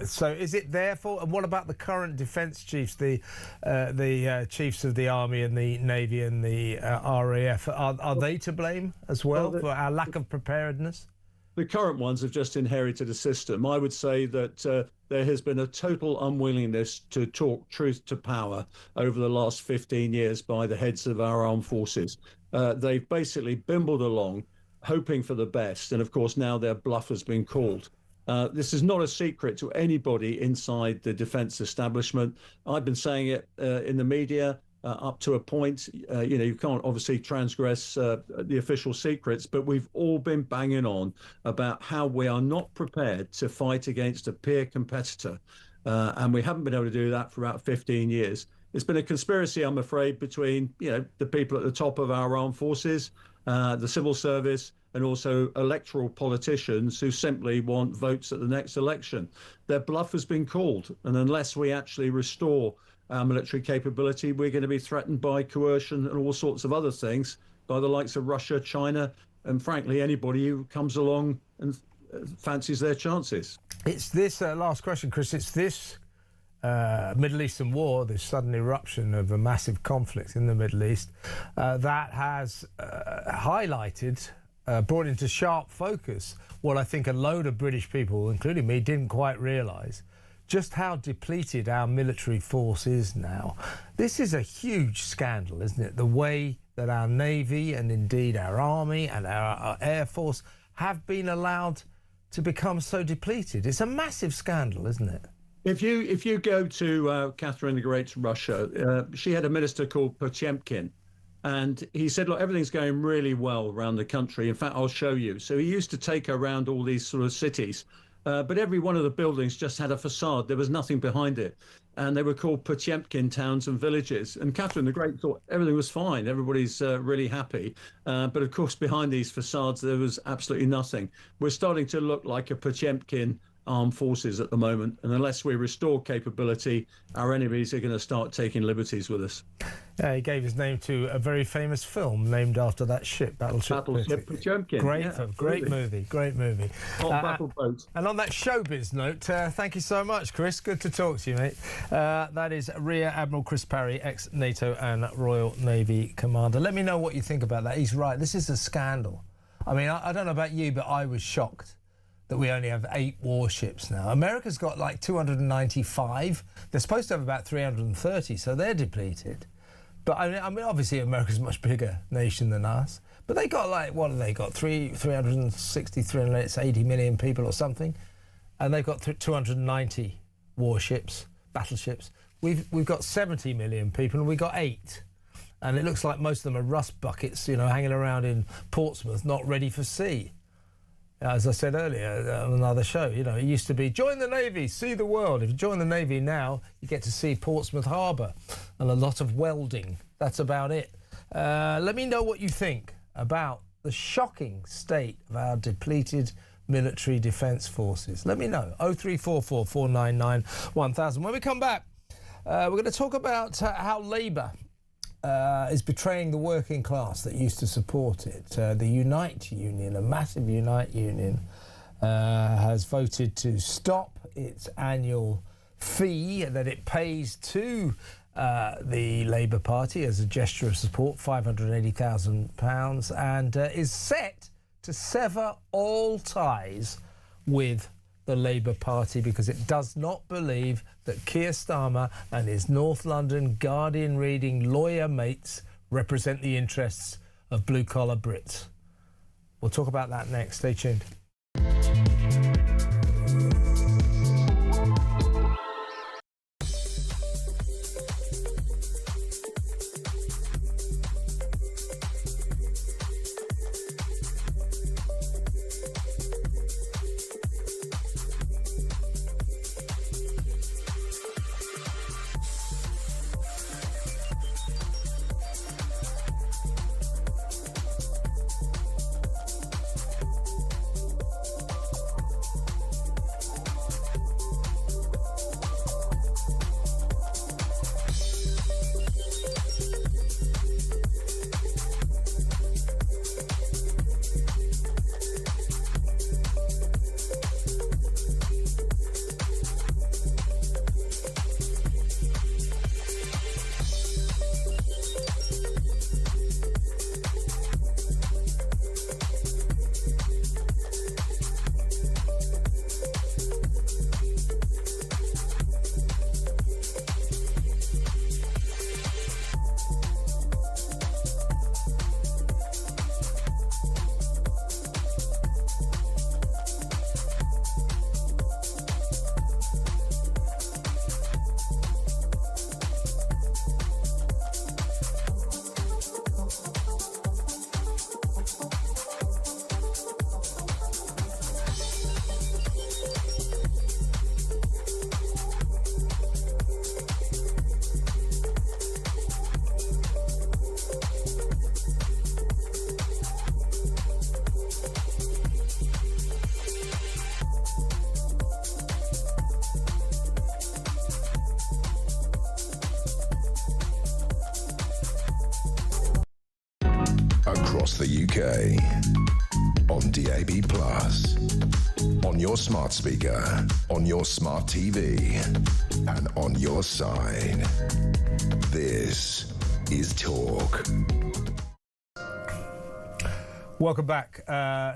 So is it their fault? And what about the current defence chiefs, the chiefs of the Army and the Navy and the RAF? Are they to blame as well for our lack of preparedness? The current ones have just inherited a system. I would say that there has been a total unwillingness to talk truth to power over the last 15 years by the heads of our armed forces. They've basically bimbled along, hoping for the best. And of course, now their bluff has been called. This is not a secret to anybody inside the defence establishment. I've been saying it in the media up to a point. You can't obviously transgress the official secrets, but we've all been banging on about how we are not prepared to fight against a peer competitor. And we haven't been able to do that for about 15 years. It's been a conspiracy, I'm afraid, between the people at the top of our armed forces, the civil service, and also electoral politicians who simply want votes at the next election. Their bluff has been called, and unless we actually restore our military capability, we're going to be threatened by coercion and all sorts of other things by the likes of Russia, China, and frankly, anybody who comes along and fancies their chances. It's this last question, Chris. It's this Middle Eastern war, this sudden eruption of a massive conflict in the Middle East, that has highlighted, brought into sharp focus what I think a load of British people, including me, didn't quite realise, just how depleted our military force is now. This is a huge scandal, isn't it? The way that our Navy and indeed our Army and our Air Force have been allowed to become so depleted. It's a massive scandal, isn't it? If you go to Catherine the Great's Russia, she had a minister called Potemkin, and he said, look, everything's going really well around the country. In fact, I'll show you. So he used to take her around all these sort of cities, but every one of the buildings just had a facade. There was nothing behind it. And they were called Potemkin towns and villages. And Catherine the Great thought everything was fine. Everybody's really happy. But of course, behind these facades, there was absolutely nothing. We're starting to look like a Potemkin armed forces at the moment, and unless we restore capability, our enemies are going to start taking liberties with us. Yeah, he gave his name to a very famous film named after that ship, Battleship Potemkin. Great movie. Battle boat. And on that showbiz note, thank you so much, Chris. Good to talk to you, mate. That is Rear Admiral Chris Parry, ex-NATO and Royal Navy commander. Let me know what you think about that. He's right. This is a scandal. I mean, I don't know about you, but I was shocked that we only have 8 warships now. America's got like 295. They're supposed to have about 330, so they're depleted. But I mean, obviously America's a much bigger nation than us. But they got like, what have they got? 360, 380 million people or something. And they've got 290 warships, battleships. We've got 70 million people and we've got 8. And it looks like most of them are rust buckets, hanging around in Portsmouth, not ready for sea. As I said earlier on another show, it used to be join the Navy, see the world. If you join the Navy now, you get to see Portsmouth Harbour and a lot of welding. That's about it. Let me know what you think about the shocking state of our depleted military defence forces. Let me know. 0344 499 1000. When we come back, we're going to talk about how Labour is betraying the working class that used to support it. The Unite Union, a massive Unite Union, has voted to stop its annual fee that it pays to the Labour Party as a gesture of support, £580,000, and is set to sever all ties with the Labour Party because it does not believe that Keir Starmer and his North London Guardian reading lawyer mates represent the interests of blue-collar Brits. We'll talk about that next. Stay tuned. across the UK, on DAB+, on your smart speaker, on your smart TV, and on your side. This is Talk. Welcome back.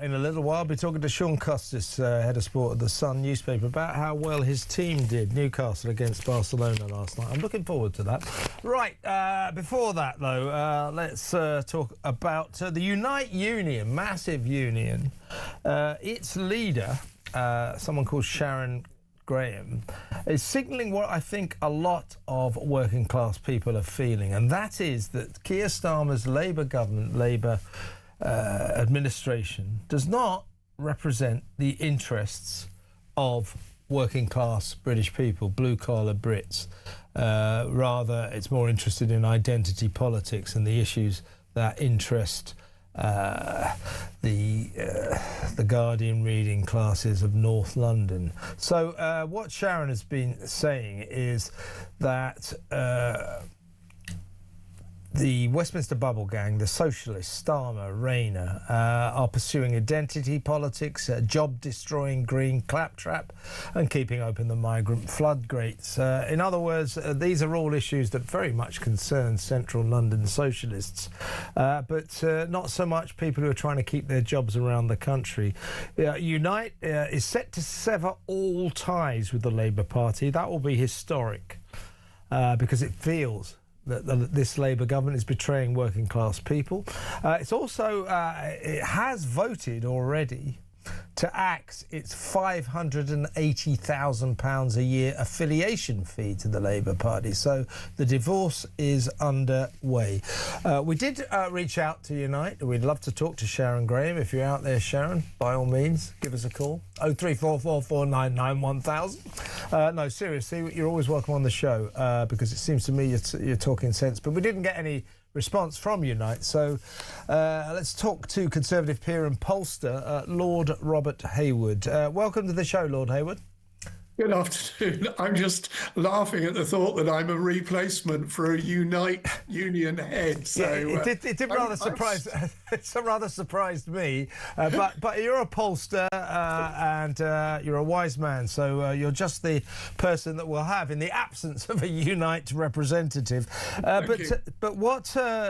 In a little while, I'll be talking to Sean Custis, head of sport at the Sun newspaper, about how well his team did, Newcastle against Barcelona last night. I'm looking forward to that. Right, before that, though, let's talk about the Unite Union, massive union. Its leader, someone called Sharon Graham, is signalling what I think a lot of working class people are feeling, and that is that Keir Starmer's Labour government, Labour administration, does not represent the interests of working class British people, blue collar Brits. Rather, it's more interested in identity politics and the issues that interest the Guardian reading classes of North London. So what Sharon has been saying is that the Westminster Bubble Gang, the Socialists, Starmer, Rayner, are pursuing identity politics, job-destroying green claptrap, and keeping open the migrant floodgates. In other words, these are all issues that very much concern central London socialists, but not so much people who are trying to keep their jobs around the country. Unite is set to sever all ties with the Labour Party. That will be historic because it feels that this Labour government is betraying working class people. It's also, it has voted already to axe its £580,000 a year affiliation fee to the Labour Party. So the divorce is underway. We did reach out to Unite. We'd love to talk to Sharon Graham. If you're out there, Sharon, by all means, give us a call. 03444991000. No, seriously, you're always welcome on the show because it seems to me you're talking sense. But we didn't get any response from Unite. So let's talk to Conservative peer and pollster, Lord Robert Hayward. Welcome to the show, Lord Hayward. Good afternoon. I'm just laughing at the thought that I'm a replacement for a Unite Union head. So yeah, it did rather surprise. It's rather surprised me. But you're a pollster and you're a wise man. So you're just the person that we'll have in the absence of a Unite representative. But what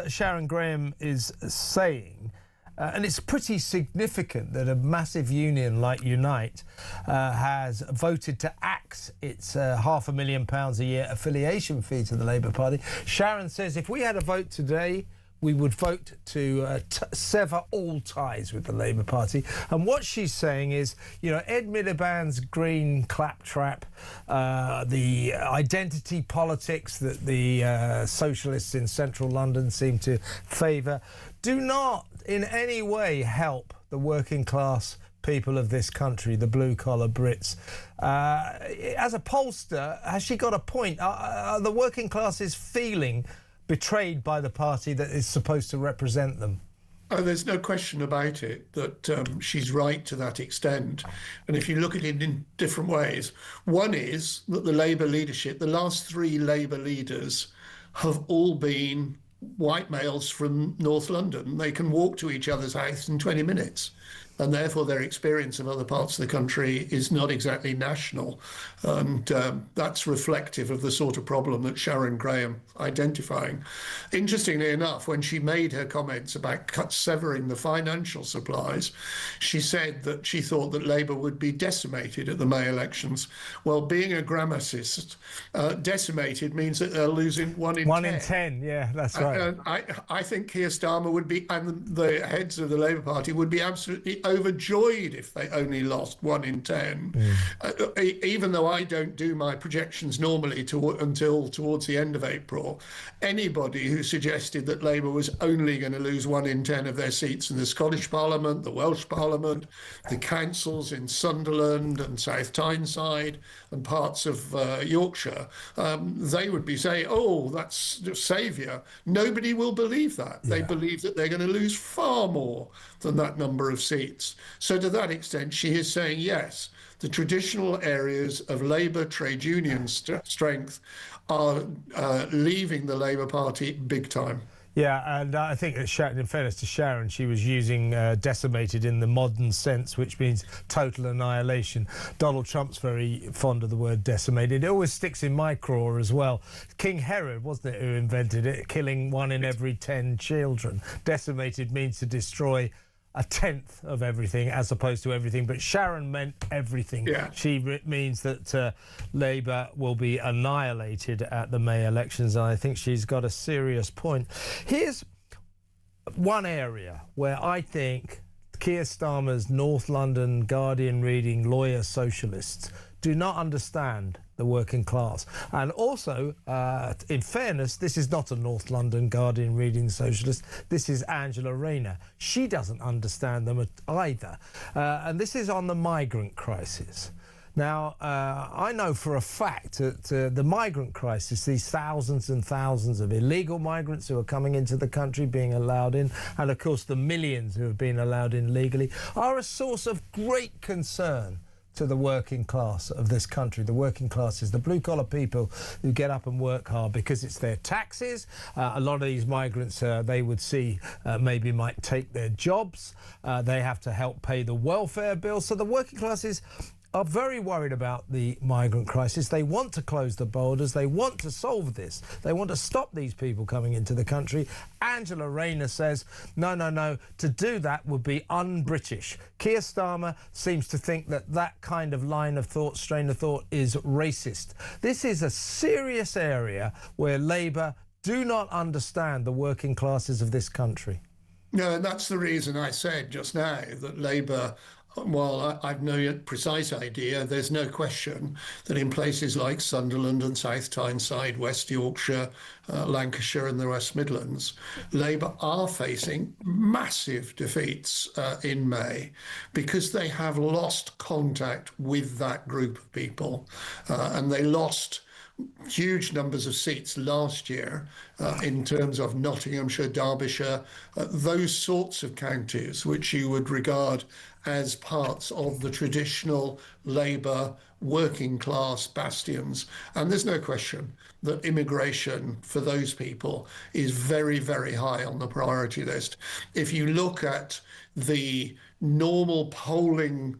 Sharon Graham is saying. And it's pretty significant that a massive union like Unite has voted to axe its £500,000 a year affiliation fee to the Labour Party. Sharon says if we had a vote today, we would vote to sever all ties with the Labour Party. And what she's saying is, you know, Ed Miliband's green claptrap, the identity politics that the socialists in central London seem to favour, do not in any way help the working class people of this country, the blue-collar Brits. As a pollster, has she got a point? Are the working classes feeling betrayed by the party that is supposed to represent them? Oh, there's no question about it that she's right to that extent. And if you look at it in different ways, one is that the Labour leadership, the last three Labour leaders have all been white males from North London. They can walk to each other's house in 20 minutes. And therefore their experience of other parts of the country is not exactly national. And that's reflective of the sort of problem that Sharon Graham identifying. Interestingly enough, when she made her comments about severing the financial supplies, she said that she thought that Labour would be decimated at the May elections. Well, being a grammaticist, decimated means that they're losing 1 in 10. 1 in 10, yeah, that's right. I think Keir Starmer would be, and the heads of the Labour Party would be absolutely overjoyed if they only lost 1 in 10. Even though I don't do my projections normally until towards the end of April, anybody who suggested that Labour was only going to lose 1 in 10 of their seats in the Scottish Parliament, the Welsh Parliament, the councils in Sunderland and South Tyneside and parts of Yorkshire, they would be saying, oh, that's the saviour. Nobody will believe that. They believe that they're going to lose far more than that number of seats. So to that extent, she is saying, yes, the traditional areas of Labour trade union strength are leaving the Labour Party big time. Yeah, and I think that in fairness to Sharon, she was using decimated in the modern sense, which means total annihilation. Donald Trump's very fond of the word decimated. It always sticks in my craw as well. King Herod, wasn't it, who invented it, killing 1 in every 10 children. Decimated means to destroy a tenth of everything as opposed to everything, but Sharon meant everything. Yeah. She means that Labour will be annihilated at the May elections, and I think she's got a serious point. Here's one area where I think Keir Starmer's North London Guardian reading lawyer socialists do not understand the working class. And also, in fairness, this is not a North London Guardian reading socialist. This is Angela Rayner. She doesn't understand them either. And this is on the migrant crisis. Now, I know for a fact that the migrant crisis, these thousands and thousands of illegal migrants who are coming into the country, being allowed in, and of course the millions who have been allowed in legally, are a source of great concern to the working class of this country. The working class is the blue-collar people who get up and work hard because it's their taxes. A lot of these migrants, they would see maybe might take their jobs. They have to help pay the welfare bill. So the working classes are very worried about the migrant crisis. They want to close the borders. They want to solve this. They want to stop these people coming into the country. Angela Rayner says, no, no, no, to do that would be un-British. Keir Starmer seems to think that that kind of line of thought, strain of thought, is racist. This is a serious area where Labour do not understand the working classes of this country. No, and that's the reason I said just now that Labour, while I've no precise idea, there's no question that in places like Sunderland and South Tyneside, West Yorkshire, Lancashire and the West Midlands, Labour are facing massive defeats in May because they have lost contact with that group of people, and they lost huge numbers of seats last year in terms of Nottinghamshire, Derbyshire, those sorts of counties which you would regard as parts of the traditional Labour working class bastions. And there's no question that immigration for those people is very, very high on the priority list. If you look at the normal polling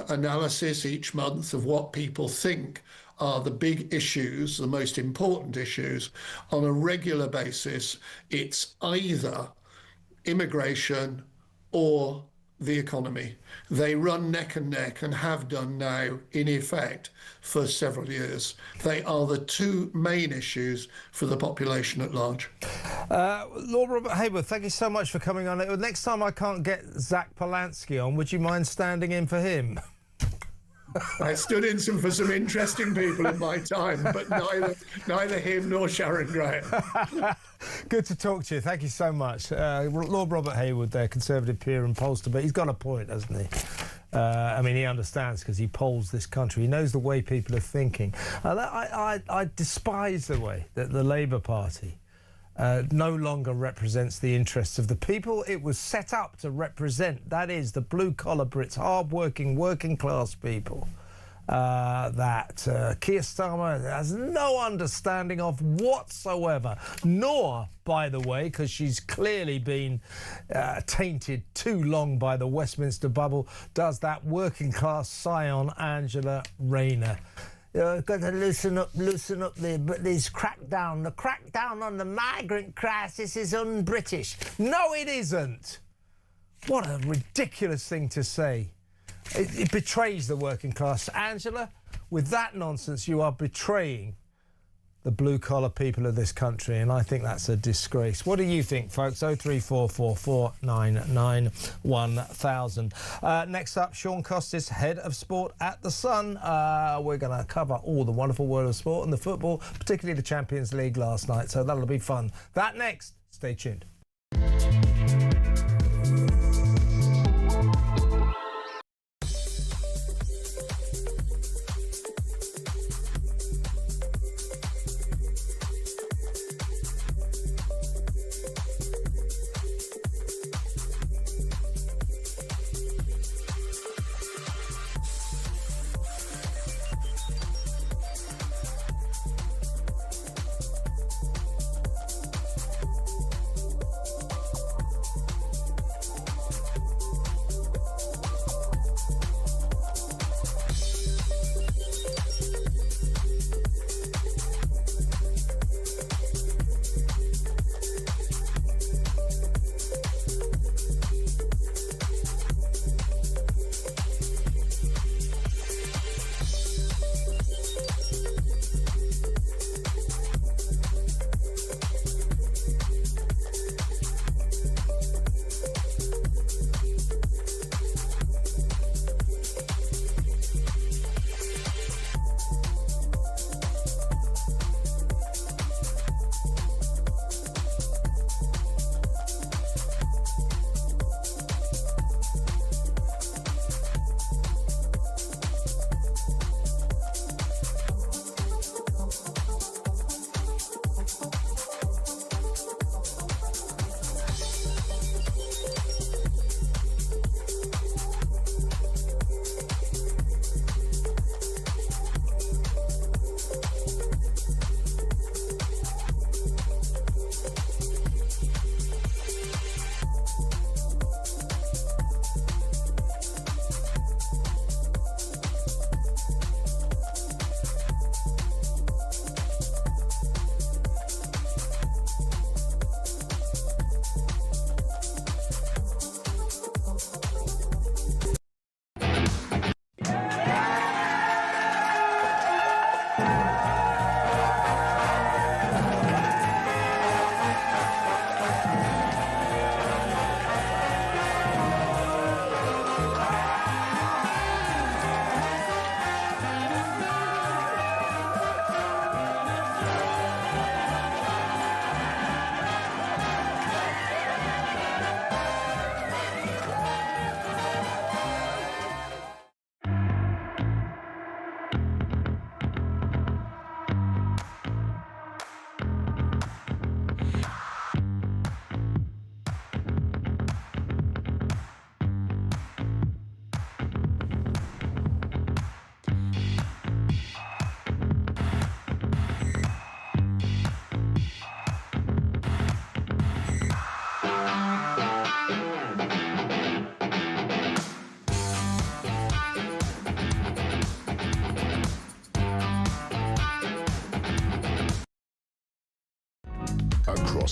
analysis each month of what people think are the big issues, the most important issues, on a regular basis, it's either immigration or the economy. They run neck and neck and have done now, in effect, for several years. They are the two main issues for the population at large. Lord Robert Hayward, thank you so much for coming on. Next time I can't get Zach Polanski on, would you mind standing in for him? I stood in for some interesting people in my time, but neither him nor Sharon Graham. Good to talk to you. Thank you so much. Lord Robert Hayward there, Conservative peer and pollster, but he's got a point, hasn't he? I mean, he understands because he polls this country. He knows the way people are thinking. I despise the way that the Labour Party no longer represents the interests of the people it was set up to represent. That is, the blue-collar Brits, hard-working, working-class people. That Keir Starmer has no understanding of whatsoever, nor, by the way, because she's clearly been tainted too long by the Westminster bubble, does that working-class scion Angela Rayner. Got to loosen up this crackdown. The crackdown on the migrant crisis is un-British. No, it isn't. What a ridiculous thing to say. It betrays the working class. Angela, with that nonsense, you are betraying the blue-collar people of this country, and I think that's a disgrace. What do you think, folks? 03444991000. Next up, Sean Costis, Head of Sport at The Sun. We're going to cover all the wonderful world of sport and the football, particularly the Champions League last night, so that'll be fun. That next. Stay tuned.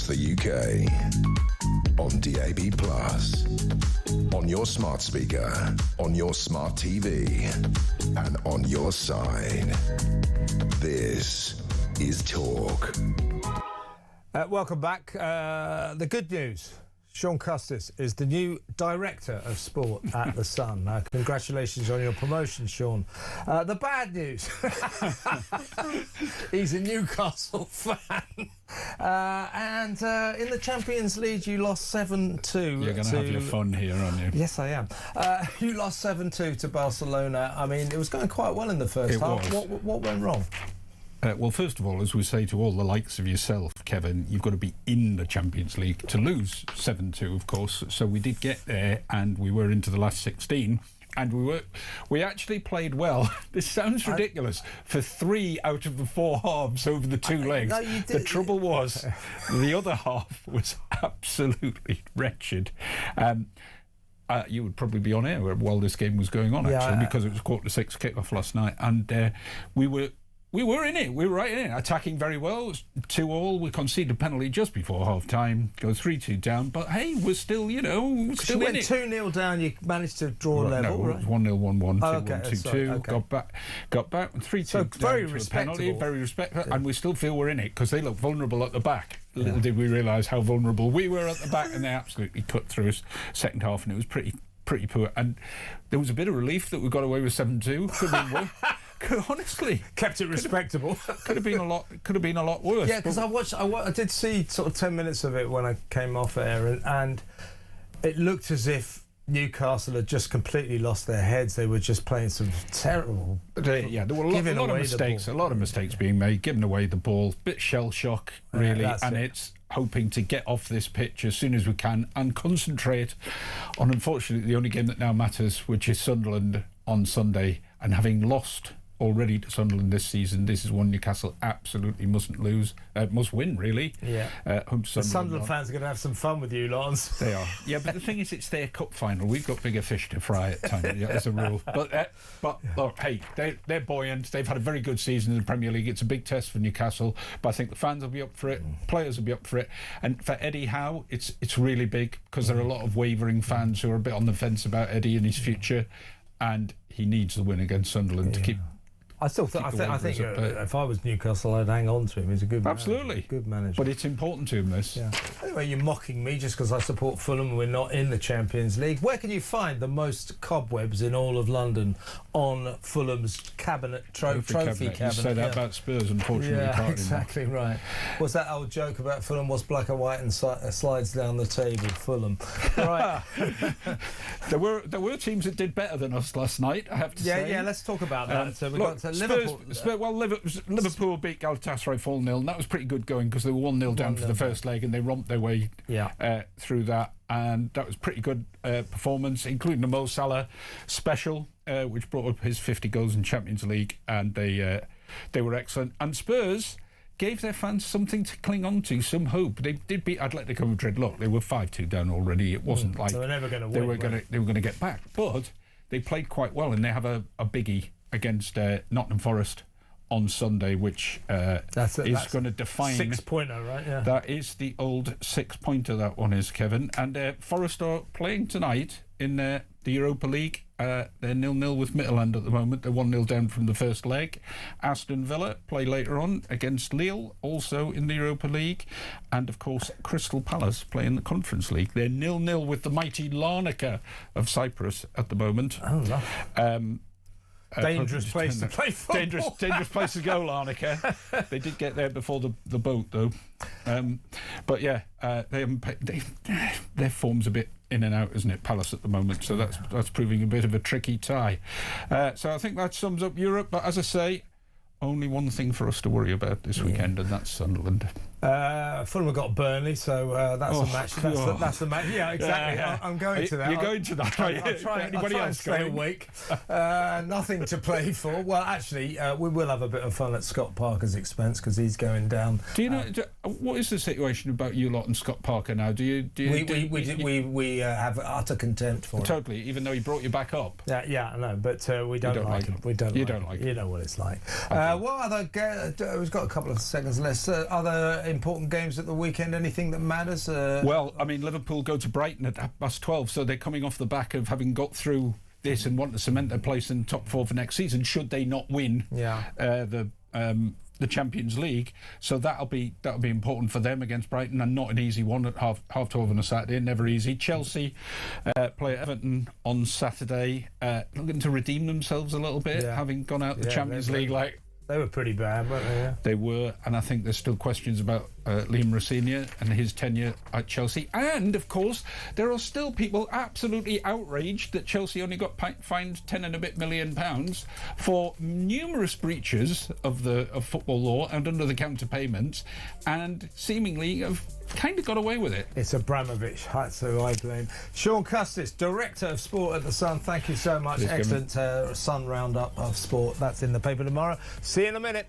across the UK. On DAB+, on your smart speaker, on your smart TV, and on your side. This is Talk. Welcome back. The good news. Sean Custis is the new Director of Sport at The Sun. Congratulations on your promotion, Sean. The bad news. He's a Newcastle fan. And in the Champions League, you lost 7-2. You're going to have your fun here, aren't you? Yes, I am. You lost 7-2 to Barcelona. I mean, it was going quite well in the first half. What went wrong? Well, first of all, as we say to all the likes of yourself, Kevin, you've got to be in the Champions League to lose 7-2, of course. So we did get there, and we were into the last 16. And we actually played well. This sounds ridiculous. For 3 out of the 4 halves over the 2 legs. No, the trouble was, the other half was absolutely wretched. You would probably be on air while this game was going on, actually, because it was 5:45 kick-off last night. And we were in it. We were right in it, attacking very well. It was 2-2. We conceded a penalty just before half-time. Go 3-2 down. But, hey, we're still, still in it. You went 2-0 down. You managed to draw a level, right? It was 1-0, 1-1, 2-1, 2-2. Okay. Got back, 3-2 so down very to respectable. A penalty. Very respectful. Yeah. And we still feel we're in it because they look vulnerable at the back. Little did we realise how vulnerable we were at the back, and they absolutely cut through us second half, and it was pretty poor. And there was a bit of relief that we got away with 7-2. Could have been worse. Honestly, kept it respectable. Could have been a lot worse. Yeah, because I did see sort of 10 minutes of it when I came off air, and it looked as if Newcastle had just completely lost their heads. They were just playing some terrible. There were a lot of mistakes. A lot of mistakes being made, giving away the ball. Bit shell shock, really, and it's hoping to get off this pitch as soon as we can and concentrate on, unfortunately, the only game that now matters, which is Sunderland on Sunday. And having lost already to Sunderland this season, this is one Newcastle absolutely mustn't lose. Must win, really. Yeah. Home to the Sunderland fans are going to have some fun with you, Lawrence. They are. Yeah, but the thing is, it's their cup final. We've got bigger fish to fry at times. As a rule. But look, hey, they're buoyant. They've had a very good season in the Premier League. It's a big test for Newcastle, but I think the fans will be up for it. Players will be up for it. And for Eddie Howe, it's really big because there are a lot of wavering fans who are a bit on the fence about Eddie and his future. And he needs the win against Sunderland to keep. I think if I was Newcastle, I'd hang on to him. He's a good manager. Good manager. But it's important to him, this. Yeah. Anyway, you're mocking me just because I support Fulham and we're not in the Champions League. Where can you find the most cobwebs in all of London on Fulham's trophy cabinet? You say that about Spurs, unfortunately. Yeah, exactly right. What's that old joke about Fulham? What's black and white and slides down the table? Fulham. Right. There were teams that did better than us last night, I have to say. Yeah, let's talk about that. So we got to Liverpool. Liverpool beat Galatasaray 4-0, and that was pretty good going because they were 1-0 down for the first leg, and they romped their way through that, and that was pretty good performance, including the Mo Salah special, which brought up his 50 goals in Champions League, and they were excellent. And Spurs gave their fans something to cling on to, some hope. They did beat Atletico Madrid. Look, they were 5-2 down already. It wasn't like they were never going to win. They were going to get back, but they played quite well, and they have a biggie against Nottingham Forest on Sunday, which is going to define 6-pointer, right? Yeah. That is the old 6-pointer. That one is, Kevin. And Forest are playing tonight in the Europa League. They're 0-0 with Midtjylland at the moment. They're 1-0 down from the first leg. Aston Villa play later on against Lille, also in the Europa League. And, of course, Crystal Palace play in the Conference League. They're 0-0 with the mighty Larnaca of Cyprus at the moment. Oh, no. Dangerous place to play football. Dangerous place to go, Larnaca. They did get there before the boat, though. But yeah, they haven't their form's a bit in and out, isn't it, Palace at the moment? So that's proving a bit of a tricky tie. So I think that sums up Europe. But as I say, only one thing for us to worry about this weekend, and that's Sunderland. Fulham have got Burnley, so that's a match. That's the match. Yeah, exactly. Yeah. I'm going to that. You're going to that, right? I'll try and stay awake. Nothing to play for. Well, actually, we will have a bit of fun at Scott Parker's expense because he's going down. Do you know what is the situation about you lot and Scott Parker now? We have utter contempt for him. Totally, even though he brought you back up. Yeah, I know, but we don't like him. We don't. You don't like him. You know what it's like. What other? We've got a couple of seconds left. Other important games at the weekend? Anything that matters? Well, I mean, Liverpool go to Brighton at 12:30, so they're coming off the back of having got through this and want to cement their place in the top 4 for next season. Should they not win the Champions League, so that'll be important for them against Brighton, and not an easy one at half 12 on a Saturday. Never easy. Chelsea play Everton on Saturday, looking to redeem themselves a little bit, having gone out the Champions League. They were pretty bad, weren't they? Yeah. They were, and I think there's still questions about Liam Rossini and his tenure at Chelsea. And, of course, there are still people absolutely outraged that Chelsea only got fined £10 and a bit million for numerous breaches of football law and under the counter payments, and seemingly have kind of got away with it. It's Abramovich, that's who I blame. Sean Custis, Director of Sport at The Sun, thank you so much. Excellent Sun roundup of sport. That's in the paper tomorrow. See you in a minute.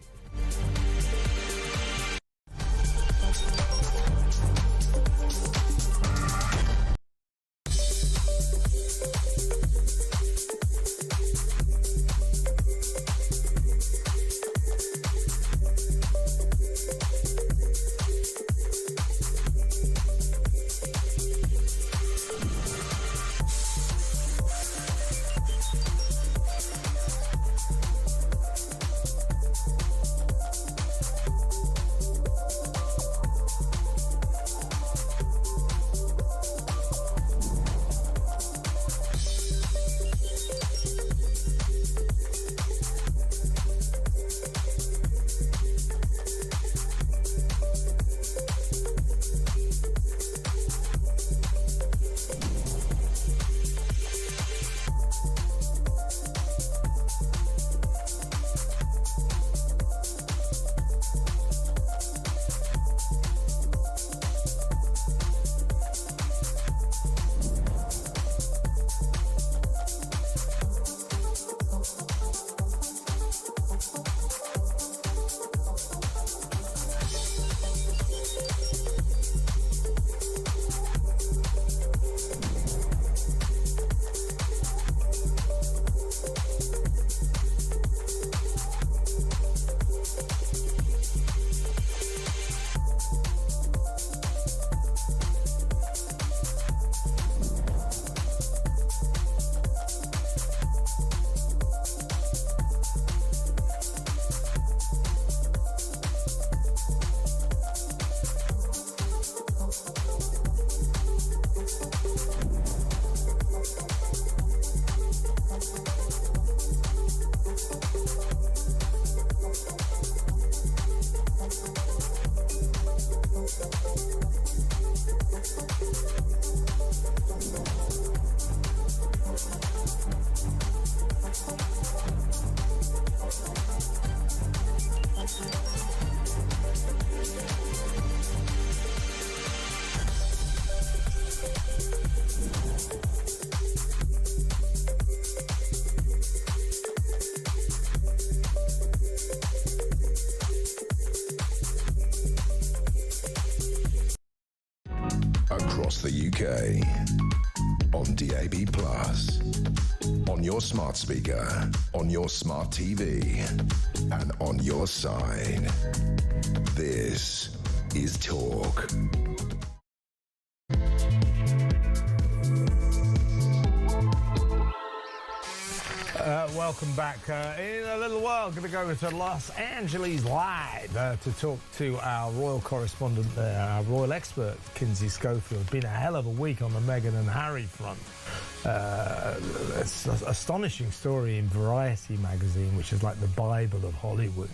Across the UK, on DAB+, on your smart speaker, on your smart TV, and on your side. This is Talk. Welcome back. In a little while, going to go to Los Angeles live to talk to our royal correspondent there, our royal expert, Kinsey Schofield. Been a hell of a week on the Meghan and Harry front. It's an astonishing story in Variety magazine, which is like the Bible of Hollywood,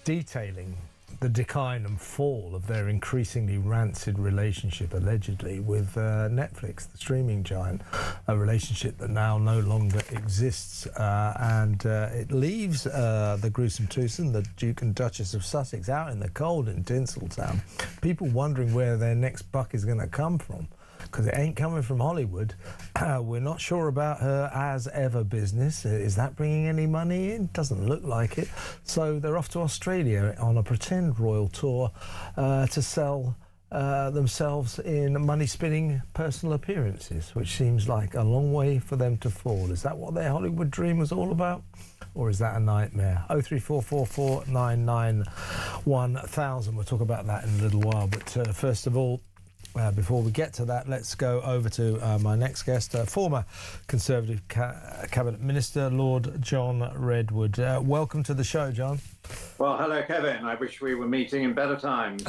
detailing the decline and fall of their increasingly rancid relationship, allegedly, with Netflix, the streaming giant, a relationship that now no longer exists. And it leaves the gruesome twosome, the Duke and Duchess of Sussex, out in the cold in Tinseltown. People wondering where their next buck is going to come from, because it ain't coming from Hollywood. We're not sure about her as ever business. Is that bringing any money in? Doesn't look like it. So they're off to Australia on a pretend royal tour to sell themselves in money-spinning personal appearances, which seems like a long way for them to fall. Is that what their Hollywood dream was all about? Or is that a nightmare? 03444991000. We'll talk about that in a little while. But first of all, before we get to that, let's go over to my next guest, former Conservative Cabinet Minister, Lord John Redwood. Welcome to the show, John. Well, hello, Kevin. I wish we were meeting in better times.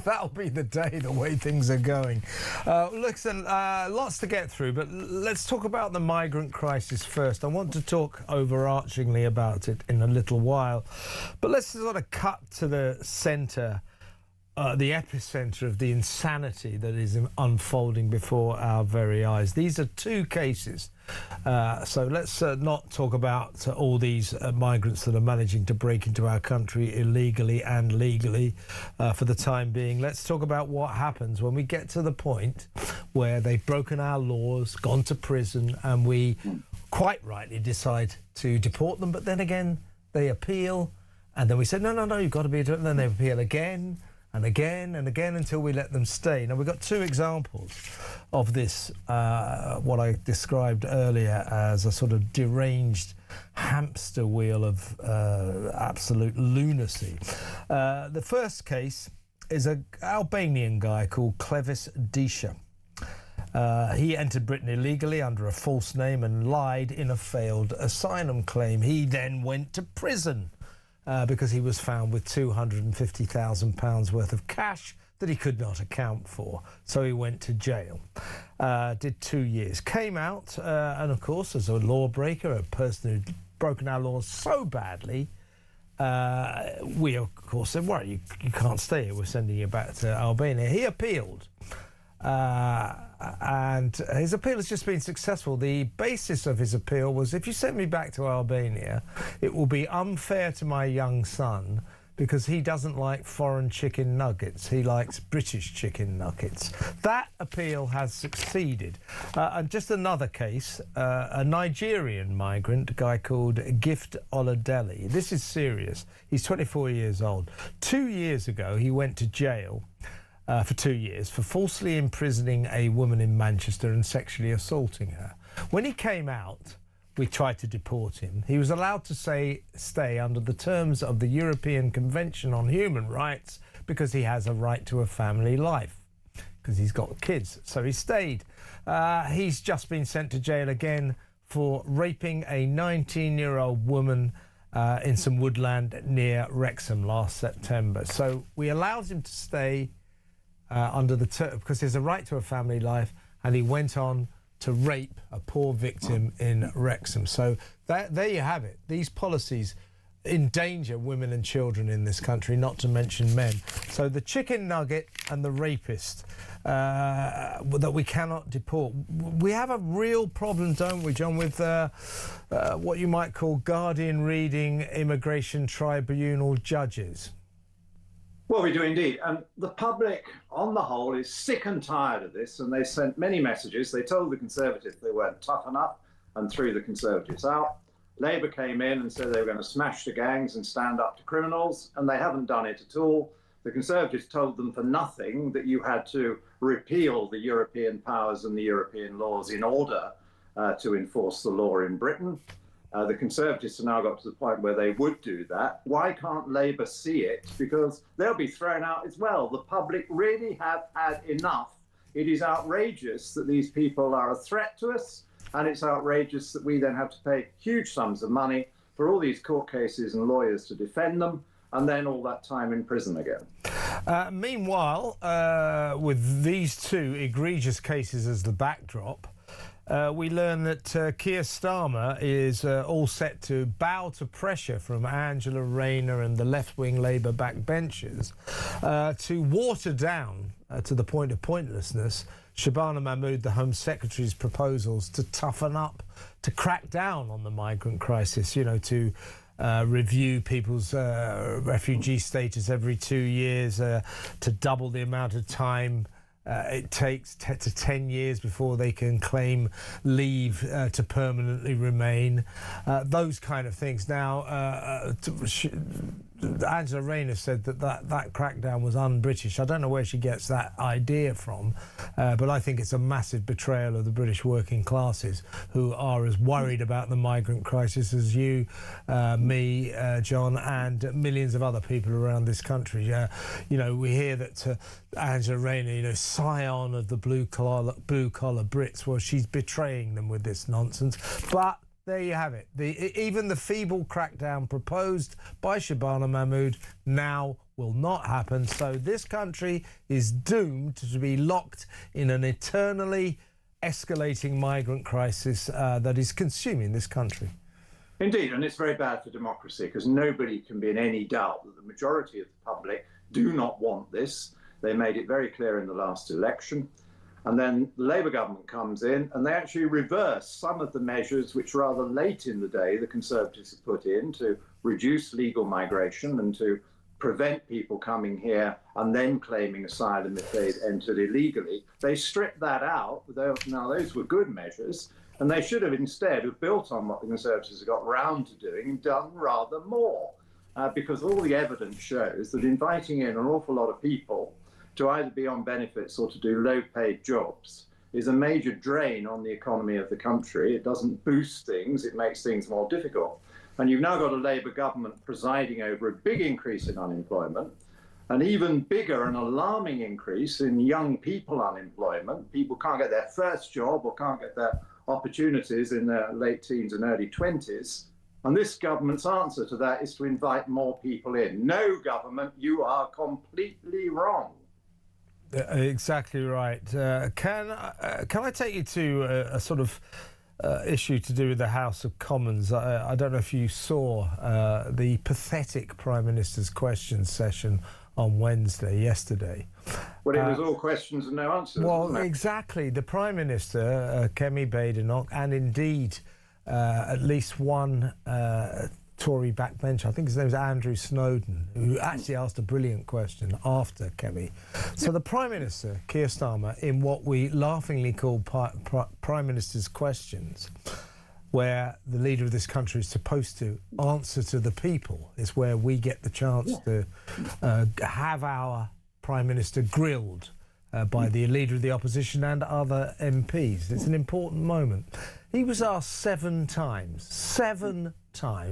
That'll be the day, the way things are going. Listen, lots to get through, but let's talk about the migrant crisis first. I want to talk overarchingly about it in a little while, but let's sort of cut to the centre, the epicenter of the insanity that is unfolding before our very eyes. These are two cases. So let's not talk about all these migrants that are managing to break into our country illegally and legally for the time being. Let's talk about what happens when we get to the point where they've broken our laws, gone to prison, and we quite rightly decide to deport them. But then again, they appeal, and then we say, no, you've got to be... And then they appeal again and again and again until we let them stay. Now, we've got two examples of this, what I described earlier as a sort of deranged hamster wheel of absolute lunacy. The first case is an Albanian guy called Clevis Disha. He entered Britain illegally under a false name and lied in a failed asylum claim. He then went to prison because he was found with £250,000 worth of cash that he could not account for. So he went to jail, did 2 years, came out, and of course, as a lawbreaker, a person who'd broken our laws so badly, we of course said, well, you can't stay here, we're sending you back to Albania. He appealed. And his appeal has just been successful. The basis of his appeal was, if you send me back to Albania, it will be unfair to my young son because he doesn't like foreign chicken nuggets. He likes British chicken nuggets. That appeal has succeeded. And just another case, a Nigerian migrant, a guy called Gift Oladele. This is serious. He's 24 years old. 2 years ago, he went to jail for 2 years for falsely imprisoning a woman in Manchester and sexually assaulting her. When he came out, we tried to deport him. He was allowed to stay under the terms of the European Convention on Human Rights because he has a right to a family life, because he's got kids. So he stayed. He's just been sent to jail again for raping a 19-year-old woman in some woodland near Wrexham last September. So we allowed him to stay under the because there's a right to a family life, and he went on to rape a poor victim in Wrexham. So there you have it. These policies endanger women and children in this country, not to mention men. So the chicken nugget and the rapist that we cannot deport. We have a real problem, don't we, John, with what you might call Guardian reading immigration tribunal judges? Well, we do indeed. And the public, on the whole, is sick and tired of this, and they sent many messages. They told the Conservatives they weren't tough enough and threw the Conservatives out. Labour came in and said they were going to smash the gangs and stand up to criminals, and they haven't done it at all. The Conservatives told them for nothing that you had to repeal the European powers and the European laws in order to enforce the law in Britain. The Conservatives have now got to the point where they would do that. Why can't Labour see it? Because they'll be thrown out as well. The public really have had enough. It is outrageous that these people are a threat to us, and it's outrageous that we then have to pay huge sums of money for all these court cases and lawyers to defend them, and then all that time in prison again. Meanwhile, with these two egregious cases as the backdrop, we learn that Keir Starmer is all set to bow to pressure from Angela Rayner and the left-wing Labour backbenchers to water down, to the point of pointlessness, Shabana Mahmood, the Home Secretary's proposals to toughen up, to crack down on the migrant crisis, you know, to review people's refugee status every 2 years, to double the amount of time it takes to 10 years before they can claim leave to permanently remain, those kind of things. Now, Angela Rayner said that crackdown was un-British. I don't know where she gets that idea from, but I think it's a massive betrayal of the British working classes, who are as worried about the migrant crisis as you, me, John, and millions of other people around this country. You know, we hear that Angela Rayner, you know, scion of the blue-collar Brits, well, she's betraying them with this nonsense. But there you have it. Even the feeble crackdown proposed by Shabana Mahmood now will not happen. So this country is doomed to be locked in an eternally escalating migrant crisis that is consuming this country. Indeed, and it's very bad for democracy, because nobody can be in any doubt that the majority of the public do not want this. They made it very clear in the last election. And then the Labour government comes in and they actually reverse some of the measures which rather late in the day the Conservatives have put in to reduce legal migration and to prevent people coming here and then claiming asylum if they'd entered illegally. They stripped that out. Now, those were good measures, and they should have instead have built on what the Conservatives have got round to doing and done rather more, because all the evidence shows that inviting in an awful lot of people to either be on benefits or to do low-paid jobs is a major drain on the economy of the country. It doesn't boost things, it makes things more difficult. And you've now got a Labour government presiding over a big increase in unemployment, an even bigger and alarming increase in young people unemployment. People can't get their first job or can't get their opportunities in their late teens and early 20s. And this government's answer to that is to invite more people in. No, government, you are completely wrong. Exactly right. Can I take you to a sort of issue to do with the House of Commons? I don't know if you saw the pathetic Prime Minister's questions session on yesterday. Well, it was all questions and no answers. Well, exactly. The Prime Minister, Kemi Badenoch, and indeed at least one Tory backbencher, I think his name is Andrew Snowden, who actually asked a brilliant question after Kemi. So the Prime Minister, Keir Starmer, in what we laughingly call Prime Minister's questions, where the leader of this country is supposed to answer to the people, is where we get the chance to have our Prime Minister grilled by the leader of the opposition and other MPs. It's an important moment. He was asked seven times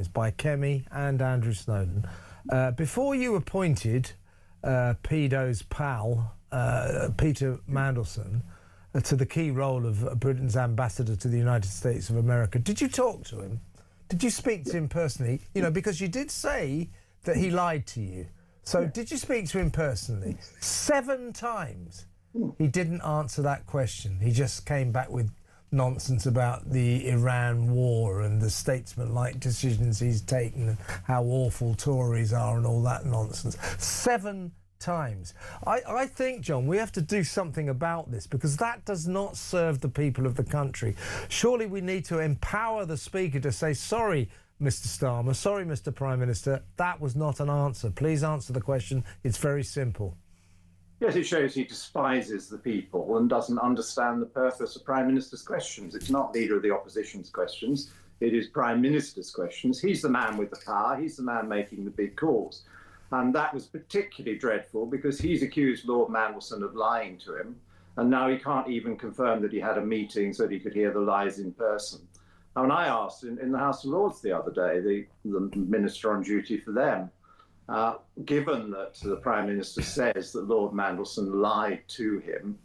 by Kemi and Andrew Snowden, before you appointed Pedo's pal, Peter Mandelson, to the key role of Britain's ambassador to the United States of America. Did you talk to him? Did you speak to him personally? You know, because you did say that he lied to you. So did you speak to him personally? 7 times. He didn't answer that question. He just came back with nonsense about the Iran war and the statesman-like decisions he's taken and how awful Tories are and all that nonsense. 7 times. I think, John, we have to do something about this, because that does not serve the people of the country. Surely we need to empower the Speaker to say, sorry, Mr Starmer, sorry, Mr Prime Minister, that was not an answer. Please answer the question. It's very simple. Yes, it shows he despises the people and doesn't understand the purpose of Prime Minister's questions. It's not Leader of the Opposition's questions. It is Prime Minister's questions. He's the man with the power. He's the man making the big calls. And that was particularly dreadful because he's accused Lord Mandelson of lying to him. And now he can't even confirm that he had a meeting so that he could hear the lies in person. And I asked in the House of Lords the other day, the Minister on duty for them, given that the Prime Minister says that Lord Mandelson lied to him,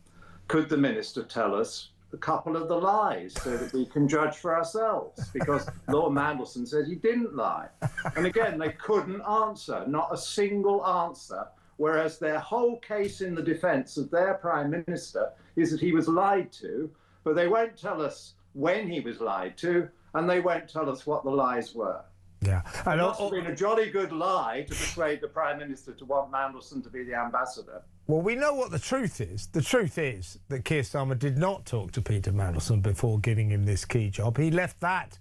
could the Minister tell us a couple of the lies so that we can judge for ourselves? Because Lord Mandelson says he didn't lie. And again, they couldn't answer, not a single answer, whereas their whole case in the defence of their Prime Minister is that he was lied to, but they won't tell us when he was lied to, and they won't tell us what the lies were. Yeah, it must have been a jolly good lie to persuade the Prime Minister to want Mandelson to be the ambassador. Well, we know what the truth is. The truth is that Keir Starmer did not talk to Peter Mandelson before giving him this key job. He left that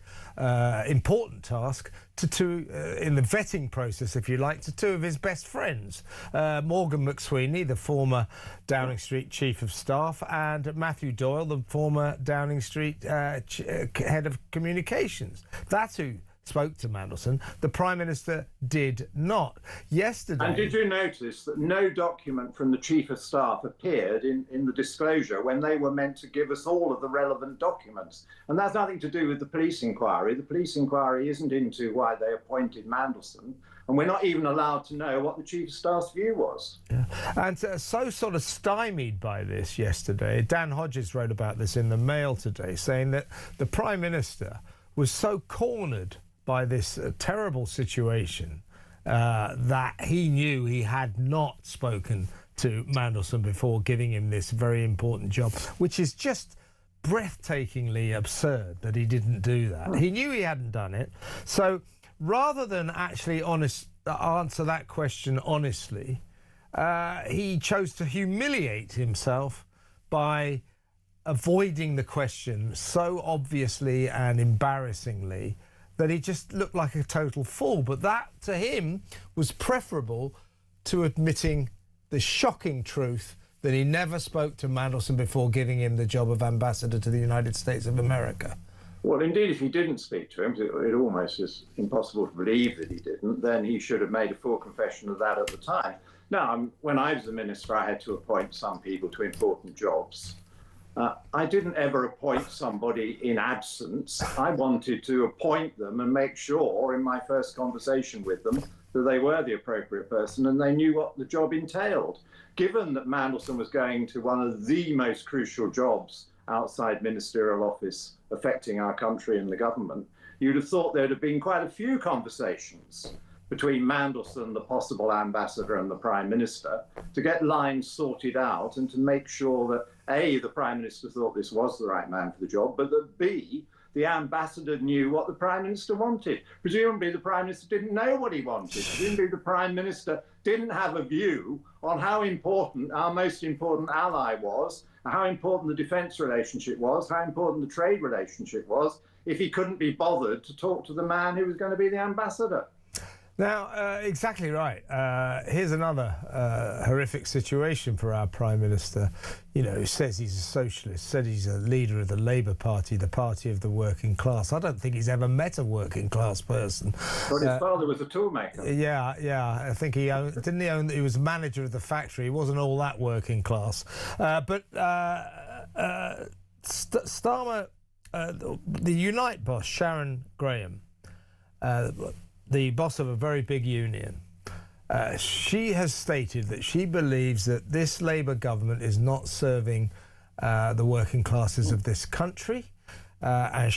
important task in the vetting process, if you like, to 2 of his best friends, Morgan McSweeney, the former Downing Street Chief of Staff, and Matthew Doyle, the former Downing Street Head of Communications. That's who spoke to Mandelson. The Prime Minister did not. Yesterday... And did you notice that no document from the Chief of Staff appeared in the disclosure when they were meant to give us all of the relevant documents? And that's nothing to do with the police inquiry. The police inquiry isn't into why they appointed Mandelson, and we're not even allowed to know what the Chief of Staff's view was. Yeah. And so sort of stymied by this yesterday, Dan Hodges wrote about this in the Mail today, saying that the Prime Minister was so cornered by this terrible situation that he knew he had not spoken to Mandelson before giving him this very important job, which is just breathtakingly absurd that he didn't do that. He knew he hadn't done it. So rather than actually answer that question honestly, he chose to humiliate himself by avoiding the question so obviously and embarrassingly that he just looked like a total fool. But that, to him, was preferable to admitting the shocking truth that he never spoke to Mandelson before giving him the job of ambassador to the United States of America. Well, indeed, if he didn't speak to him, it almost is impossible to believe that he didn't, then he should have made a full confession of that at the time. Now, when I was the minister, I had to appoint some people to important jobs. I didn't ever appoint somebody in absence. I wanted to appoint them and make sure in my first conversation with them that they were the appropriate person and they knew what the job entailed. Given that Mandelson was going to one of the most crucial jobs outside ministerial office affecting our country and the government, you'd have thought there'd have been quite a few conversations between Mandelson, the possible ambassador, and the Prime Minister to get lines sorted out and to make sure that A, the Prime Minister thought this was the right man for the job, but that B, the ambassador knew what the Prime Minister wanted. Presumably the Prime Minister didn't know what he wanted. Presumably the Prime Minister didn't have a view on how important our most important ally was, how important the defence relationship was, how important the trade relationship was, if he couldn't be bothered to talk to the man who was going to be the ambassador. Now, exactly right. Here's another horrific situation for our Prime Minister, you know, who says he's a socialist, said he's a leader of the Labour Party, the party of the working class. I don't think he's ever met a working class person. But his father was a toolmaker. Yeah. I think he he was manager of the factory. He wasn't all that working class. But Starmer, the Unite boss, Sharon Graham, the boss of a very big union, she has stated that she believes that this Labour government is not serving the working classes of this country. And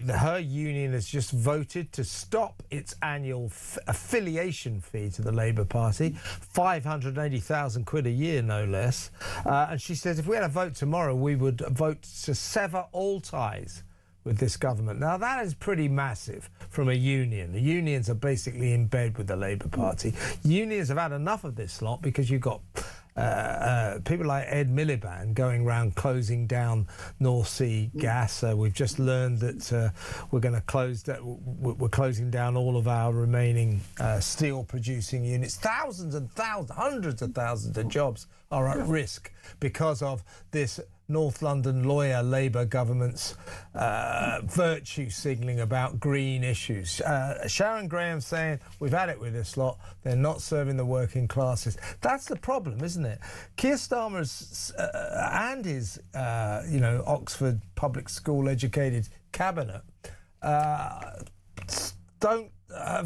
her union has just voted to stop its annual affiliation fee to the Labour Party, 580,000 quid a year, no less. And she says if we had a vote tomorrow, we would vote to sever all ties with this government. Now, that is pretty massive from a union. The unions are basically in bed with the Labour Party. Unions have had enough of this lot because you've got people like Ed Miliband going around closing down North Sea gas. We've just learned that we're going to we're closing down all of our remaining steel producing units. Thousands and thousands, hundreds of thousands of jobs are at risk because of this North London lawyer Labour government's virtue signalling about green issues. Sharon Graham saying we've had it with this lot. They're not serving the working classes. That's the problem, isn't it? Keir Starmer's and his Oxford public school educated cabinet have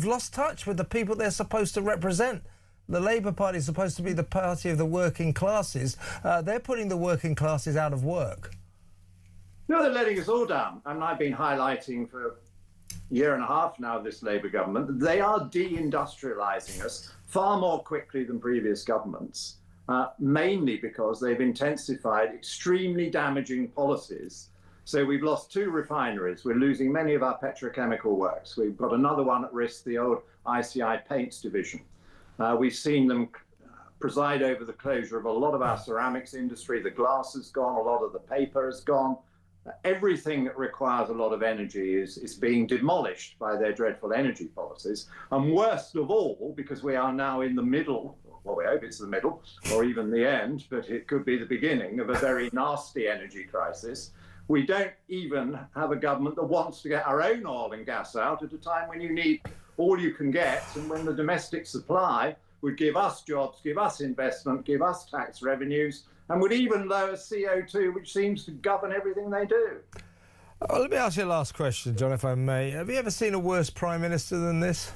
lost touch with the people they're supposed to represent. The Labour Party is supposed to be the party of the working classes. They're putting the working classes out of work. No, they're letting us all down. And I've been highlighting for a year and a half now, this Labour government, they are deindustrialising us far more quickly than previous governments, mainly because they've intensified extremely damaging policies. So we've lost 2 refineries. We're losing many of our petrochemical works. We've got another one at risk, the old ICI paints division. We've seen them preside over the closure of a lot of our ceramics industry. The glass has gone, a lot of the paper has gone. Everything that requires a lot of energy is being demolished by their dreadful energy policies. And worst of all, because we are now in the middle, well, we hope it's the middle, or even the end, but it could be the beginning of a very nasty energy crisis. We don't even have a government that wants to get our own oil and gas out at a time when you need all you can get, and when the domestic supply would give us jobs, give us investment, give us tax revenues, and would even lower CO2, which seems to govern everything they do. Let me ask you a last question, John, if I may. Have you ever seen a worse Prime Minister than this?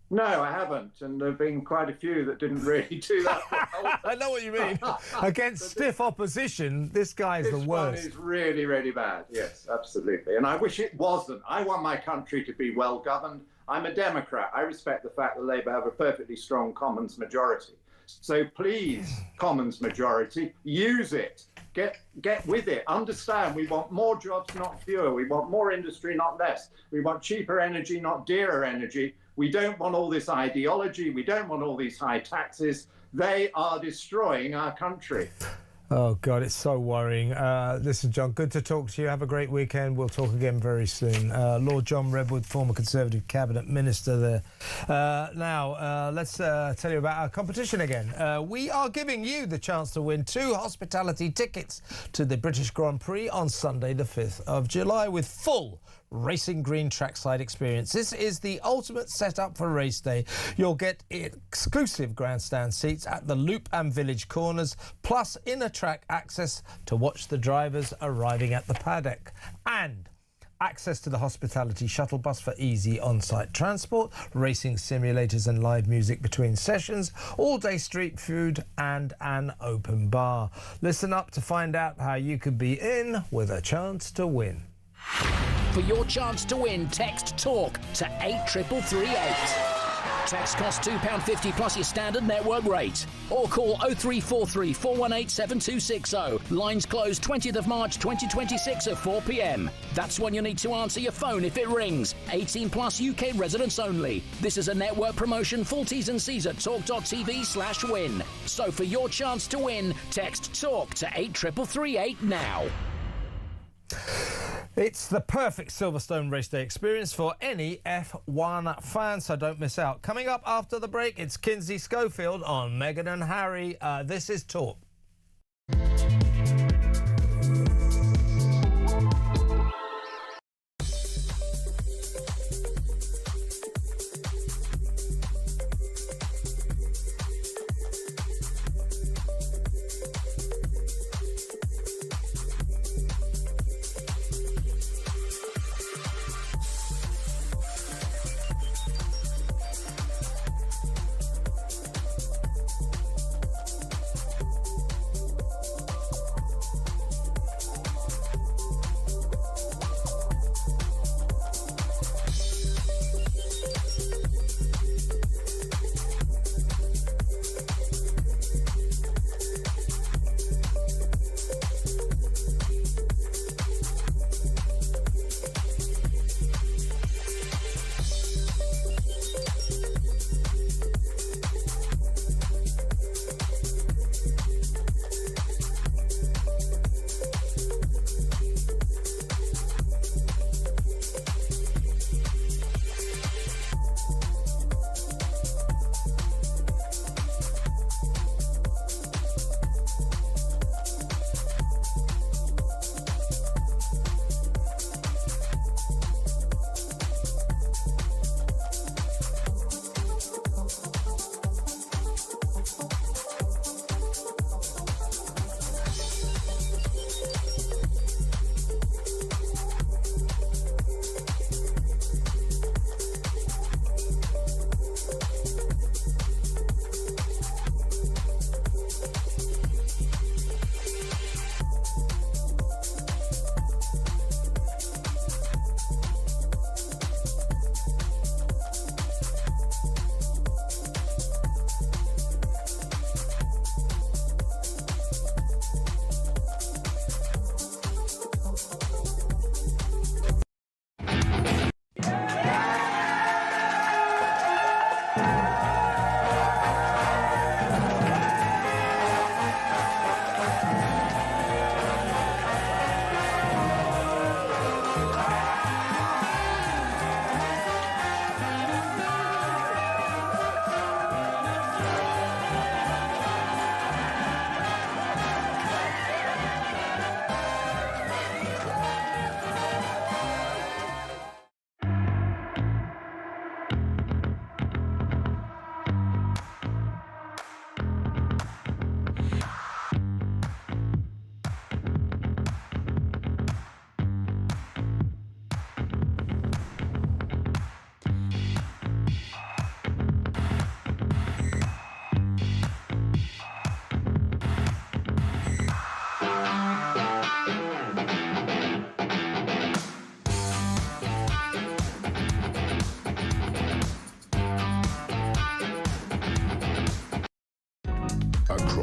No, I haven't, and there have been quite a few that didn't really do that well. I know what you mean. Against stiff opposition, this guy's the worst. This one is really, really bad. Yes, absolutely. And I wish it wasn't. I want my country to be well governed. I'm a Democrat. I respect the fact that Labour have a perfectly strong Commons majority. So please, Commons majority, use it. Get with it. Understand, we want more jobs, not fewer. We want more industry, not less. We want cheaper energy, not dearer energy. We don't want all this ideology. We don't want all these high taxes. They are destroying our country. Oh, God, it's so worrying. Listen, John, good to talk to you. Have a great weekend. We'll talk again very soon. Lord John Redwood, former Conservative Cabinet Minister there. Now, let's tell you about our competition again. We are giving you the chance to win 2 hospitality tickets to the British Grand Prix on Sunday, the 5th of July, with full Racing Green trackside experience. This is the ultimate setup for race day. You'll get exclusive grandstand seats at the Loop and Village corners, plus inner track access to watch the drivers arriving at the paddock, and access to the hospitality shuttle bus for easy on-site transport, racing simulators and live music between sessions, all-day street food and an open bar. Listen up to find out how you could be in with a chance to win. For your chance to win, text TALK to 83338. Text costs £2.50 plus your standard network rate. Or call 0343 418 7260. Lines close 20th of March 2026 at 4 p.m. That's when you need to answer your phone if it rings. 18 plus UK residents only. This is a network promotion. Full T's and C's at talk.tv/win. So for your chance to win, text TALK to 83338 now. It's the perfect Silverstone race day experience for any F1 fan, so don't miss out. Coming up after the break, it's Kinsey Schofield on Meghan and Harry. This is Talk.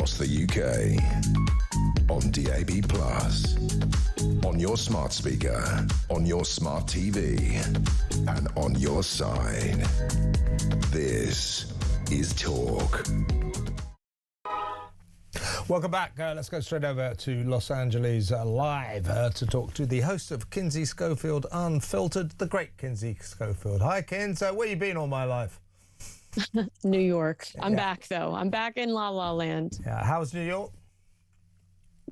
across the UK. On DAB+, on your smart speaker, on your smart TV, and on your side. This is Talk. Welcome back. Let's go straight over to Los Angeles live to talk to the host of Kinsey Schofield Unfiltered, the great Kinsey Schofield. Hi, Kins. Where you been all my life? New York. I'm back, though. I'm back in La La Land. Yeah. How's New York?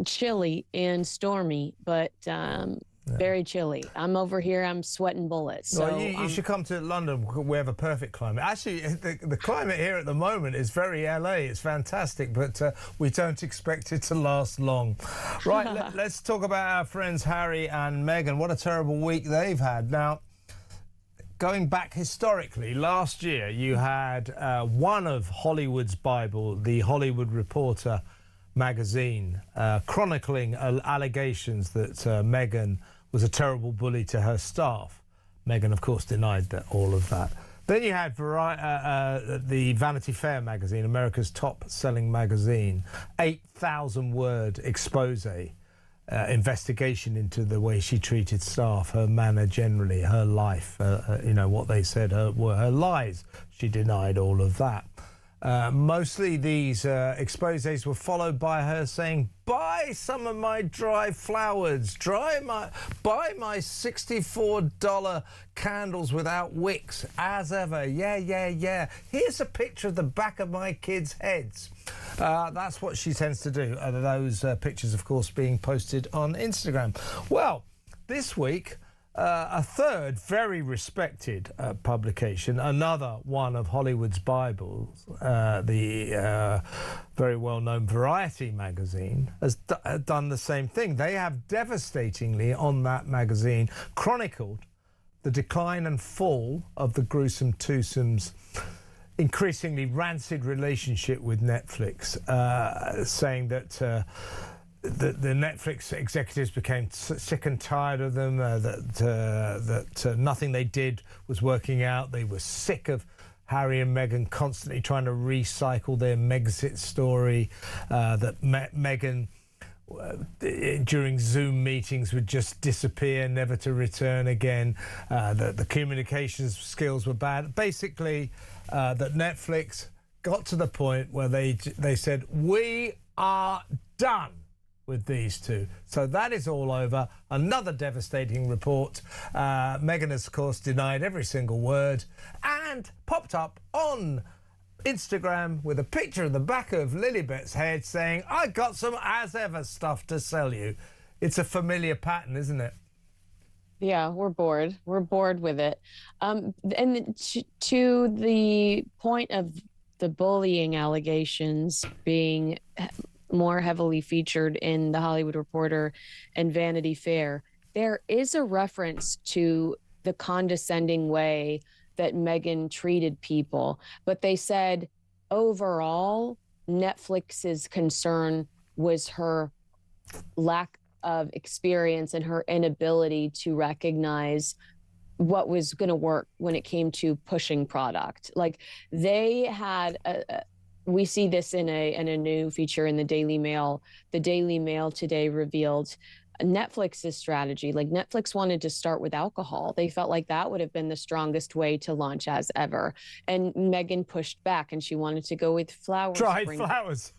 Chilly and stormy, but very chilly. I'm over here. I'm sweating bullets. So well, you should come to London. We have a perfect climate. Actually, the climate here at the moment is very LA. It's fantastic, but we don't expect it to last long. Right, let's talk about our friends Harry and Meghan. What a terrible week they've had. Now, going back historically, last year you had one of Hollywood's Bible, the Hollywood Reporter magazine, chronicling allegations that Meghan was a terrible bully to her staff. Meghan, of course, denied all of that. Then you had the Vanity Fair magazine, America's top-selling magazine, 8,000-word expose, investigation into the way she treated staff, her manner generally, her life, what they said were her lies. She denied all of that. Mostly these exposés were followed by her saying, buy some of my dry flowers, buy my $64 candles without wicks, as ever. Yeah. Here's a picture of the back of my kids' heads. That's what she tends to do. Those pictures, of course, being posted on Instagram. Well, this week, a third very respected publication, another one of Hollywood's Bibles, the very well-known Variety magazine, has done the same thing. They have devastatingly, on that magazine, chronicled the decline and fall of the gruesome twosome's increasingly rancid relationship with Netflix, saying that the Netflix executives became sick and tired of them, that nothing they did was working out. They were sick of Harry and Meghan constantly trying to recycle their Megxit story, that Meghan during Zoom meetings would just disappear, never to return again, that the communications skills were bad. Basically, that Netflix got to the point where they said, we are done with these two. So that is all over. Another devastating report. Meghan has, of course, denied every single word and popped up on Instagram with a picture of the back of Lilibet's head saying, I got some as ever stuff to sell you. It's a familiar pattern, isn't it? Yeah, we're bored. We're bored with it. And to the point of the bullying allegations being more heavily featured in The Hollywood Reporter and Vanity Fair, there is a reference to the condescending way that Meghan treated people. But they said overall, Netflix's concern was her lack of experience and her inability to recognize what was going to work when it came to pushing product. Like they had we see this in a new feature in the Daily Mail. The Daily Mail today revealed Netflix's strategy. Like Netflix wanted to start with alcohol. They felt like that would have been the strongest way to launch as ever. And Meghan pushed back and she wanted to go with flowers. Dried flowers.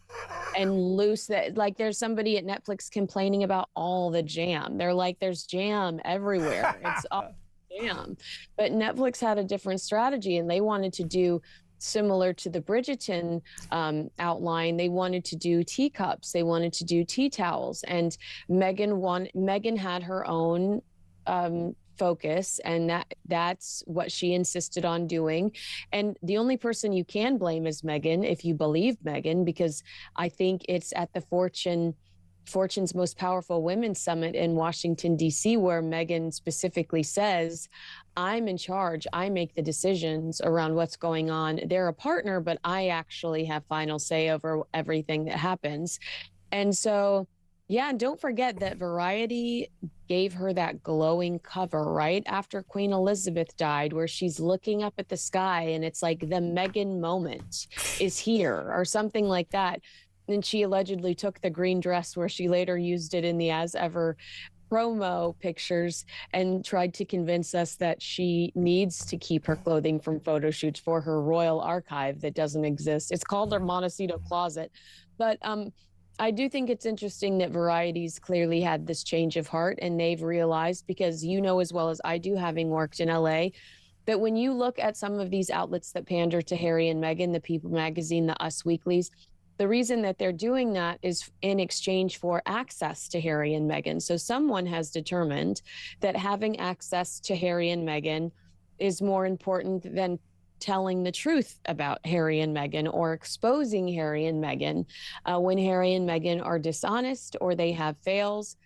And loose that, like there's somebody at Netflix complaining about all the jam. They're like, there's jam everywhere. It's all jam. But Netflix had a different strategy and they wanted to do similar to the Bridgerton outline. They wanted to do teacups, they wanted to do tea towels, and Meghan had her own focus, and that's what she insisted on doing. And the only person you can blame is Meghan, if you believe Meghan, because I think it's at the Fortune's Most Powerful Women Summit in Washington, D.C., where Meghan specifically says, I'm in charge. I make the decisions around what's going on. They're a partner, but I actually have final say over everything that happens. And so, yeah, and don't forget that Variety gave her that glowing cover right after Queen Elizabeth died, where she's looking up at the sky and it's like the Meghan moment is here or something like that. and she allegedly took the green dress where she later used it in the As Ever promo pictures and tried to convince us that she needs to keep her clothing from photo shoots for her royal archive that doesn't exist. It's called her Montecito closet. But I do think it's interesting that Variety's clearly had this change of heart, and they've realized, because you know as well as I do, having worked in LA, that when you look at some of these outlets that pander to Harry and Meghan, the People magazine, the Us Weeklies, the reason that they're doing that is in exchange for access to Harry and Meghan. So someone has determined that having access to Harry and Meghan is more important than telling the truth about Harry and Meghan or exposing Harry and Meghan when Harry and Meghan are dishonest or they have fails.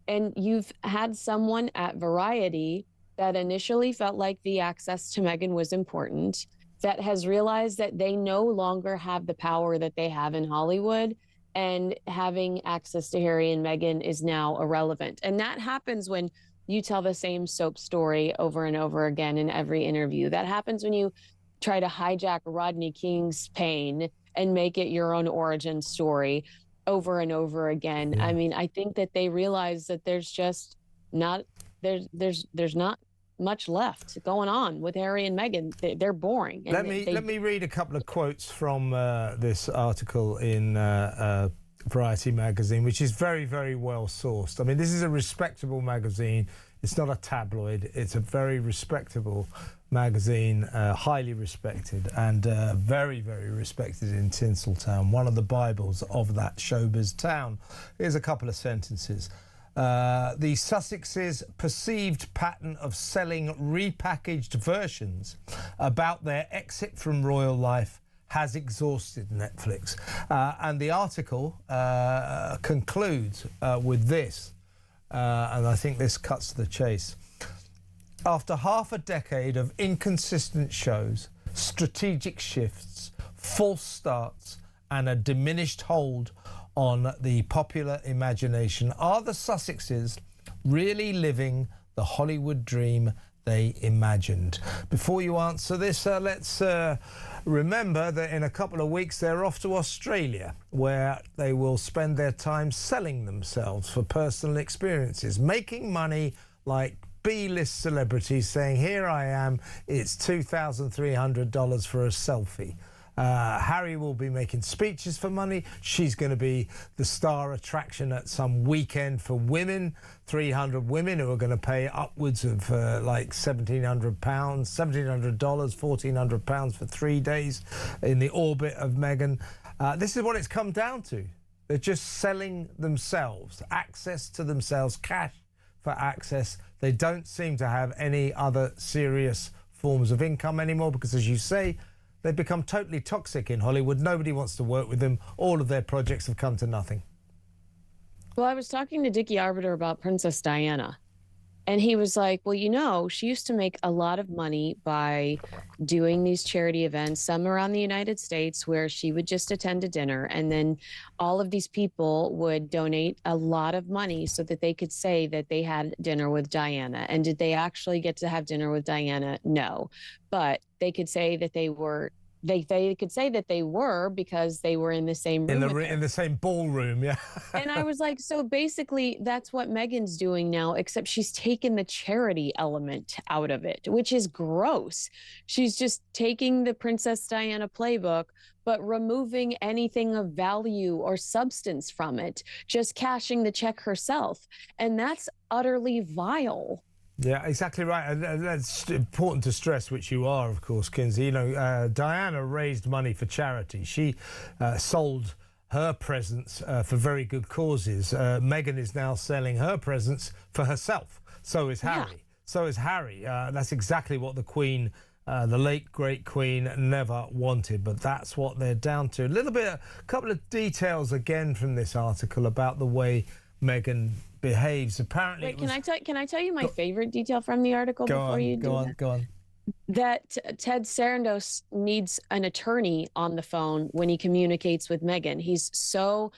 And you've had someone at Variety that initially felt like the access to Meghan was important, that has realized that they no longer have the power that they have in Hollywood, and having access to Harry and Meghan is now irrelevant. And that happens when you tell the same soap story over and over again in every interview. That happens when you try to hijack Rodney King's pain and make it your own origin story over and over again. Yeah. I mean, I think that they realize that there's just not, there's not much left going on with Harry and Meghan. They're boring. And let me read a couple of quotes from this article in Variety magazine, which is very, very well sourced. I mean, this is a respectable magazine. It's not a tabloid. It's a very respectable magazine, highly respected, and very, very respected in Tinseltown, one of the Bibles of that showbiz town. Here's a couple of sentences. The Sussexes' perceived pattern of selling repackaged versions about their exit from royal life has exhausted Netflix. And the article concludes with this, and I think this cuts to the chase. After half a decade of inconsistent shows, strategic shifts, false starts, and a diminished hold on the popular imagination, are the Sussexes really living the Hollywood dream they imagined? Before you answer this, let's remember that in a couple of weeks they're off to Australia, where they will spend their time selling themselves for personal experiences, making money like B-list celebrities, saying, here I am, it's $2,300 for a selfie. Harry will be making speeches for money. She's going to be the star attraction at some weekend for women, 300 women who are going to pay upwards of like £1,700, $1,700, £1,400 for 3 days in the orbit of Meghan. This is what it's come down to. They're just selling themselves, access to themselves, cash for access. They don't seem to have any other serious forms of income anymore because, as you say, they've become totally toxic in Hollywood. Nobody wants to work with them. All of their projects have come to nothing. Well, I was talking to Dickie Arbiter about Princess Diana, and he was like, well, you know, she used to make a lot of money by doing these charity events, some around the United States, where she would just attend a dinner, and then all of these people would donate a lot of money so that they could say that they had dinner with Diana. And did they actually get to have dinner with Diana? No. But they could say that they were, they could say that they were because they were in the same room. In the same ballroom, yeah. And I was like, so basically that's what Meghan's doing now, except she's taken the charity element out of it, which is gross. She's just taking the Princess Diana playbook, but removing anything of value or substance from it, just cashing the check herself. And that's utterly vile. Yeah, exactly right. And that's important to stress, which you are, of course, Kinsey. You know, Diana raised money for charity. She sold her presents for very good causes. Meghan is now selling her presents for herself. So is Harry. Yeah. So is Harry. That's exactly what the Queen, the late, great Queen, never wanted. But that's what they're down to. A couple of details again from this article about the way Meghan behaves. Apparently, wait, can I tell you my favorite detail from the article before you do that? Go on. That Ted Sarandos needs an attorney on the phone when he communicates with Meghan. He's so...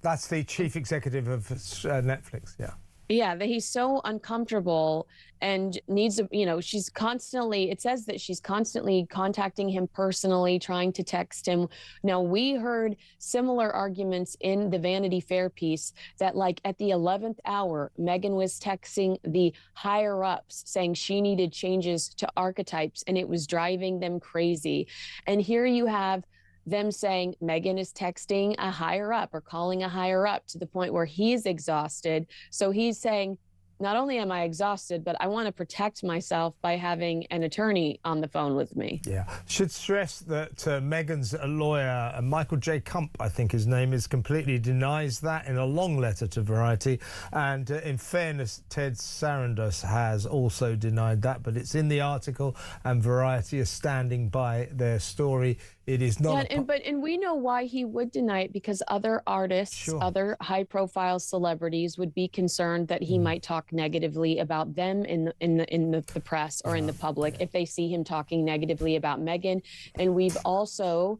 That's the chief executive of Netflix, yeah. Yeah, that he's so uncomfortable and needs a, she's constantly, it says that she's constantly contacting him personally, trying to text him. Now, we heard similar arguments in the Vanity Fair piece that, like, at the 11th hour, Meghan was texting the higher ups saying she needed changes to archetypes, and it was driving them crazy. And here you have them saying Meghan is texting a higher up or calling a higher up to the point where he's exhausted. So he's saying, not only am I exhausted, but I want to protect myself by having an attorney on the phone with me. Yeah. Should stress that Meghan's lawyer, Michael J. Kump, I think his name is, completely denies that in a long letter to Variety. And in fairness, Ted Sarandos has also denied that, but it's in the article, and Variety is standing by their story. It is not. Yeah, and we know why he would deny it, because other artists, other high-profile celebrities would be concerned that he might talk negatively about them in the press or in the public if they see him talking negatively about Meghan. And we've also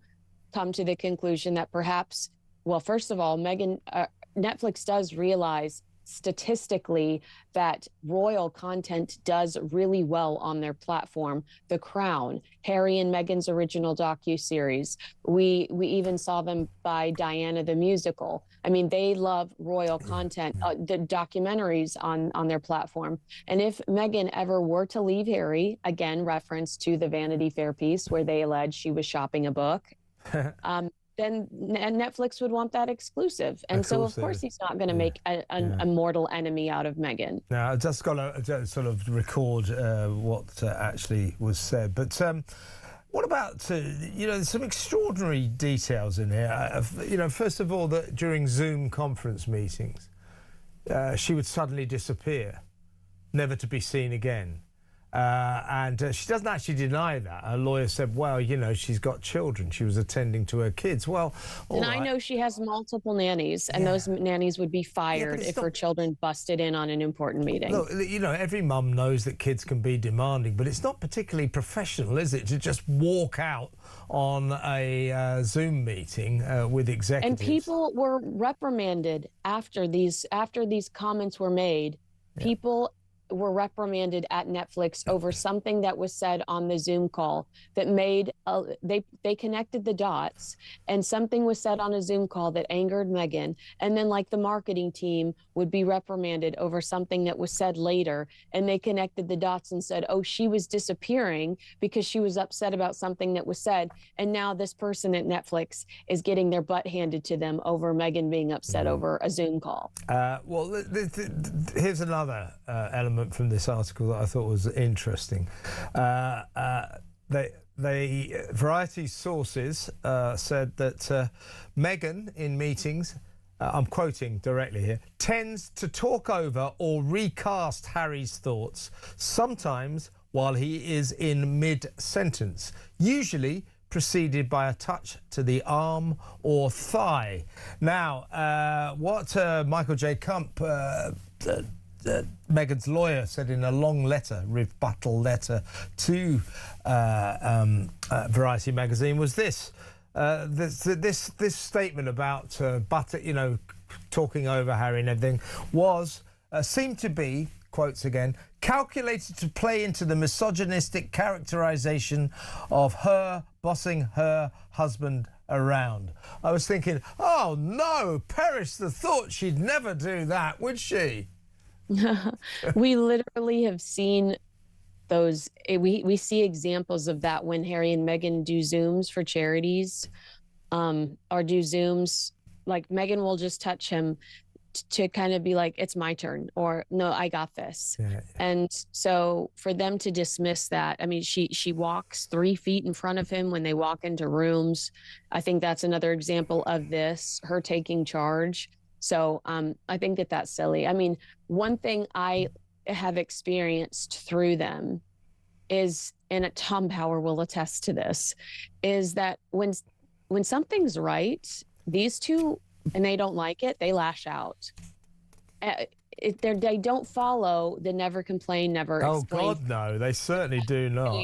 come to the conclusion that perhaps, well, first of all, Netflix does realize statistically that royal content does really well on their platform. The Crown, Harry and Meghan's original docuseries. We even saw them buy Diana the musical. I mean, they love royal content, the documentaries on their platform. And if Meghan ever were to leave Harry, again, reference to the Vanity Fair piece where they allege she was shopping a book, then Netflix would want that exclusive. And so, of course, he's not going to make a mortal enemy out of Meghan. Now, I just got to sort of record what actually was said. But what about, there's some extraordinary details in here. First of all, that during Zoom conference meetings, she would suddenly disappear, never to be seen again. And she doesn't actually deny that. Her lawyer said, well, she's got children. She was attending to her kids. Well, and I know she has multiple nannies, and those nannies would be fired if her children busted in on an important meeting. Look, every mum knows that kids can be demanding, but it's not particularly professional, is it, to just walk out on a Zoom meeting with executives? And people were reprimanded after these comments were made. People were reprimanded at Netflix over something that was said on the Zoom call that made they connected the dots, and something was said on a Zoom call that angered Meghan, and then like the marketing team would be reprimanded over something that was said later, and they connected the dots and said, oh, she was disappearing because she was upset about something that was said, and now this person at Netflix is getting their butt handed to them over Meghan being upset over a Zoom call. Well, here's another element from this article that I thought was interesting. Variety sources said that Meghan in meetings, I'm quoting directly here, tends to talk over or recast Harry's thoughts, sometimes while he is in mid-sentence, usually preceded by a touch to the arm or thigh. Now, what Michael J. Kump, Meghan's lawyer, said in a long rebuttal letter to Variety magazine was this statement about talking over Harry and everything seemed to be, quotes again, calculated to play into the misogynistic characterization of her bossing her husband around. I was thinking, oh no, perish the thought, she'd never do that, would she? We literally have seen those. We see examples of that when Harry and Meghan do Zooms for charities, or do Zooms, like Meghan will just touch him to kind of be like, it's my turn, or no, I got this. And so for them to dismiss that, I mean, she walks 3 feet in front of him when they walk into rooms. I think that's another example of this, her taking charge. So I think that's silly. I mean, one thing I have experienced through them is, and Tom Power will attest to this, is that when something's right, these two, and they don't like it, they lash out. They don't follow the never complain, never explain. Oh, God, no, they certainly do not.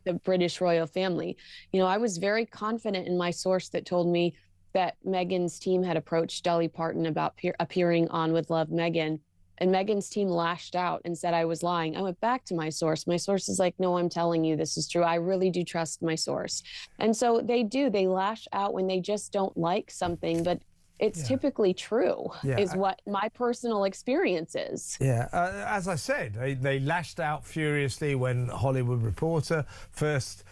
The British royal family. I was very confident in my source that told me that Meghan's team had approached Dolly Parton about appearing on With Love Meghan, And Meghan's team lashed out and said I was lying. I went back to my source. My source is like, no, I'm telling you this is true. I really do trust my source. And so they lash out when they just don't like something, but it's typically true, is what my personal experience is. Yeah, as I said, they lashed out furiously when Hollywood Reporter first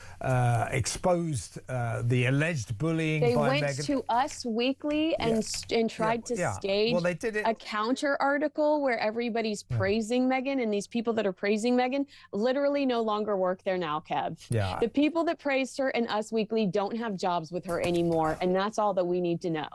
exposed the alleged bullying by Meghan. They went to Us Weekly and tried to stage a counter article where everybody's praising Meghan, and these people that are praising Meghan literally no longer work there now, Kev. Yeah. The people that praised her in Us Weekly don't have jobs with her anymore, and that's all that we need to know.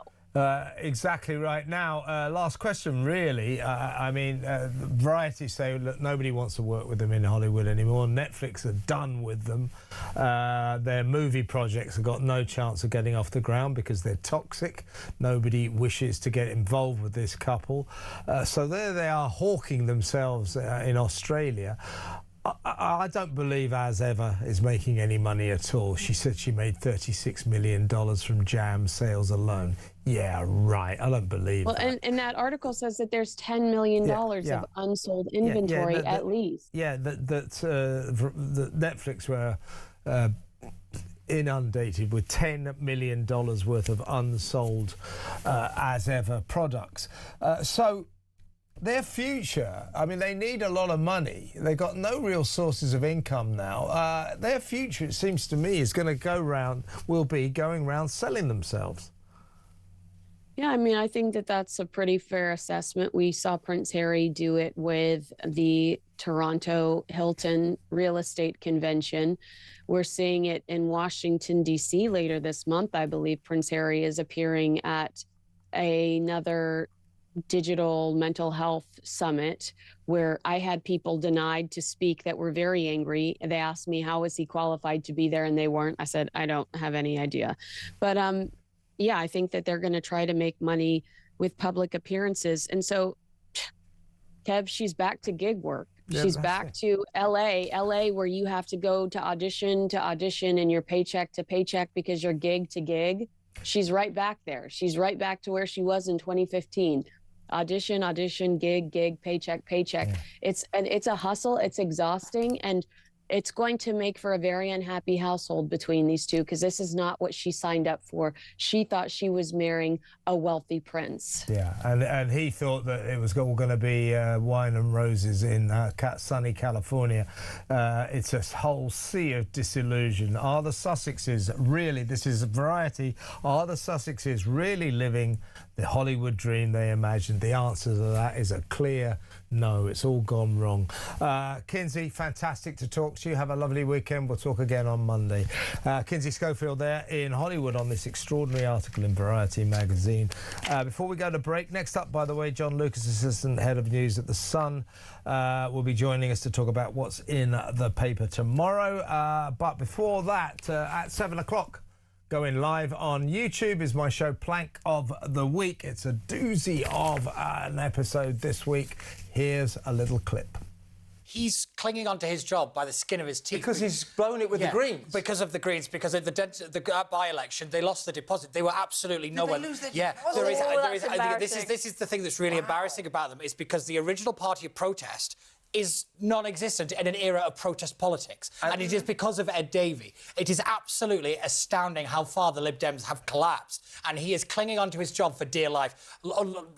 Exactly right. Now, last question, really. I mean, Variety say, look, nobody wants to work with them in Hollywood anymore. Netflix are done with them. Their movie projects have got no chance of getting off the ground because they're toxic. Nobody wishes to get involved with this couple. So there they are, hawking themselves in Australia. I don't believe As Ever is making any money at all. She said she made $36 million from jam sales alone. Yeah, right. I don't believe that. And that article says that there's $10 million of unsold inventory at least. Yeah, that Netflix were inundated with $10 million worth of unsold As Ever products. So their future, I mean, they need a lot of money. They've got no real sources of income now. Their future, it seems to me, is going to will be going around selling themselves. Yeah, I mean, I think that that's a pretty fair assessment. We saw Prince Harry do it with the Toronto Hilton Real Estate Convention. We're seeing it in Washington, D.C. later this month. I believe Prince Harry is appearing at another digital mental health summit where I had people denied to speak that were very angry. They asked me, how is he qualified to be there? And they weren't. I said, I don't have any idea. But yeah, I think that they're going to try to make money with public appearances. And so, Kev, she's back to gig work. Yeah, she's back to LA where you have to go to audition and you're paycheck to paycheck because you're gig to gig. She's right back there. She's right back to where she was in 2015. Audition, gig, paycheck. Yeah. It's a hustle. It's exhausting. And it's going to make for a very unhappy household between these two because this is not what she signed up for. She thought she was marrying a wealthy prince. Yeah, and he thought that it was all going to be wine and roses in sunny California. It's a whole sea of disillusion. Are the Sussexes really, this is Variety, are the Sussexes really living the Hollywood dream they imagined? The answer to that is a clear no. It's all gone wrong. Kinsey, fantastic to talk to you. Have a lovely weekend. We'll talk again on Monday. Kinsey Schofield there in Hollywood on this extraordinary article in Variety magazine. Before we go to break, next up, by the way, John Lucas, assistant head of news at The Sun, will be joining us to talk about what's in the paper tomorrow. But before that, at 7 o'clock, going live on YouTube is my show Plank of the Week. It's a doozy of an episode this week. Here's a little clip. He's clinging onto his job by the skin of his teeth. Because he's blown it with the Greens. Because of the Greens, because of the by-election, they lost the deposit. They were absolutely nowhere. Did they lose their deposit? There is. I think this is the thing that's really embarrassing about them, is because the original party of protest is non-existent in an era of protest politics. And it is because of Ed Davey. It is absolutely astounding how far the Lib Dems have collapsed. And he is clinging onto his job for dear life.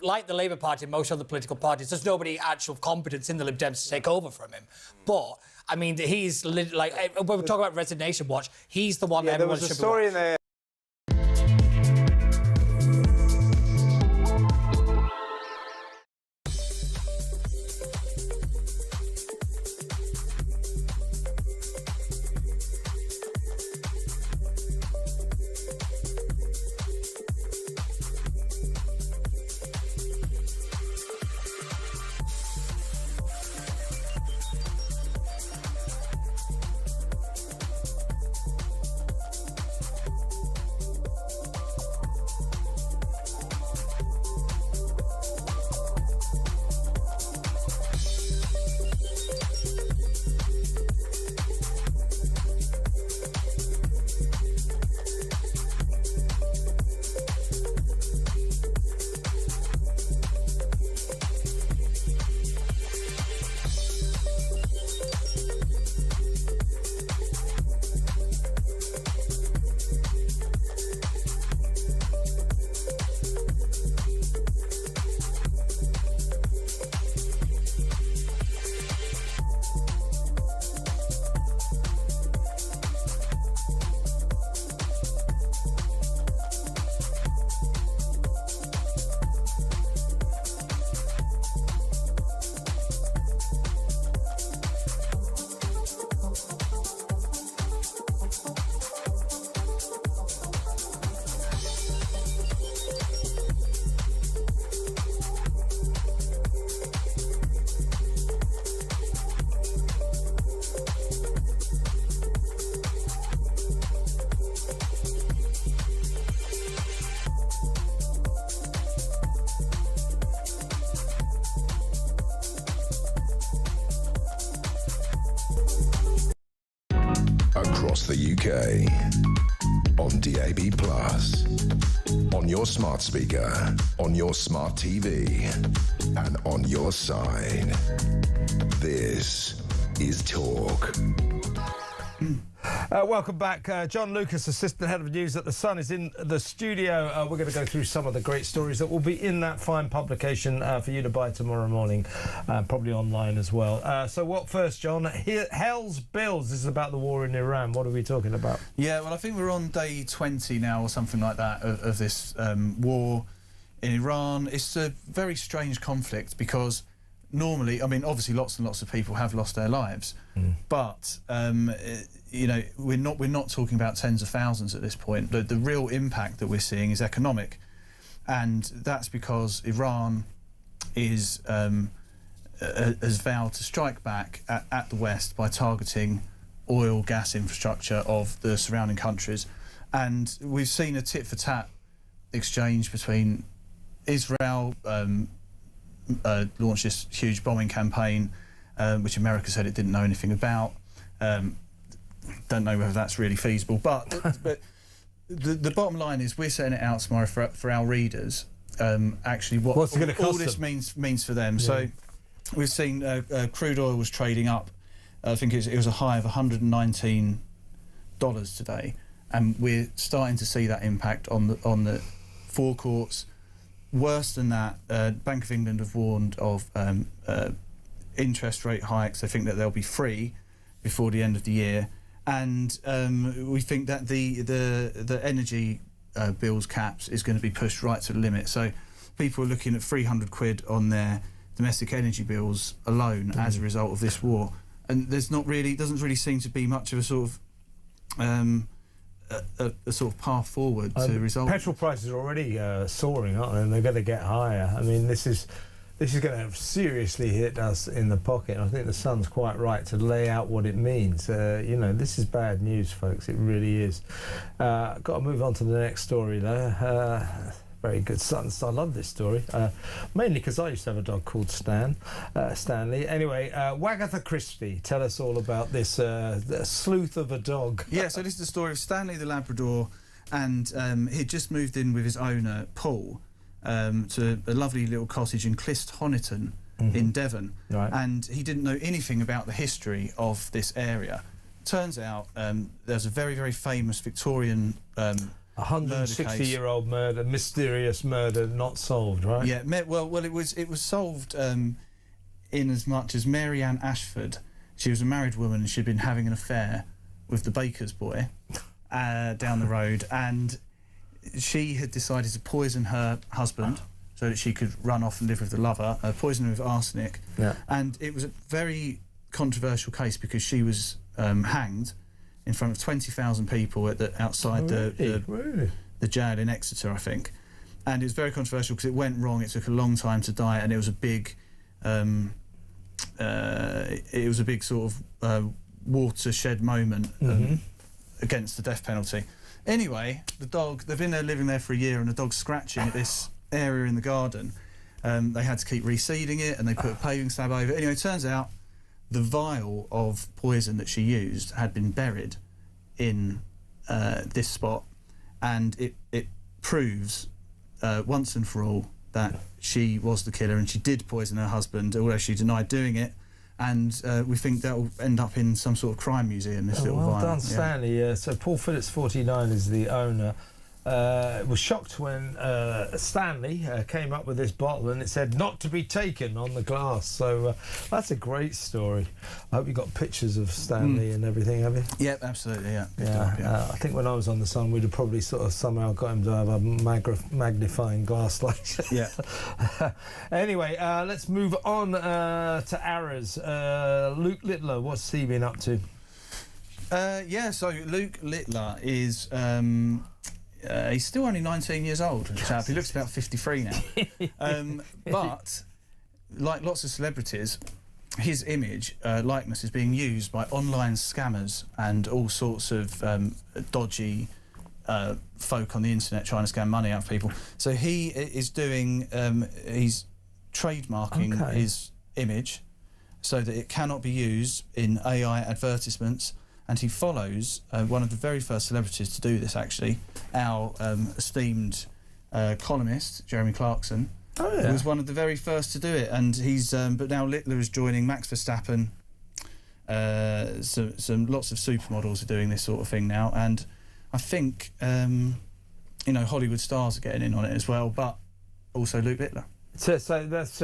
Like the Labour Party and most other political parties, there's nobody actual competence in the Lib Dems to take over from him. But, I mean, he's like, when we talk about Resignation Watch, he's the one that everyone should be watching. There was a story in there. across the UK. On DAB+, on your smart speaker, on your smart TV, and on your side. This is Talk. Welcome back. John Lucas, Assistant Head of News at The Sun, is in the studio. We're going to go through some of the great stories that will be in that fine publication for you to buy tomorrow morning, probably online as well. So what first, John? Hell's Bills. This is about the war in Iran. What are we talking about? Yeah, well, I think we're on day 20 now or something like that of this war in Iran. It's a very strange conflict because normally, I mean, obviously lots and lots of people have lost their lives, but you know, we're not talking about tens of thousands at this point. The real impact that we're seeing is economic, and that's because Iran is has vowed to strike back at the West by targeting oil, gas infrastructure of the surrounding countries, and we've seen a tit-for-tat exchange between Israel. Launched this huge bombing campaign, which America said it didn't know anything about. Don't know whether that's really feasible, but the bottom line is we're setting it out tomorrow for our readers. Actually, what's it going to cost all this them? means for them. Yeah. So we've seen crude oil was trading up. I think it was a high of $119 today, and we're starting to see that impact on the forecourts. Worse than that, Bank of England have warned of interest rate hikes. They think that they'll be free before the end of the year, and we think that the energy bills caps is going to be pushed right to the limit. So people are looking at 300 quid on their domestic energy bills alone as a result of this war, and doesn't really seem to be much of a sort of a sort of path forward to resolve. Petrol prices are already soaring, aren't they? And they're going to get higher. I mean, this is going to seriously hit us in the pocket. I think the Sun's quite right to lay out what it means. You know, this is bad news, folks. It really is. Got to move on to the next story, though. Very good, I love this story, mainly because I used to have a dog called Stanley. Anyway, Wagatha Christie, tell us all about this sleuth of a dog. Yeah, so this is the story of Stanley the Labrador, and he'd just moved in with his owner, Paul, to a lovely little cottage in Clisthoniton in Devon, right. And he didn't know anything about the history of this area. Turns out there's a very, very famous Victorian 160-year-old murder, mysterious murder, not solved, right? Yeah, well, it was solved in as much as Mary Ann Ashford. She was a married woman and she'd been having an affair with the baker's boy down the road, and she had decided to poison her husband so that she could run off and live with the lover, poison him with arsenic. Yeah. And it was a very controversial case because she was hanged in front of 20,000 people outside the jail in Exeter, I think. And it was very controversial because it went wrong. It took a long time to die, and it was a big, sort of watershed moment against the death penalty. Anyway, the dog, they've been living there for a year, and the dog's scratching at this area in the garden. They had to keep reseeding it, and they put a paving slab over it. Anyway, it turns out the vial of poison that she used had been buried in this spot, and it proves once and for all that she was the killer, and she did poison her husband, although she denied doing it. And we think that will end up in some sort of crime museum, this little vial. Well done, Stanley. Yeah. So Paul Phillips, 49, is the owner. Was shocked when Stanley came up with this bottle and it said "not to be taken" on the glass. So that's a great story. I hope you got pictures of Stanley and everything, have you? Yep, absolutely. Yeah. I think when I was on the Sun, we'd have probably sort of somehow got him to have a magnifying glass like that. Yeah. Anyway, let's move on to Arras. Luke Littler, what's he been up to? So Luke Littler is. He's still only 19 years old, chap. He looks about 53 now. But, like lots of celebrities, his image, likeness, is being used by online scammers and all sorts of dodgy folk on the internet trying to scam money out of people. So he is doing, he's trademarking his image so that it cannot be used in AI advertisements, and he follows one of the very first celebrities to do this, actually, our esteemed columnist, Jeremy Clarkson. Oh, yeah. Was one of the very first to do it, and he's but now Littler is joining Max Verstappen. Some lots of supermodels are doing this sort of thing now, and I think you know, Hollywood stars are getting in on it as well, but also Luke Littler. So that's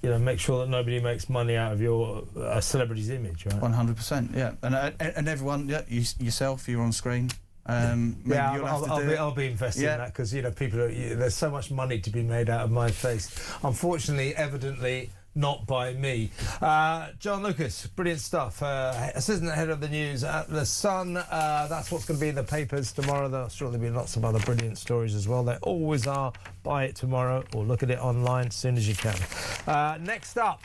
you know, make sure that nobody makes money out of your celebrity's image, right? 100%, yeah, and everyone, yeah, yourself, you're on screen. Yeah, I'll be invested in that, because, you know, there's so much money to be made out of my face. Unfortunately, evidently, not by me. John Lucas, brilliant stuff. Assistant head of the news at The Sun. That's what's going to be in the papers tomorrow. There'll surely be lots of other brilliant stories as well. There always are. Buy it tomorrow or look at it online as soon as you can. Next up,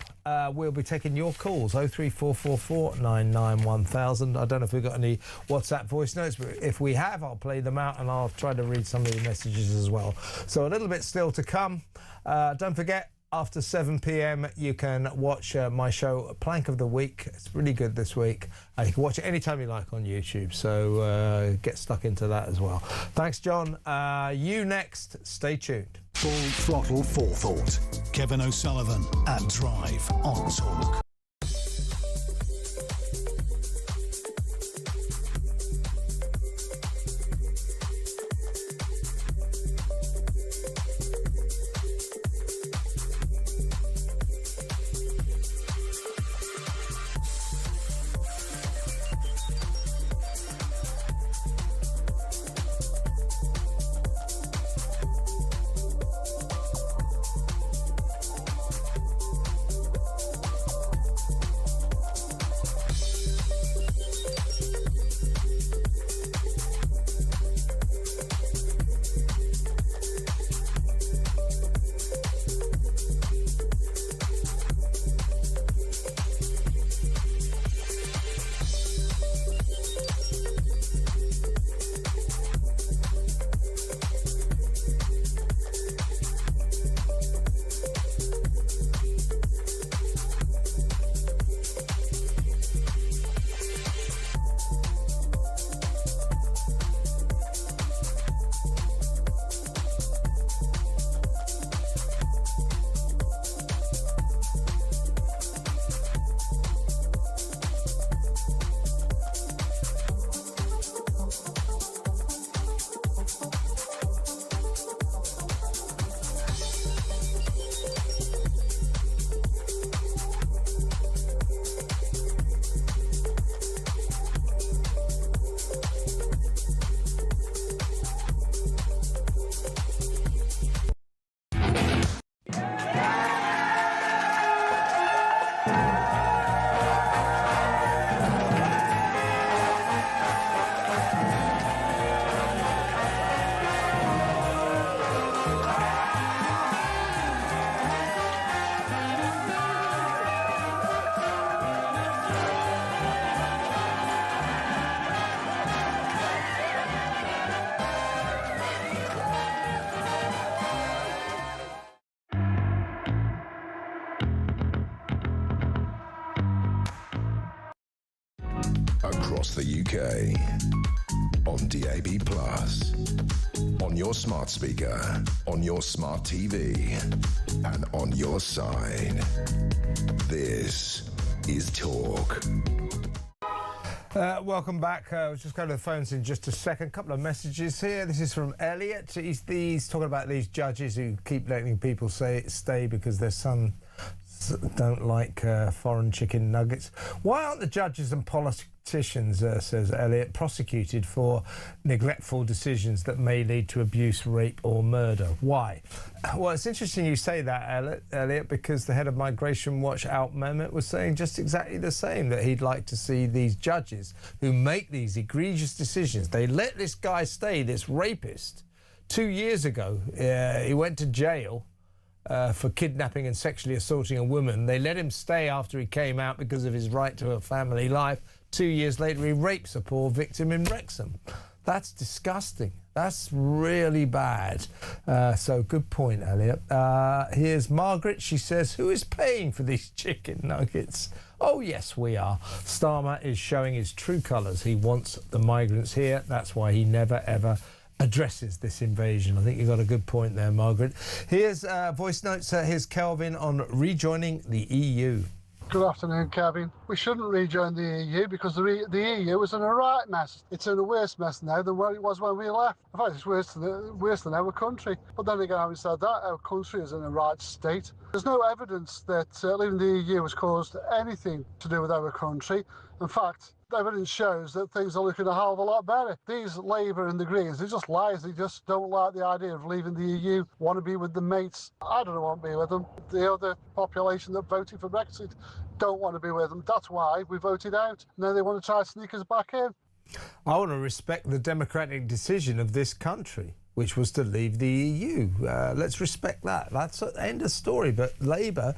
we'll be taking your calls, 03444 991,000. I don't know if we've got any WhatsApp voice notes, but if we have, I'll play them out and I'll try to read some of the messages as well. So a little bit still to come. Don't forget, after 7 p.m, you can watch my show, Plank of the Week. It's really good this week. You can watch it anytime you like on YouTube, so get stuck into that as well. Thanks, John. You next. Stay tuned. Full Throttle Forethought. Kevin O'Sullivan at Drive on Talk. Across the UK, on DAB+, on your smart speaker, on your smart TV, and on your side. This is Talk. Welcome back. We'll just go to the phones in just a second. A couple of messages here. This is from Elliot. He's talking about these judges who keep letting people stay because their son don't like foreign chicken nuggets. Why aren't the judges and politicians, says Elliot, prosecuted for neglectful decisions that may lead to abuse, rape or murder? Why? Well, it's interesting you say that, Elliot, because the head of Migration Watch, Out Mehmet, was saying just exactly the same, that he'd like to see these judges who make these egregious decisions. They let this guy stay, this rapist. 2 years ago, he went to jail for kidnapping and sexually assaulting a woman. They let him stay after he came out because of his right to a family life. 2 years later, he rapes a poor victim in Wrexham. That's disgusting. That's really bad. So good point, Elliot. Here's Margaret. She says, who is paying for these chicken nuggets? Oh, yes, we are. Starmer is showing his true colours. He wants the migrants here. That's why he never, ever addresses this invasion. I think you've got a good point there, Margaret. Here's voice notes. Here's Kelvin on rejoining the EU. Good afternoon, Kevin. We shouldn't rejoin the EU because the EU is in a right mess. It's in a worse mess now than what it was when we left. In fact, it's worse than our country. But then again, having said that, our country is in a right state. There's no evidence that leaving the EU has caused anything to do with our country. In fact, evidence shows that things are looking a hell of a lot better. These Labour and the Greens, they're just liars. They just don't like the idea of leaving the EU, want to be with the mates. I don't want to be with them. The other population that voted for Brexit don't want to be with them. That's why we voted out. Now they want to try to sneak us back in. I want to respect the democratic decision of this country, which was to leave the EU. Let's respect that. That's the end of story. But Labour,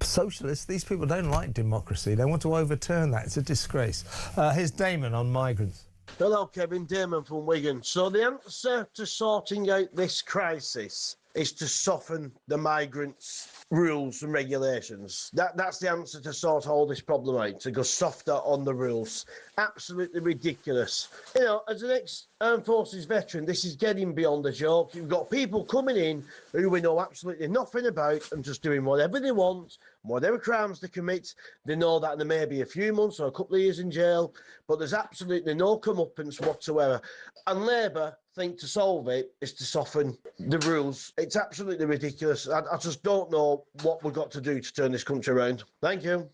socialists, these people don't like democracy. They want to overturn that. It's a disgrace. Here's Damon on migrants. Hello, Kevin. Damon from Wigan. So the answer to sorting out this crisis is to soften the migrants' rules and regulations. That's the answer to sort all this problem out, to go softer on the rules. Absolutely ridiculous. You know, as an ex-armed forces veteran, this is getting beyond a joke. You've got people coming in who we know absolutely nothing about and just doing whatever they want, whatever crimes they commit. They know that there may be a few months or a couple of years in jail, but there's absolutely no comeuppance whatsoever. And Labour think to solve it is to soften the rules. It's absolutely ridiculous. I just don't know what we've got to do to turn this country around. Thank you.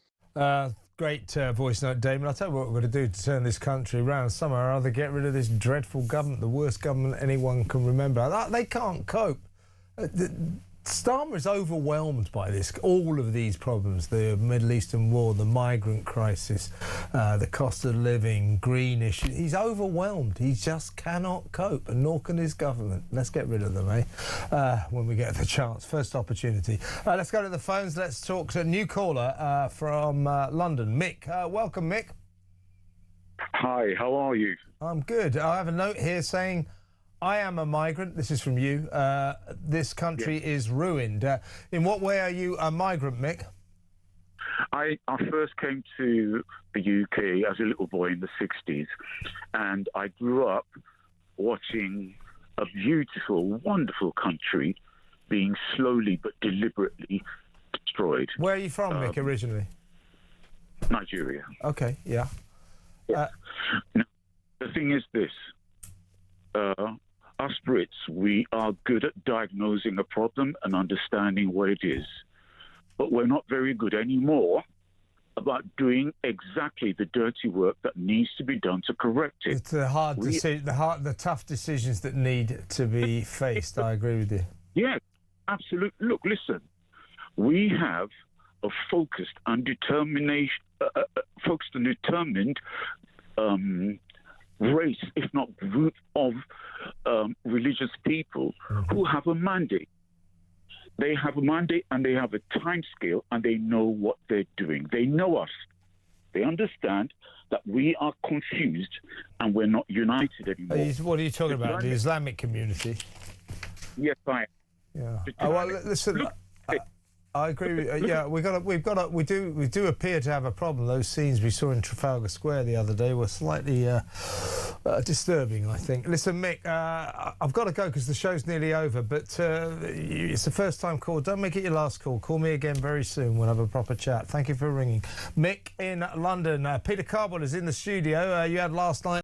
Great voice note, Damon. I'll tell you what we're going to do to turn this country around. Somehow or other, get rid of this dreadful government, the worst government anyone can remember. They can't cope. Starmer is overwhelmed by this, all of these problems, the Middle Eastern war, the migrant crisis, the cost of living, green issues. He's overwhelmed. He just cannot cope, and nor can his government. Let's get rid of them, when we get the chance. First opportunity. Let's go to the phones. Let's talk to a new caller from London. Mick. Welcome, Mick. Hi, how are you? I'm good. I have a note here saying, I am a migrant. This is from you. This country is ruined. In what way are you a migrant, Mick? I first came to the UK as a little boy in the 60s, and I grew up watching a beautiful, wonderful country being slowly but deliberately destroyed. Where are you from, Mick, originally? Nigeria. Okay, yeah. Now, the thing is this. Us Brits, we are good at diagnosing a problem and understanding what it is. But we're not very good anymore about doing exactly the dirty work that needs to be done to correct it. It's the tough decisions that need to be faced. I agree with you. Yeah, absolutely. Look, listen, we have a focused and determined race, if not group of religious people who have a mandate. They have a mandate and they have a time scale and they know what they're doing. They know us. They understand that we are confused and we're not united anymore. What are you talking about? The Islamic community? Yes, I am. Yeah. Well, listen. I agree with yeah, we do appear to have a problem. Those scenes we saw in Trafalgar Square the other day were slightly disturbing, I think. Listen, Mick, I've got to go because the show's nearly over, but it's the first time call. Don't make it your last call. Call me again very soon. We'll have a proper chat. Thank you for ringing. Mick in London. Peter Carball is in the studio. You had last night.